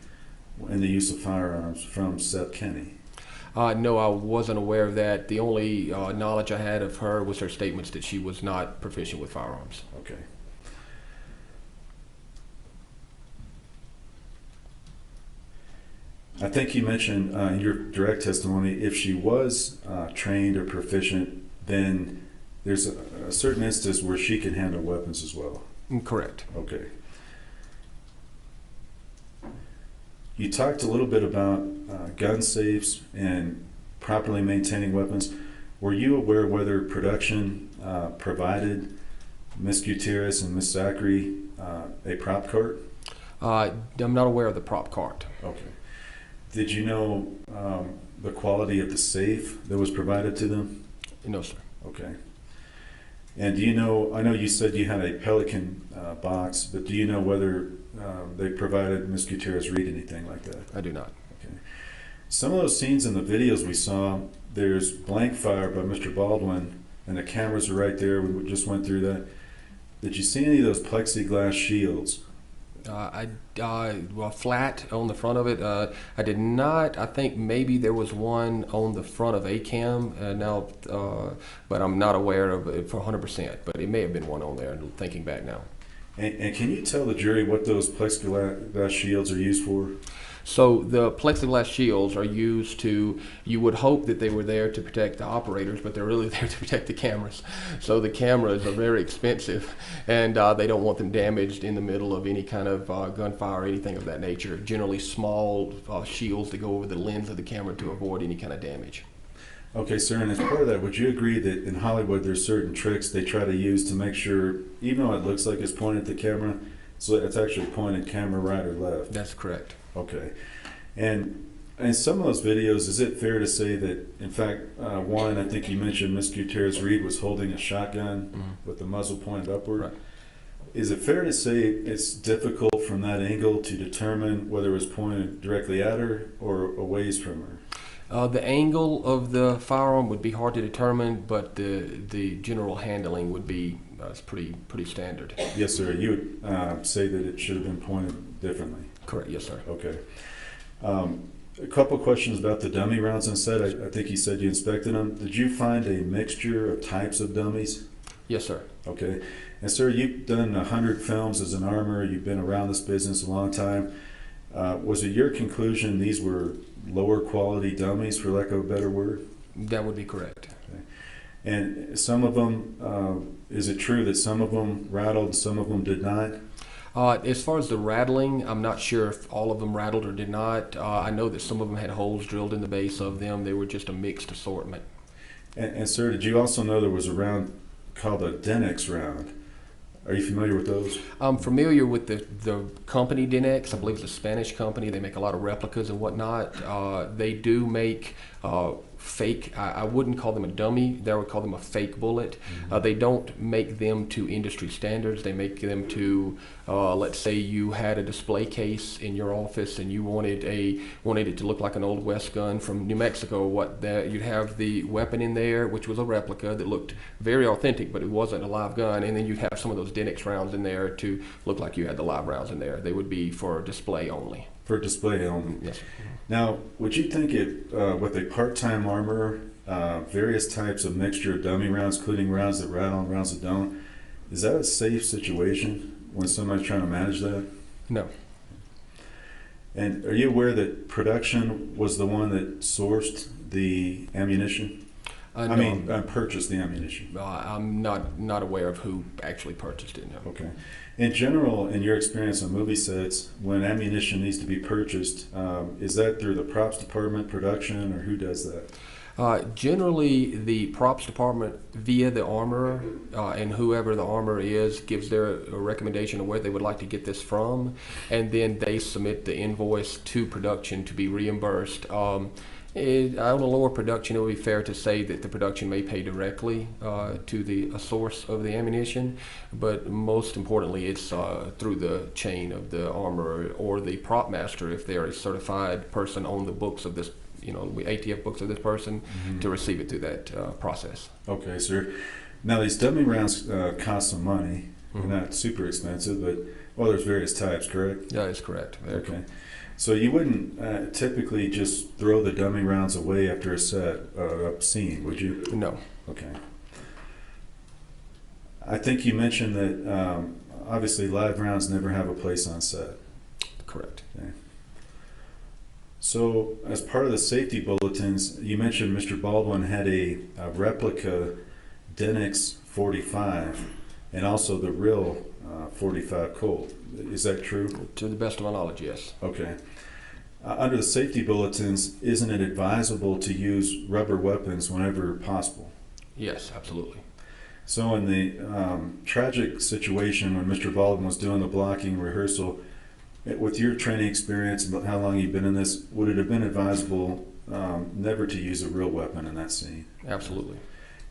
in the use of firearms from Seth Kenny? No, I wasn't aware of that. The only knowledge I had of her was her statements that she was not proficient with firearms. Okay. I think you mentioned in your direct testimony, if she was trained or proficient, then there's a certain instance where she can handle weapons as well. Correct. Okay. You talked a little bit about gun safes and properly maintaining weapons. Were you aware whether production provided Miss Gutierrez and Miss Zachary a prop cart? I'm not aware of the prop cart. Okay. Did you know the quality of the safe that was provided to them? No, sir. Okay. And do you know, I know you said you had a Pelican box, but do you know whether they provided Ms. Gutierrez-Reed anything like that? I do not. Okay. Some of those scenes in the videos we saw, there's blank fire by Mr. Baldwin, and the cameras are right there. We just went through that. Did you see any of those plexiglass shields? Well, flat on the front of it. I did not. I think maybe there was one on the front of a cam but I'm not aware of it for 100%. But it may have been one on there. Thinking back now. And can you tell the jury what those plexiglass shields are used for? So the plexiglass shields are used to, you would hope that they were there to protect the operators, but they're really there to protect the cameras. So the cameras are very expensive, and they don't want them damaged in the middle of any kind of gunfire or anything of that nature. Generally small shields that go over the lens of the camera to avoid any kind of damage. Okay, sir, and as part of that, would you agree that in Hollywood there's certain tricks they try to use to make sure, even though it looks like it's pointed at the camera, so it's actually pointed camera right or left? That's correct. Okay. And in some of those videos, is it fair to say that, in fact, one, I think you mentioned Ms. Gutierrez-Reed was holding a shotgun with the muzzle pointed upward. Right. Is it fair to say it's difficult from that angle to determine whether it was pointed directly at her or a ways from her? The angle of the firearm would be hard to determine, but the general handling would be pretty standard. Yes, sir. You would say that it should have been pointed differently. Correct. Yes, sir. Okay. A couple questions about the dummy rounds on set. I think you said you inspected them. Did you find a mixture of types of dummies? Yes, sir. Okay. And sir, you've done 100 films as an armorer. You've been around this business a long time. Was it your conclusion these were lower quality dummies, for lack of a better word? That would be correct. Okay. And some of them, is it true that some of them rattled and some of them did not? As far as the rattling, I'm not sure if all of them rattled or did not. I know that some of them had holes drilled in the base of them. They were just a mixed assortment. And sir, did you also know there was a round called a Denex round? Are you familiar with those? I'm familiar with the company Denex. I believe it's a Spanish company. They make a lot of replicas and whatnot. They do make fake, I wouldn't call them a dummy, I would call them a fake bullet. They don't make them to industry standards. They make them to, let's say you had a display case in your office and you wanted it to look like an Old West gun from New Mexico. You'd have the weapon in there, which was a replica that looked very authentic, but it wasn't a live gun, and then you'd have some of those Denex rounds in there to look like you had the live rounds in there. They would be for display only. For display only? Yes. Now, would you think it, with a part-time armorer, various types of mixture of dummy rounds, including rounds that rattle and rounds that don't, is that a safe situation when somebody's trying to manage that? No. And are you aware that production was the one that sourced the ammunition? No. Purchased the ammunition. I'm not aware of who actually purchased it, no. Okay. In general, in your experience on movie sets, when ammunition needs to be purchased, is that through the props department, production, or who does that? Generally, the props department via the armorer, and whoever the armorer is gives their a recommendation of where they would like to get this from, and then they submit the invoice to production to be reimbursed. On a lower production, it would be fair to say that the production may pay directly to the source of the ammunition, but most importantly, it's through the chain of the armorer or the prop master if they're a certified person on the books of this, ATF books of this person, to receive it through that process. Okay, sir. Now, these dummy rounds cost some money. They're not super expensive, but, well, there's various types, correct? That is correct. Very okay. So you wouldn't typically just throw the dummy rounds away after a scene, would you? No. Okay. I think you mentioned that obviously live rounds never have a place on set. Correct. Okay. So as part of the safety bulletins, you mentioned Mr. Baldwin had a replica Denex 45 and also the real 45 Colt. Is that true? To the best of my knowledge, yes. Okay. Under the safety bulletins, isn't it advisable to use rubber weapons whenever possible? Yes, absolutely. So in the tragic situation when Mr. Baldwin was doing the blocking rehearsal, with your training experience and how long you've been in this, would it have been advisable never to use a real weapon in that scene. Absolutely.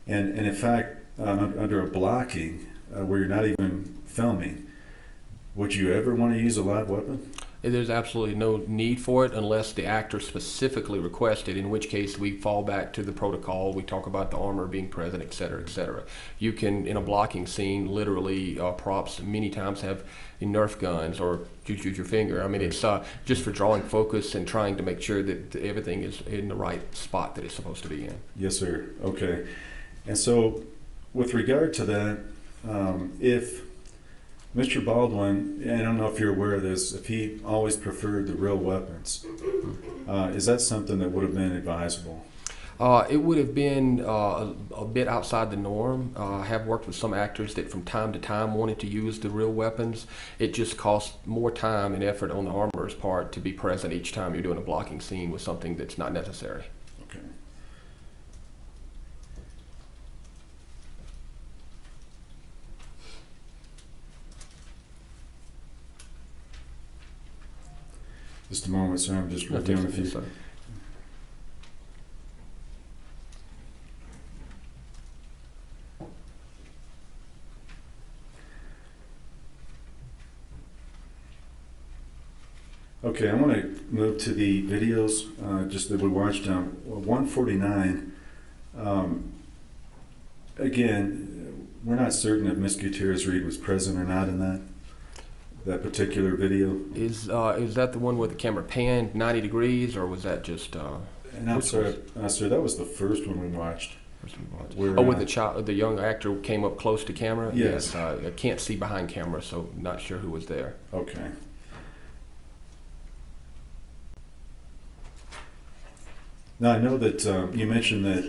And in fact, under a blocking where you're not even filming, would you ever want to use a live weapon? There's absolutely no need for it unless the actor specifically requested, in which case we fall back to the protocol. We talk about the armor being present, et cetera, et cetera. You can, in a blocking scene, literally props many times have Nerf guns or just use your finger. I mean, it's just for drawing focus and trying to make sure that everything is in the right spot that it's supposed to be in. Yes, sir. Okay. And so with regard to that, if Mr. Baldwin, I don't know if you're aware of this, if he always preferred the real weapons, is that something that would have been advisable? It would have been a bit outside the norm. I have worked with some actors that from time to time wanted to use the real weapons. It just costs more time and effort on the armorer's part to be present each time you're doing a blocking scene with something that's not necessary. Okay. Just a moment, sir. I'm just reviewing a few. Okay, I want to move to the videos just that we watched. 149. Again, we're not certain if Miss Gutierrez-Reed was present or not in that particular video. Is that the one where the camera panned 90 degrees, or was that just? And I'm sorry, sir. That was the first one we watched. Where, with the young actor came up close to camera. Yes. I can't see behind camera, so not sure who was there. Okay. Now I know that you mentioned that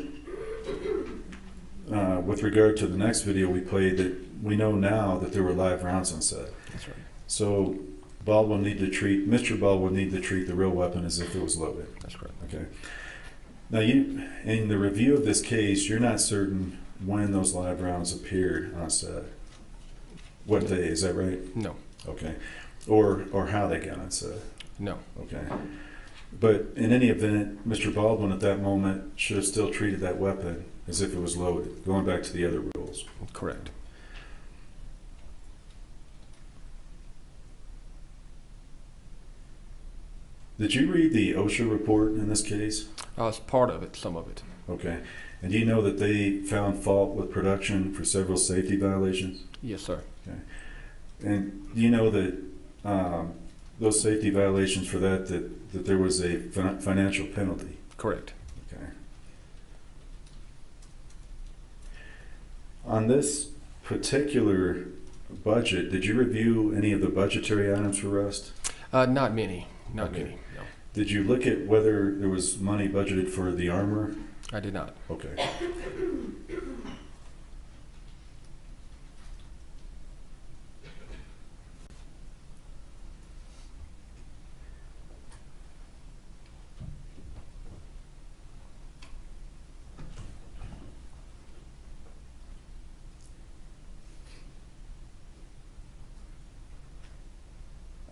with regard to the next video we played, that we know now that there were live rounds on set. That's right. So Mr. Baldwin needed to treat the real weapon as if it was loaded. That's correct. Okay. Now you, in the review of this case, you're not certain when those live rounds appeared on set. What day, is that right? No. Okay. Or how they got on set? No. Okay. But in any event, Mr. Baldwin at that moment should have still treated that weapon as if it was loaded, going back to the other rules. Correct. Did you read the OSHA report in this case? It's part of it, some of it. Okay. And do you know that they found fault with production for several safety violations? Yes, sir. Okay. And do you know that those safety violations for that there was a financial penalty? Correct. Okay. On this particular budget, did you review any of the budgetary items for Rust? Not many. Not Okay. many. No. Did you look at whether there was money budgeted for the armor? I did not. Okay.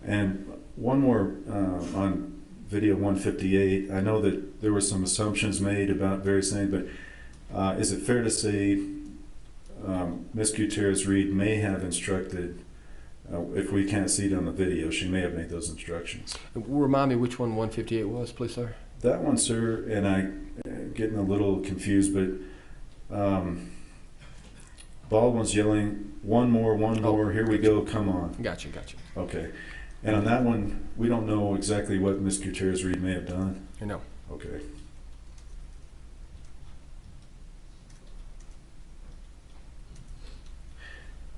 And one more on video 158. I know that there were some assumptions made about various things, but is it fair to say Ms. Gutierrez-Reed may have instructed, if we can't see it on the video, she may have made those instructions? Remind me which one 158 was, please, sir? That one, sir, and I'm getting a little confused, but Baldwin's yelling, one more, here we go, come on. Gotcha. Okay. And on that one, we don't know exactly what Ms. Gutierrez-Reed may have done? No. Okay.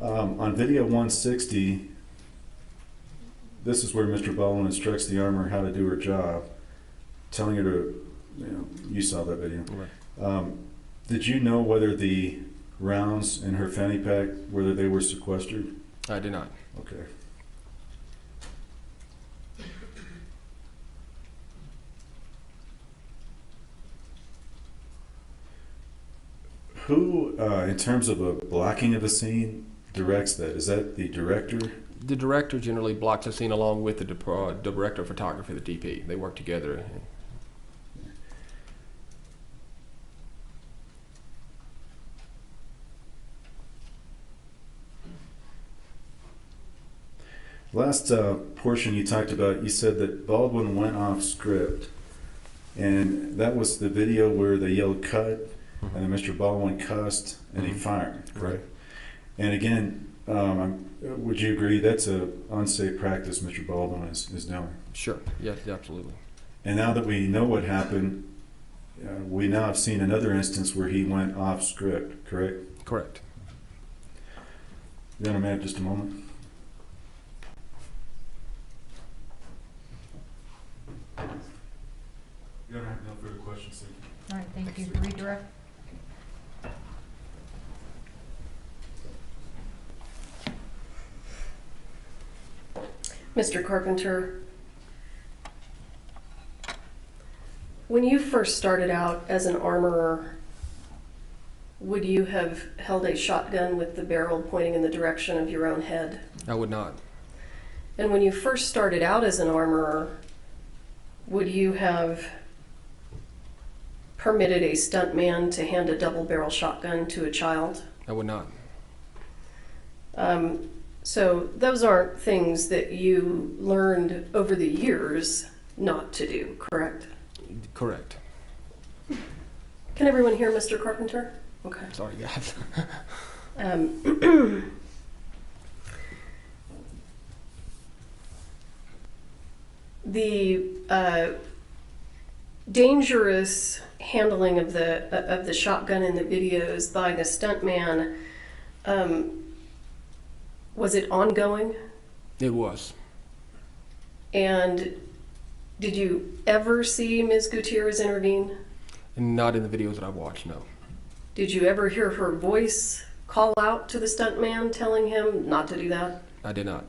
On video 160, this is where Mr. Baldwin instructs the armor how to do her job, telling her to, you saw that video. Right. Did you know whether the rounds in her fanny pack, whether they were sequestered? I did not. Okay. Who, in terms of a blocking of a scene, directs that? Is that the director? The director generally blocks the scene along with the director of photography, the DP. They work together. last portion you talked about, you said that Baldwin went off script, and that was the video where they yelled cut, and then Mr. Baldwin cussed, and he fired, right? And again, would you agree that's a unsafe practice Mr. Baldwin is doing? Sure. Yes, absolutely. And now that we know what happened, we now have seen another instance where he went off script, correct? Correct. Then a minute, just a moment. You don't have no further questions, thank you. All right, thank you. Redirect. Mr. Carpenter, when you first started out as an armorer, would you have held a shotgun with the barrel pointing in the direction of your own head? I would not. And when you first started out as an armorer, would you have permitted a stuntman to hand a double-barrel shotgun to a child? I would not. So those aren't things that you learned over the years not to do, correct? Correct. Can everyone hear Mr. Carpenter? Okay. Sorry, guys. The dangerous handling of the shotgun in the videos by the stuntman, was it ongoing? It was. And did you ever see Ms. Gutierrez intervene? Not in the videos that I've watched, no. Did you ever hear her voice call out to the stuntman telling him not to do that? I did not.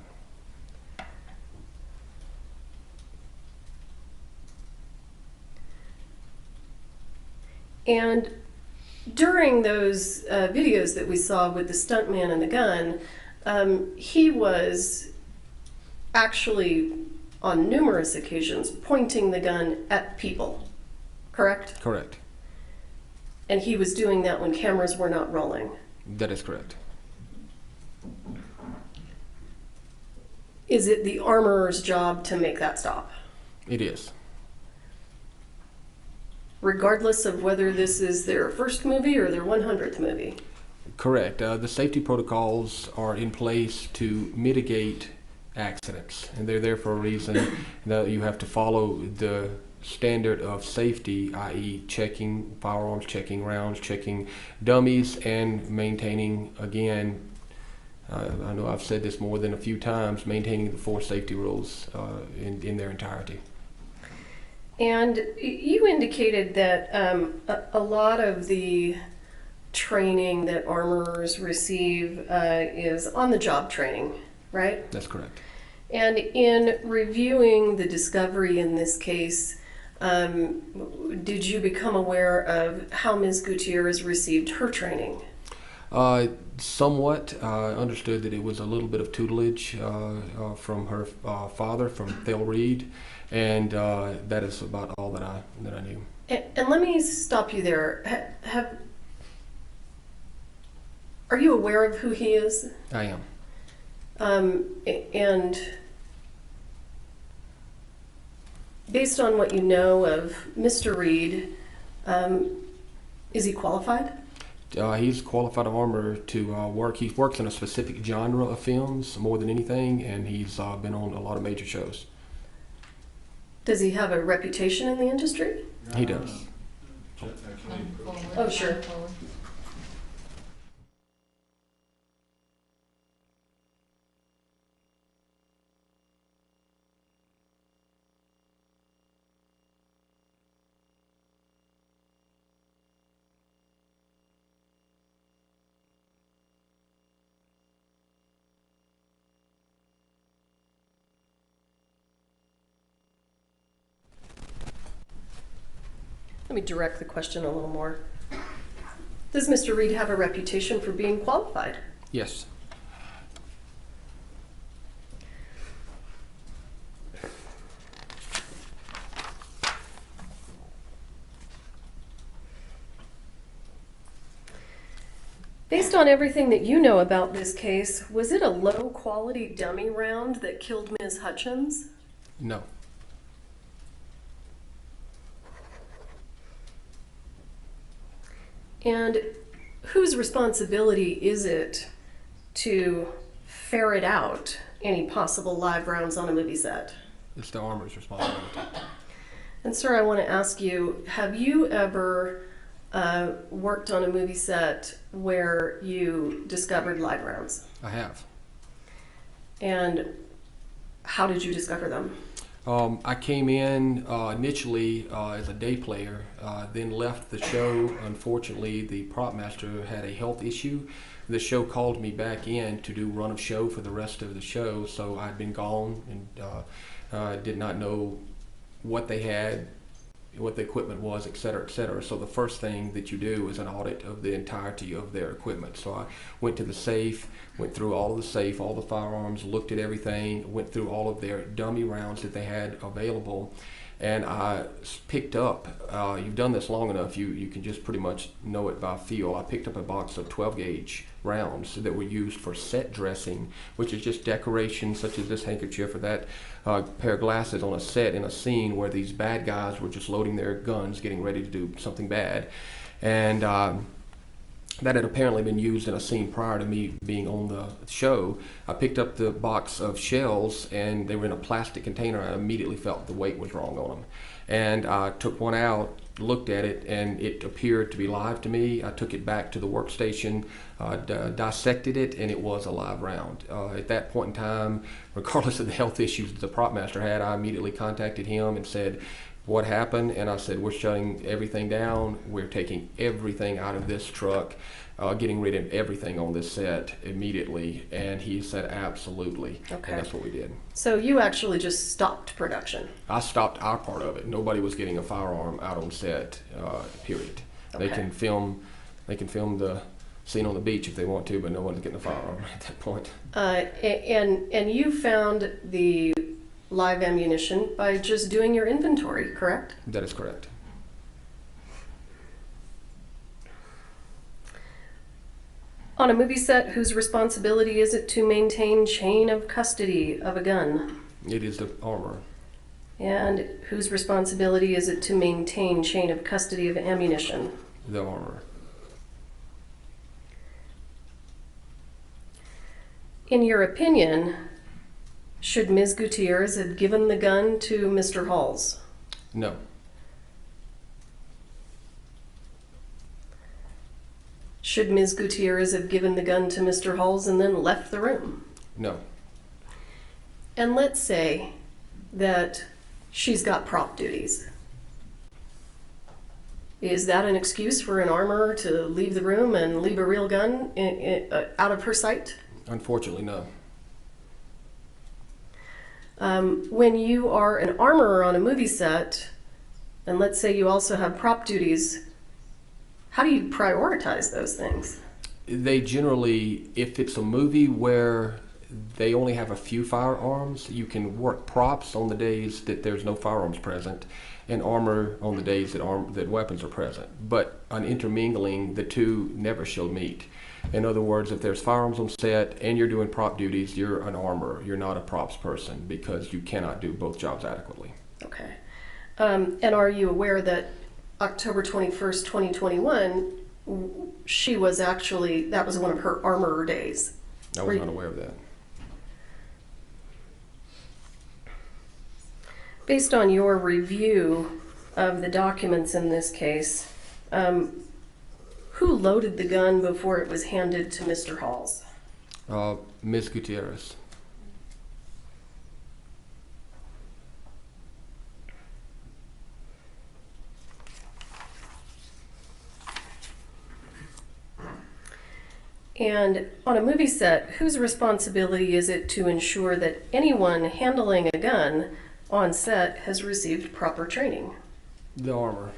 And during those videos that we saw with the stuntman and the gun, he was actually on numerous occasions pointing the gun at people, correct? Correct. And he was doing that when cameras were not rolling. That is correct. Is it the armorer's job to make that stop? It is. Regardless of whether this is their first movie or their 100th movie? Correct. The safety protocols are in place to mitigate accidents, and they're there for a reason. That you have to follow the standard of safety, i.e. checking firearms, checking rounds, checking dummies, and maintaining, again, I know I've said this more than a few times, maintaining the 4 safety rules in their entirety. And you indicated that a lot of the training that armorers receive is on-the-job training, right? That's correct. And in reviewing the discovery in this case, did you become aware of how Ms. Gutierrez received her training? Somewhat. Understood that it was a little bit of tutelage from her father, from Thale Reed, and that is about all that I knew. And let me stop you there. Are you aware of who he is? I am. And based on what you know of Mr. Reed, is he qualified? He's a qualified armorer to work. He works in a specific genre of films more than anything, and he's been on a lot of major shows. Does he have a reputation in the industry? He does. Oh, sure. Let me direct the question a little more. Does Mr. Reed have a reputation for being qualified? Yes. Based on everything that you know about this case, was it a low-quality dummy round that killed Ms. Hutchins? No. And whose responsibility is it to ferret out any possible live rounds on a movie set? It's the armor's responsibility. And sir, I want to ask you, have you ever worked on a movie set where you discovered live rounds? I have. And how did you discover them? I came in initially as a day player, then left the show. Unfortunately, the prop master had a health issue. The show called me back in to do run of show for the rest of the show, so I'd been gone and did not know what they had, what the equipment was, et cetera, et cetera. So the first thing that you do is an audit of the entirety of their equipment. So I went to the safe, went through all of the safe, all the firearms, looked at everything, went through all of their dummy rounds that they had available, and I picked up, you've done this long enough, you can just pretty much know it by feel. I picked up a box of 12 gauge rounds that were used for set dressing, which is just decoration such as this handkerchief or that pair of glasses on a set in a scene where these bad guys were just loading their guns, getting ready to do something bad. And that had apparently been used in a scene prior to me being on the show. I picked up the box of shells and they were in a plastic container. I immediately felt the weight was wrong on them. And I took one out, looked at it, and it appeared to be live to me. I took it back to the workstation, dissected it, and it was a live round. At that point in time, regardless of the health issues that the prop master had, I immediately contacted him and said, what happened? And I said, we're shutting everything down. We're taking everything out of this truck, getting rid of everything on this set immediately. And he said, absolutely. Okay. And that's what we did. So you actually just stopped production? I stopped our part of it. Nobody was getting a firearm out on set, period. Okay. They can film the scene on the beach if they want to, but no one's getting a firearm at that point. And you found the live ammunition by just doing your inventory, correct? That is correct. On a movie set, whose responsibility is it to maintain chain of custody of a gun? It is the armor. And whose responsibility is it to maintain chain of custody of ammunition? The armor. In your opinion, should Ms. Gutierrez have given the gun to Mr. Halls? No. Should Ms. Gutierrez have given the gun to Mr. Halls and then left the room? No. And let's say that she's got prop duties. Is that an excuse for an armorer to leave the room and leave a real gun out of her sight? Unfortunately, no. When you are an armorer on a movie set, and let's say you also have prop duties, how do you prioritize those things? They generally, if it's a movie where they only have a few firearms, you can work props on the days that there's no firearms present, and armor on the days that weapons are present. But an intermingling, the two never shall meet. In other words, if there's firearms on set and you're doing prop duties, you're an armorer. You're not a props person because you cannot do both jobs adequately. Okay. And are you aware that October 21st, 2021, she was actually, that was one of her armorer days? I was not aware of that. Based on your review of the documents in this case, who loaded the gun before it was handed to Mr. Halls? Ms. Gutierrez. And on a movie set, whose responsibility is it to ensure that anyone handling a gun on set has received proper training? The armor.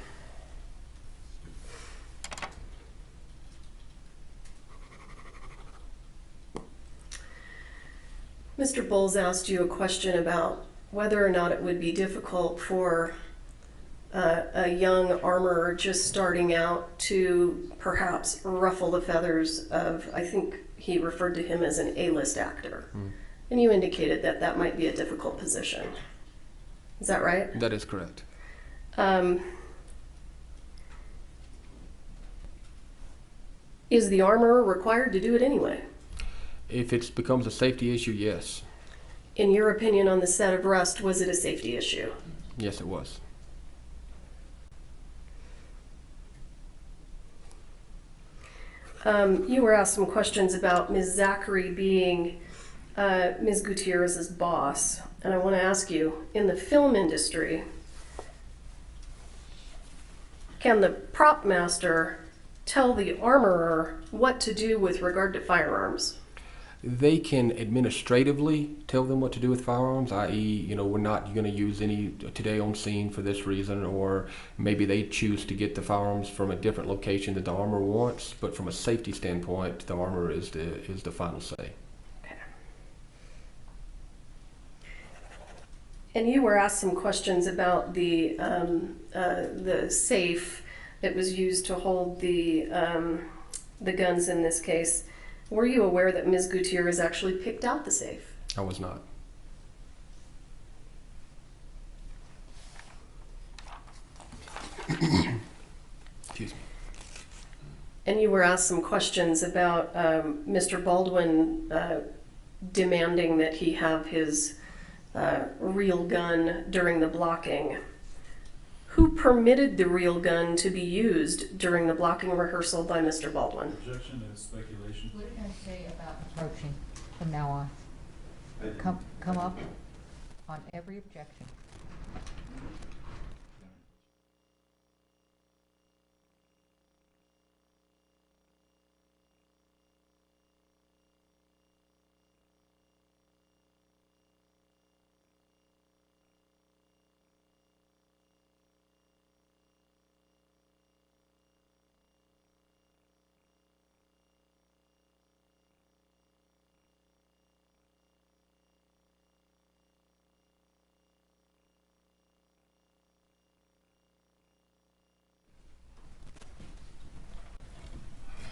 Mr. Bowles asked you a question about whether or not it would be difficult for a young armorer just starting out to perhaps ruffle the feathers of, I think he referred to him as an A-list actor. And you indicated that that might be a difficult position. Is that right? That is correct. Is the armorer required to do it anyway? If it becomes a safety issue, yes. In your opinion on the set of Rust, was it a safety issue? Yes, it was. You were asked some questions about Ms. Zachary being Ms. Gutierrez's boss, and I want to ask you, in the film industry, can the prop master tell the armorer what to do with regard to firearms? They can administratively tell them what to do with firearms, i.e., we're not going to use any today on scene for this reason, or maybe they choose to get the firearms from a different location that the armorer wants. But from a safety standpoint, the armorer is the final say. Okay. And you were asked some questions about the safe that was used to hold the guns in this case. Were you aware that Ms. Gutierrez actually picked out the safe? I was not. Excuse me. And you were asked some questions about Mr. Baldwin demanding that he have his real gun during the blocking. Who permitted the real gun to be used during the blocking rehearsal by Mr. Baldwin? Objection is speculation. What are you going to say about approaching from now on? Come up on every objection.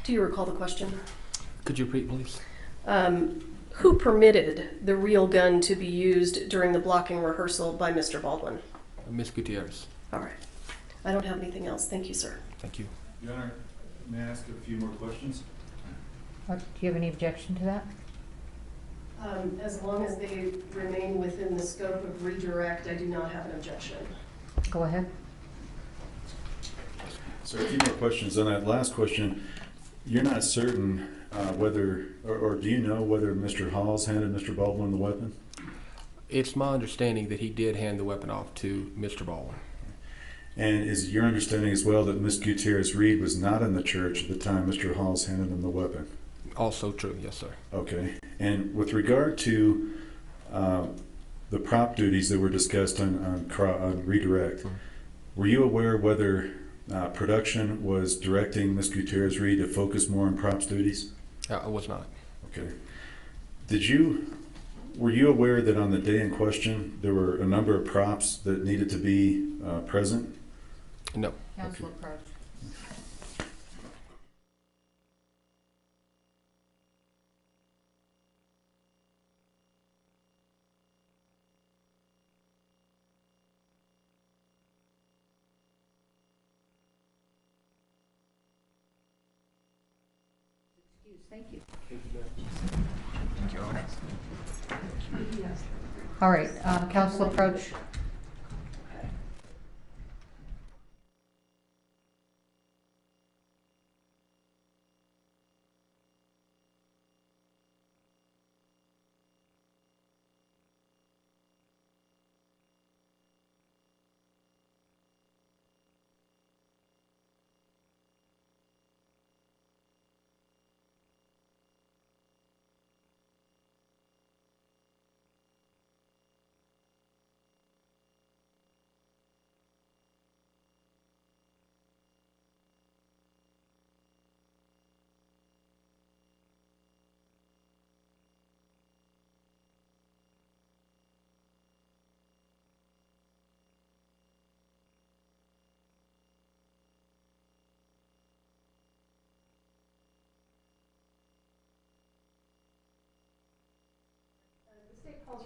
Do you recall the question? Could you repeat, please? Who permitted the real gun to be used during the blocking rehearsal by Mr. Baldwin? Ms. Gutierrez. All right. I don't have anything else. Thank you, sir. Thank you. Your Honor, may I ask a few more questions? Do you have any objection to that? As long as they remain within the scope of redirect, I do not have an objection. Go ahead. So a few more questions on that last question. You're not certain whether, or do you know whether Mr. Halls handed Mr. Baldwin the weapon? It's my understanding that he did hand the weapon off to Mr. Baldwin. And is your understanding as well that Miss Gutierrez-Reed was not in the church at the time Mr. Halls handed him the weapon? Also true, yes, sir. Okay. And with regard to the prop duties that were discussed on redirect, were you aware whether production was directing Miss Gutierrez-Reed to focus more on props duties? I was not. Okay. Were you aware that on the day in question there were a number of props that needed to be present? No. Council approach. Thank you. All right, council approach. Face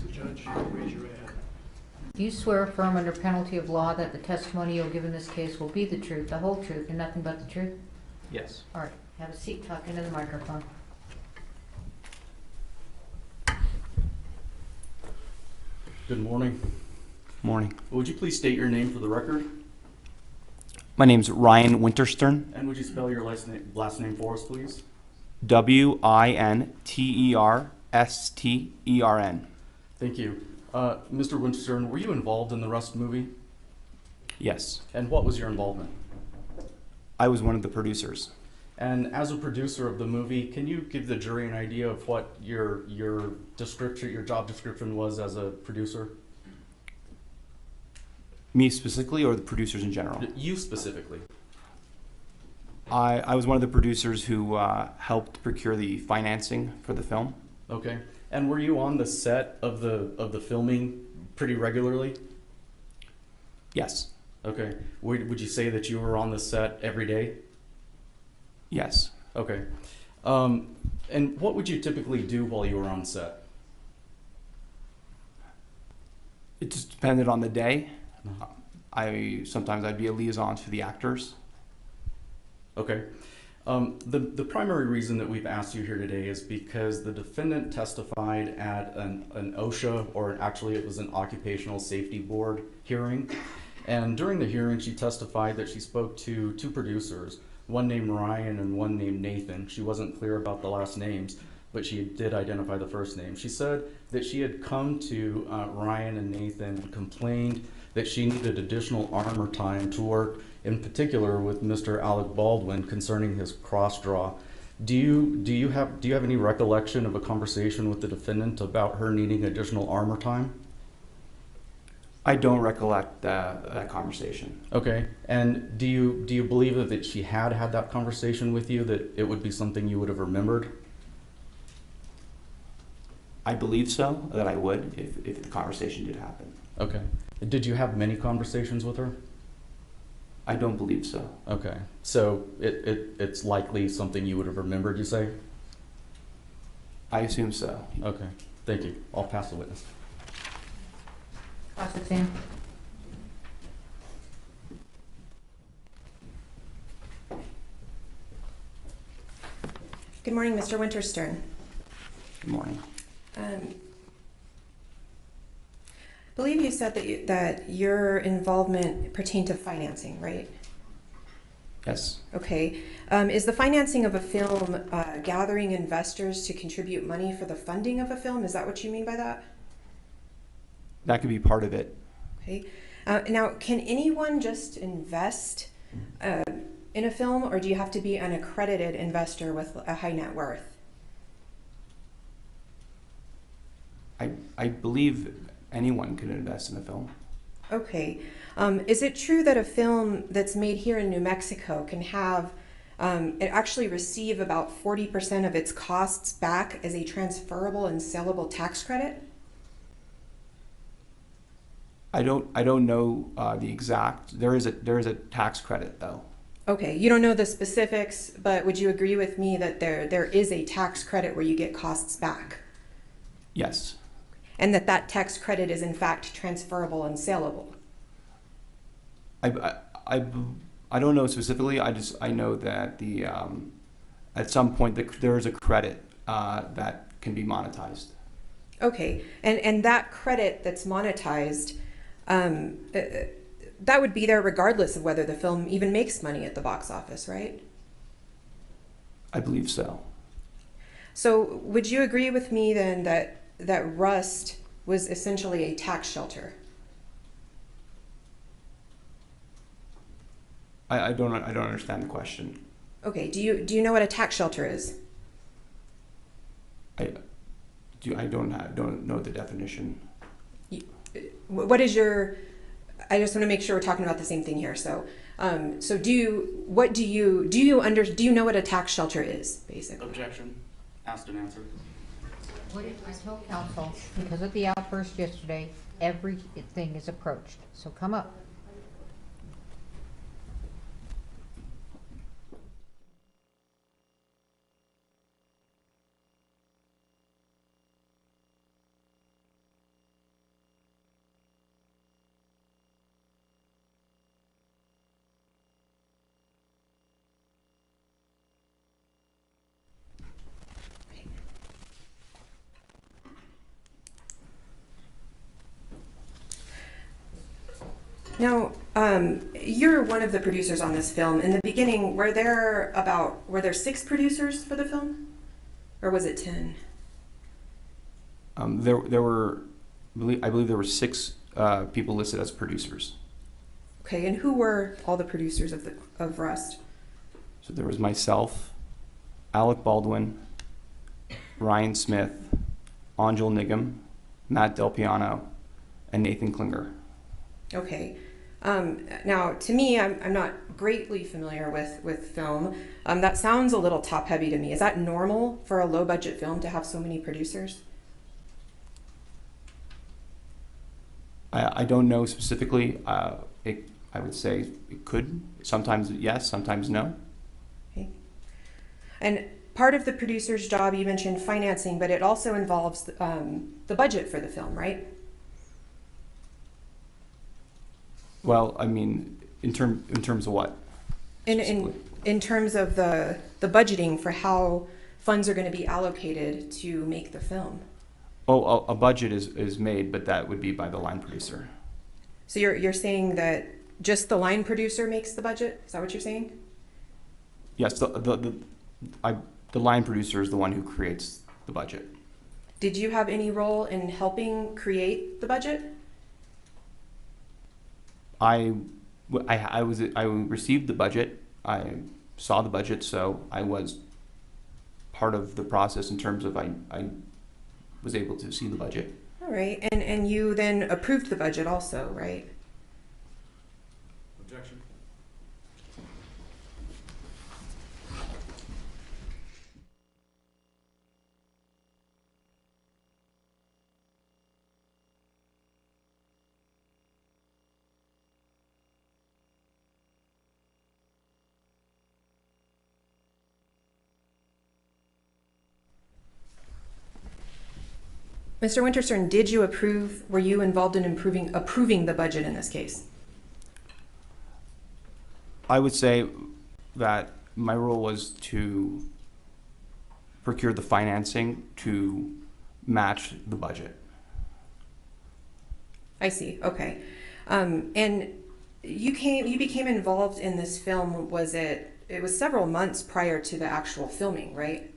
the judge, raise your right hand. Do you swear or affirm under penalty of law that the testimony you'll give in this case will be the truth, the whole truth, and nothing but the truth? Yes. All right, have a seat, talk into the microphone. Good morning. Morning. Would you please state your name for the record? My name's Ryan Winterstern. And would you spell your last name for us, please? Winterstern. Thank you. Mr. Winterstern, were you involved in the Rust movie? Yes. And what was your involvement? I was one of the producers. And as a producer of the movie, can you give the jury an idea of what your description, your job description was as a producer? Me specifically, or the producers in general? You specifically. I was one of the producers who helped procure the financing for the film. Okay. And were you on the set of the filming pretty regularly? Yes. Okay. Would you say that you were on the set every day? Yes. Okay. And what would you typically do while you were on set? It just depended on the day. Sometimes I'd be a liaison to the actors. Okay. The primary reason that we've asked you here today is because the defendant testified at an OSHA, or actually it was an Occupational Safety Board hearing. And during the hearing, she testified that she spoke to two producers, one named Ryan and one named Nathan. She wasn't clear about the last names, but she did identify the first name. She said that she had come to Ryan and Nathan and complained that she needed additional armor time to work, in particular with Mr. Alec Baldwin concerning his cross draw. Do you have any recollection of a conversation with the defendant about her needing additional armor time? I don't recollect that conversation. Okay. And do you believe that she had that conversation with you, that it would be something you would have remembered? I believe so, that I would, if the conversation did happen. Okay. Did you have many conversations with her? I don't believe so. Okay. So it's likely something you would have remembered, you say? I assume so. Okay. Thank you. I'll pass the witness. Cross-exam. Good morning, Mr. Winterstern. Good morning. I believe you said that your involvement pertained to financing, right? Yes. Okay. Is the financing of a film gathering investors to contribute money for the funding of a film? Is that what you mean by that? That could be part of it. Okay. Now, can anyone just invest in a film, or do you have to be an accredited investor with a high net worth? I believe anyone can invest in a film. Okay. Is it true that a film that's made here in New Mexico can have, it actually receive about 40% of its costs back as a transferable and sellable tax credit? I don't know the exact. There is a tax credit though. Okay, you don't know the specifics, but would you agree with me that there is a tax credit where you get costs back? Yes. And that tax credit is in fact transferable and saleable? I don't know specifically. I know that at some point there is a credit that can be monetized. Okay, and that credit that's monetized, that would be there regardless of whether the film even makes money at the box office, right? I believe so. So would you agree with me then that Rust was essentially a tax shelter? I don't understand the question. Okay, do you know what a tax shelter is? I don't know the definition. What is your I just want to make sure we're talking about the same thing here. So, so do you know what a tax shelter is, basically? Objection. Asked and answered. What if I told council, because of the outburst yesterday, everything is approached, so come up. Now, you're one of the producers on this film. In the beginning, were there 6 producers for the film, or was it 10? There were, I believe there were 6 people listed as producers. Okay, and who were all the producers of Rust? So there was myself, Alec Baldwin, Ryan Smith, Angel Nigam, Matt Del Piano, and Nathan Klinger. Okay. Now, to me, I'm not greatly familiar with film. That sounds a little top-heavy to me. Is that normal for a low-budget film to have so many producers? I don't know specifically. I would say it could. Sometimes yes, sometimes no. Okay. And part of the producer's job, you mentioned financing, but it also involves the budget for the film, right? Well, I mean, in terms of what? In terms of the budgeting for how funds are going to be allocated to make the film. Oh, a budget is made, but that would be by the line producer. So you're saying that just the line producer makes the budget? Is that what you're saying? Yes, the line producer is the one who creates the budget. Did you have any role in helping create the budget? I received the budget. I saw the budget, so I was part of the process in terms of I was able to see the budget. All right, and you then approved the budget also, right? Objection. Mr. Winterstern, were you involved in approving the budget in this case? I would say that my role was to procure the financing to match the budget. I see, okay. And you became involved in this film, it was several months prior to the actual filming, right?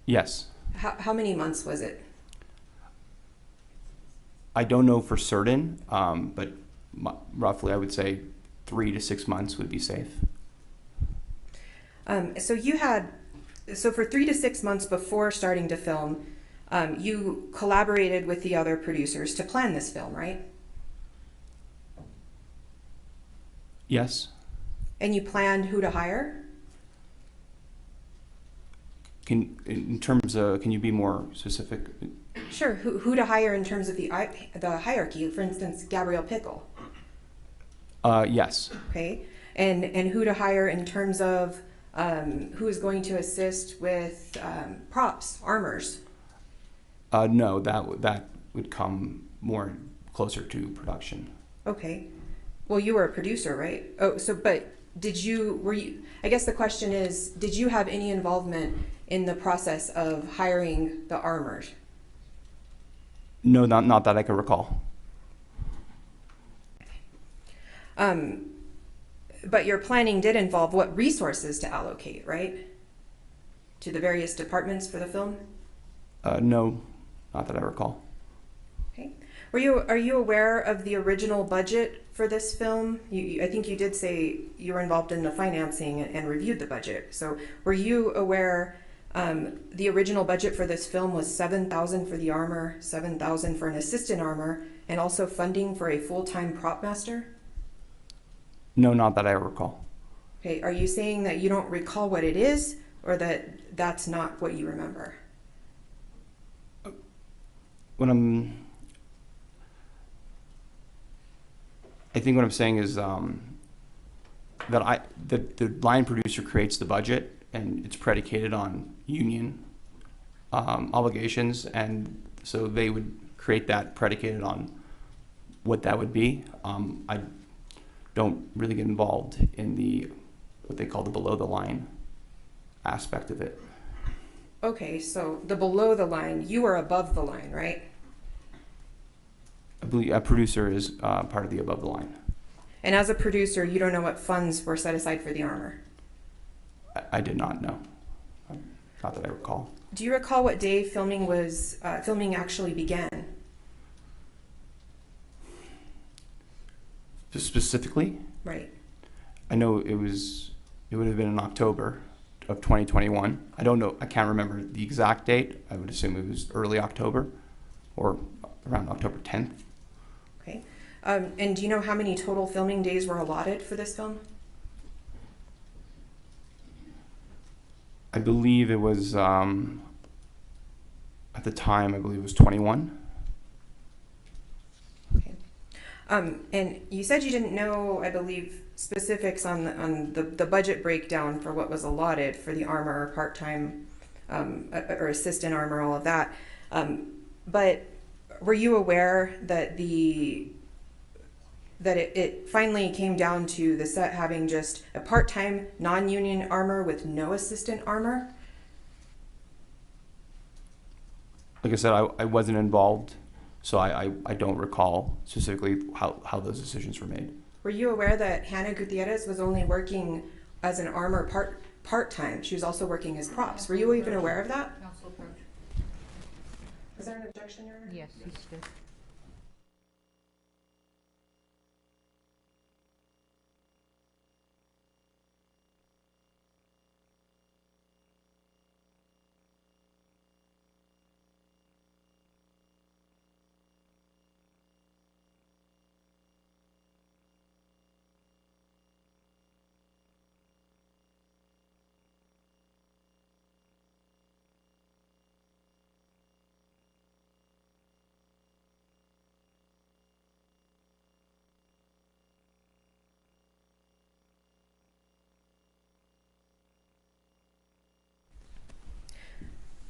Yes. How many months was it? I don't know for certain, but roughly I would say 3 to 6 months would be safe. So for 3 to 6 months before starting to film, you collaborated with the other producers to plan this film, right? Yes. And you planned who to hire? Can you be more specific? Sure. Who to hire in terms of the hierarchy? For instance, Gabrielle Pickle. Yes. Okay. And who to hire in terms of who is going to assist with props, armors? No, that would come more closer to production. Okay. Well, you were a producer, right? Oh, but I guess the question is, did you have any involvement in the process of hiring the armors? No, not that I can recall. But your planning did involve what resources to allocate, right? To the various departments for the film? No, not that I recall. Okay. Are you aware of the original budget for this film? I think you did say you were involved in the financing and reviewed the budget. So were you aware the original budget for this film was $7,000 for the armor, $7,000 for an assistant armor, and also funding for a full-time prop master? No, not that I recall. Okay, are you saying that you don't recall what it is, or that that's not what you remember? I think what I'm saying is that the line producer creates the budget, and it's predicated on union obligations, and so they would create that predicated on what that would be. I don't really get involved in what they call the below the line aspect of it. Okay, so the below the line, you are above the line, right? I believe a producer is part of the above the line. And as a producer, you don't know what funds were set aside for the armor? I did not know. Not that I recall. Do you recall what day filming actually began? Specifically? Right. I know it would have been in October of 2021. I don't know, I can't remember the exact date. I would assume it was early October or around October 10th. Okay. And do you know how many total filming days were allotted for this film? I believe it was, at the time, I believe it was 21. Okay. And you said you didn't know, I believe, specifics on the budget breakdown for what was allotted for the armor, part-time or assistant armor, all of that. But were you aware that it finally came down to the set having just a part-time non-union armor with no assistant armor? Like I said, I wasn't involved, so I don't recall specifically how those decisions were made. Were you aware that Hannah Gutierrez was only working as an armor part-time? She was also working as props. Were you even aware of that? Council approach. Is there an objection, Your Honor? Yes, he's good.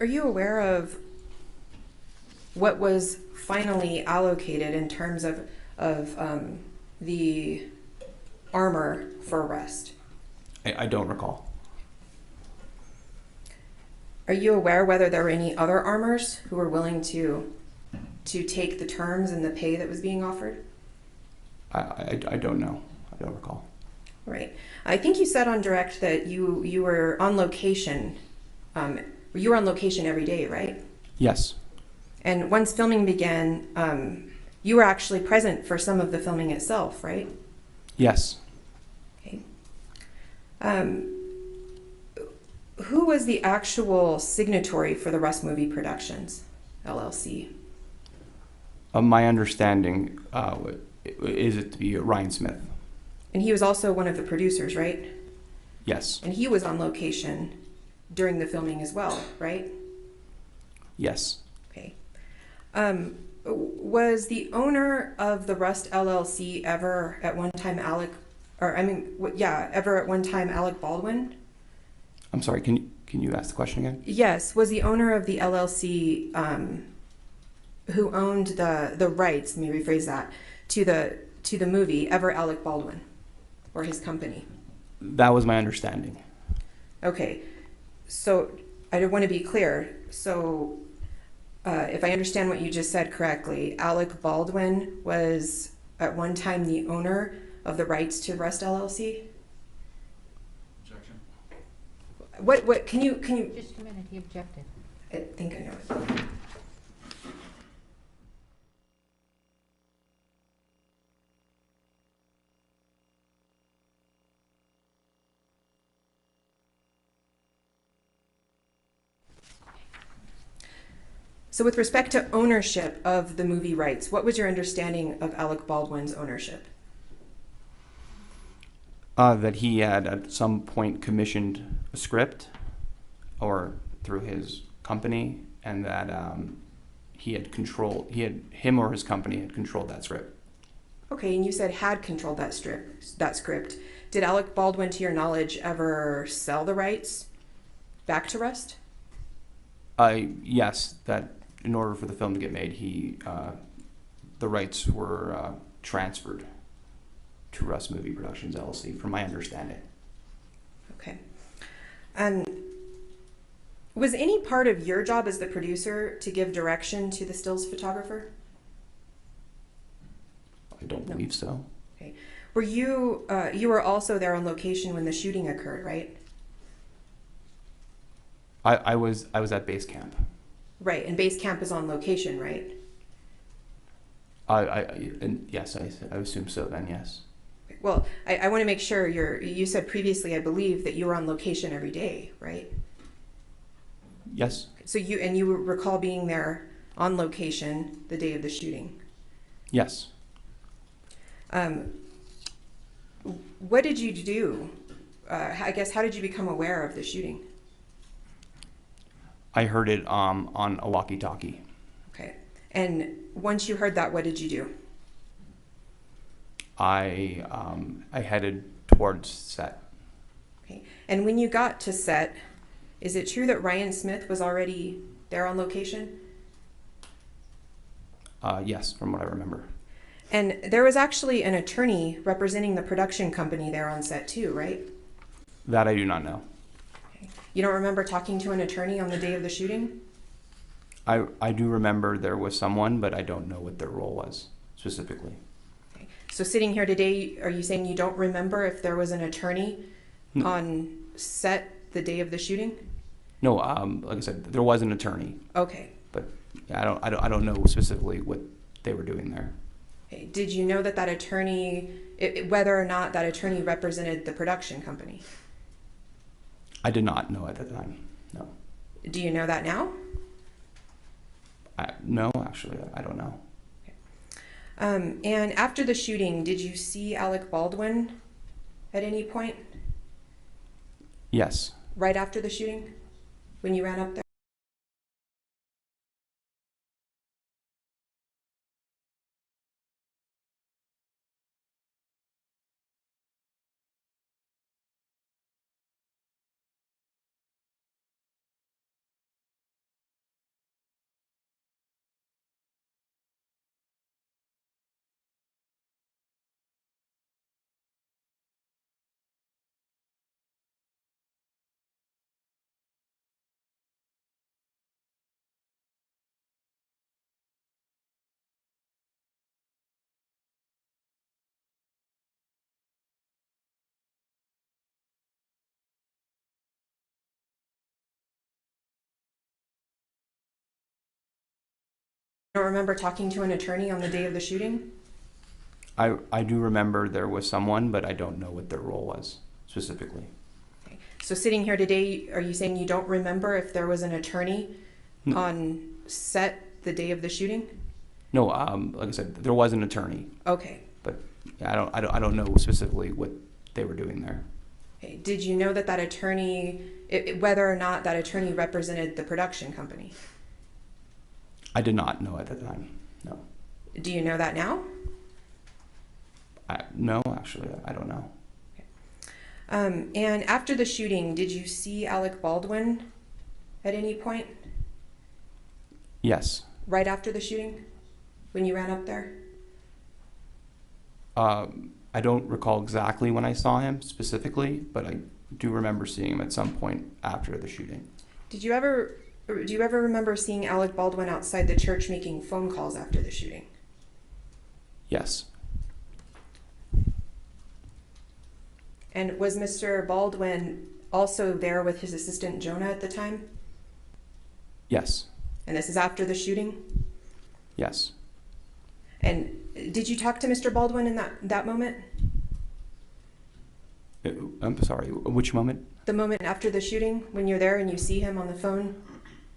Are you aware of what was finally allocated in terms of the armor for arrest? I don't recall. Are you aware whether there were any other armors who were willing to take the terms and the pay that was being offered? I don't know. I don't recall. Right. I think you said on direct that you were on location. You were on location every day, right? Yes. And once filming began, you were actually present for some of the filming itself, right? Yes. Okay. Who was the actual signatory for the Rust Movie Productions, LLC? My understanding is it to be Ryan Smith. And he was also one of the producers, right? Yes. And he was on location during the filming as well, right? Yes. Okay. Was the owner of the Rust LLC ever at one time Alec Baldwin? I'm sorry, can you ask the question again? Yes. Was the owner of the LLC who owned the rights, let me rephrase that, to the movie ever Alec Baldwin or his company? That was my understanding. Okay. So I want to be clear. So if I understand what you just said correctly, Alec Baldwin was at one time the owner of the rights to Rust LLC? Objection. What can you Just a minute, he objected. I think I know it. So with respect to ownership of the movie rights, what was your understanding of Alec Baldwin's ownership? That he had at some point commissioned a script or through his company, and that him or his company had controlled that script. Okay, and you said had controlled that script. Did Alec Baldwin, to your knowledge, ever sell the rights back to Rust? Yes, that in order for the film to get made, the rights were transferred to Rust Movie Productions LLC, from my understanding. Okay. And was any part of your job as the producer to give direction to the stills photographer? I don't believe so. Okay. Were you were also there on location when the shooting occurred, right? I was at base camp. Right, and base camp is on location, right? And yes, I assume so then, yes. Well, I want to make sure you said previously, I believe, that you were on location every day, right? Yes. So you recall being there on location the day of the shooting? Yes. What did you do? I guess, how did you become aware of the shooting? I heard it on a walkie-talkie. Okay. And once you heard that, what did you do? I headed towards set. Okay. And when you got to set, is it true that Ryan Smith was already there on location? Yes, from what I remember. And there was actually an attorney representing the production company there on set too, right? That I do not know. Okay. You don't remember talking to an attorney on the day of the shooting? I do remember there was someone, but I don't know what their role was specifically. Okay. So sitting here today, are you saying you don't remember if there was an attorney on set the day of the shooting? No, like I said, there was an attorney. Okay. But I don't know specifically what they were doing there. Okay. Did you know that attorney, whether or not that attorney represented the production company? I did not know at the time, no. Do you know that now? No, actually, I don't know. Okay. And after the shooting, did you see Alec Baldwin at any point? Yes. Right after the shooting, when you ran up there? You don't remember talking to an attorney on the day of the shooting? I do remember there was someone, but I don't know what their role was specifically. Okay. So sitting here today, are you saying you don't remember if there was an attorney on set the day of the shooting? No, like I said, there was an attorney. Okay. But I don't know specifically what they were doing there. Okay. Did you know that attorney, whether or not that attorney represented the production company? I did not know at the time, no. Do you know that now? No, actually, I don't know. Okay. And after the shooting, did you see Alec Baldwin at any point? Yes. Right after the shooting, when you ran up there? I don't recall exactly when I saw him specifically, but I do remember seeing him at some point after the shooting. Do you ever remember seeing Alec Baldwin outside the church making phone calls after the shooting? Yes. And was Mr. Baldwin also there with his assistant Jonah at the time? Yes. And this is after the shooting? Yes. And did you talk to Mr. Baldwin in that moment? I'm sorry, which moment? The moment after the shooting, when you're there and you see him on the phone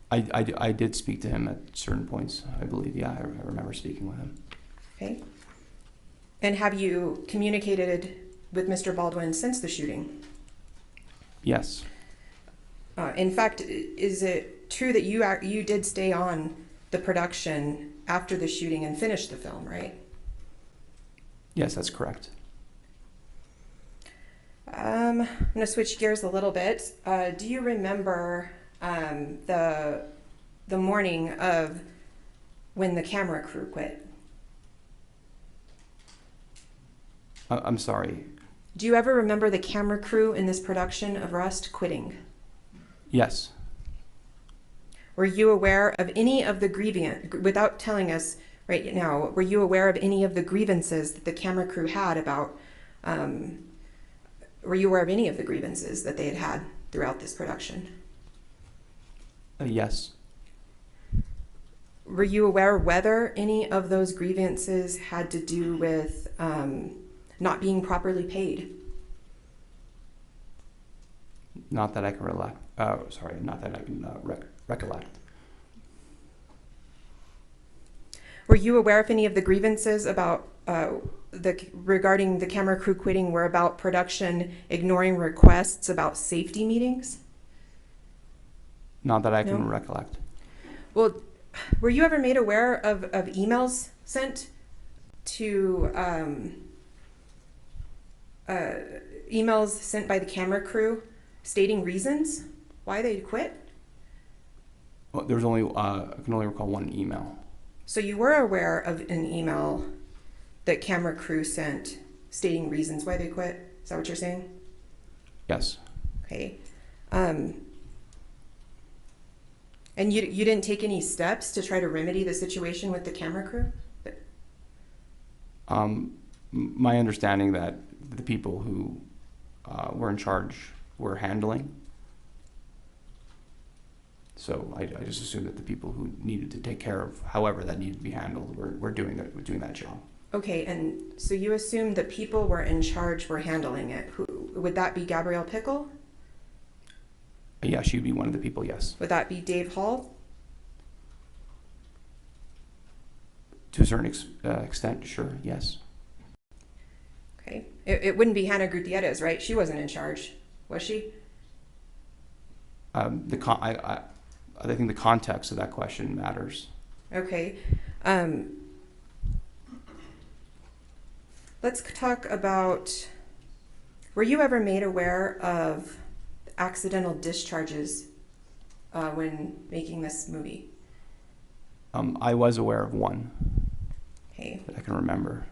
I did speak to him at certain points, I believe. Yeah, I remember speaking with him. Okay. And have you communicated with Mr. Baldwin since the shooting? Yes. In fact, is it true that you did stay on the production after the shooting and finish the film, right? Yes, that's correct. I'm going to switch gears a little bit. Do you remember the morning of when the camera crew quit? I'm sorry. Do you ever remember the camera crew in this production of Rust quitting? Yes. Were you aware of any of the without telling us right now, were you aware of any of the grievances that the camera crew had about, were you aware of any of the grievances that they had throughout this production? Yes. Were you aware whether any of those grievances had to do with not being properly paid? Not that I can not that I can recollect. Were you aware if any of the grievances about regarding the camera crew quitting were about production ignoring requests about safety meetings? Not that I can recollect. Well, were you ever made aware of emails sent to emails sent by the camera crew stating reasons why they quit? Well, there was only I can only recall one email. So you were aware of an email that camera crew sent stating reasons why they quit? Is that what you're saying? Yes. Okay. And you didn't take any steps to try to remedy the situation with the camera crew? My understanding that the people who were in charge were handling. So I just assumed that the people who needed to take care of however that needed to be handled were doing that job. Okay, and so you assumed that people were in charge were handling it. Would that be Gabrielle Pickle? Yeah, she'd be one of the people, yes. Would that be Dave Hall? To a certain extent, sure, yes. Okay. It wouldn't be Hannah Gutierrez, right? She wasn't in charge, was she? I think the context of that question matters. Okay. Let's talk about, were you ever made aware of accidental discharges when making this movie? I was aware of one. Okay. That I can remember.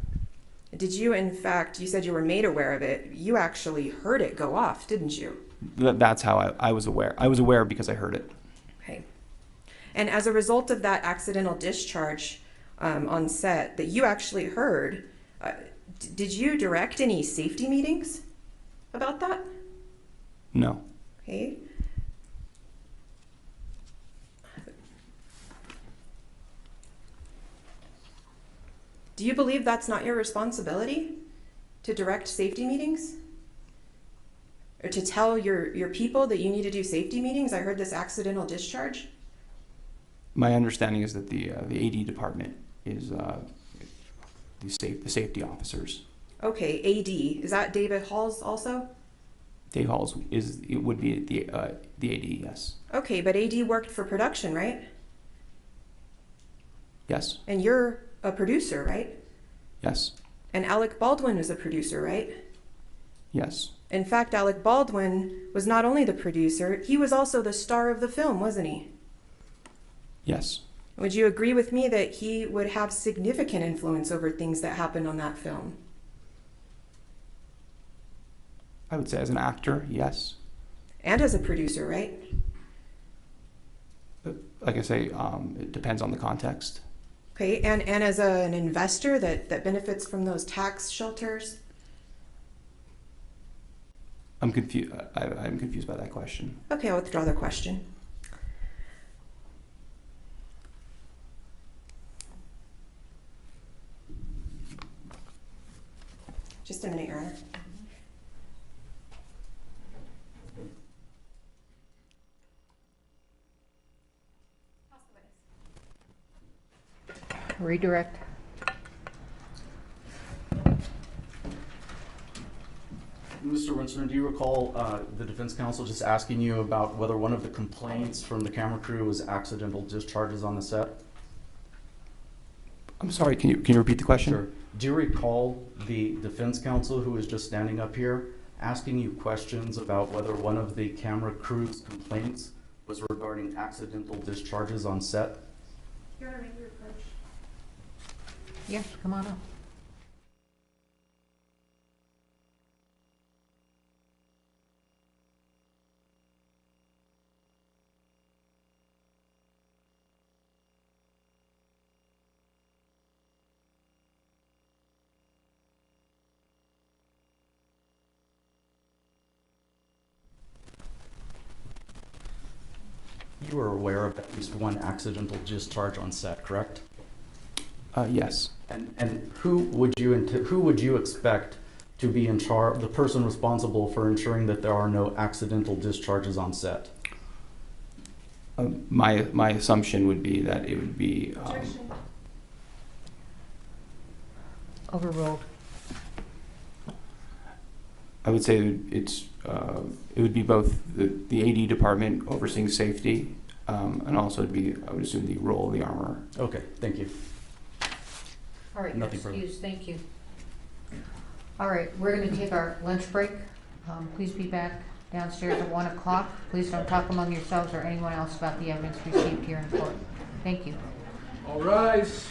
Did you, in fact, you said you were made aware of it. You actually heard it go off, didn't you? That's how I was aware. I was aware because I heard it. Okay. And as a result of that accidental discharge on set that you actually heard, did you direct any safety meetings about that? No. Okay. Do you believe that's not your responsibility to direct safety meetings? Or to tell your people that you need to do safety meetings? I heard this accidental discharge. My understanding is that the AD department is the safety officers. Okay, AD. Is that David Halls also? Dave Halls would be the AD, yes. Okay, but AD worked for production, right? Yes. And you're a producer, right? Yes. And Alec Baldwin is a producer, right? Yes. In fact, Alec Baldwin was not only the producer, he was also the star of the film, wasn't he? Yes. Would you agree with me that he would have significant influence over things that happened on that film? I would say as an actor, yes. And as a producer, right? Like I say, it depends on the context. Okay, and as an investor that benefits from those tax shelters? I'm confused. I'm confused by that question. Okay, I'll withdraw the question. Just a minute, Your Honor. redirect. Mr. Winston, do you recall the defense counsel just asking you about whether one of the complaints from the camera crew was accidental discharges on the set? I'm sorry, can you repeat the question? Sure. Do you recall the defense counsel who was just standing up here asking you questions about whether one of the camera crew's complaints was regarding accidental discharges on set? You want to make your approach? Yes, come on up. You were aware of at least one accidental discharge on set, correct? Yes. And who would you expect to be in charge, the person responsible for ensuring that there are no accidental discharges on set? My assumption would be that it would be Overruled. I would say it would be both the AD department overseeing safety, and also it'd be, I would assume, the role of the armorer. Okay, thank you. All right, Nothing excuse, thank you. All right, we're going to take our lunch break. Please be back downstairs at 1 o'clock. Please don't talk among yourselves or anyone else about the evidence received here in court. Thank you. All rise.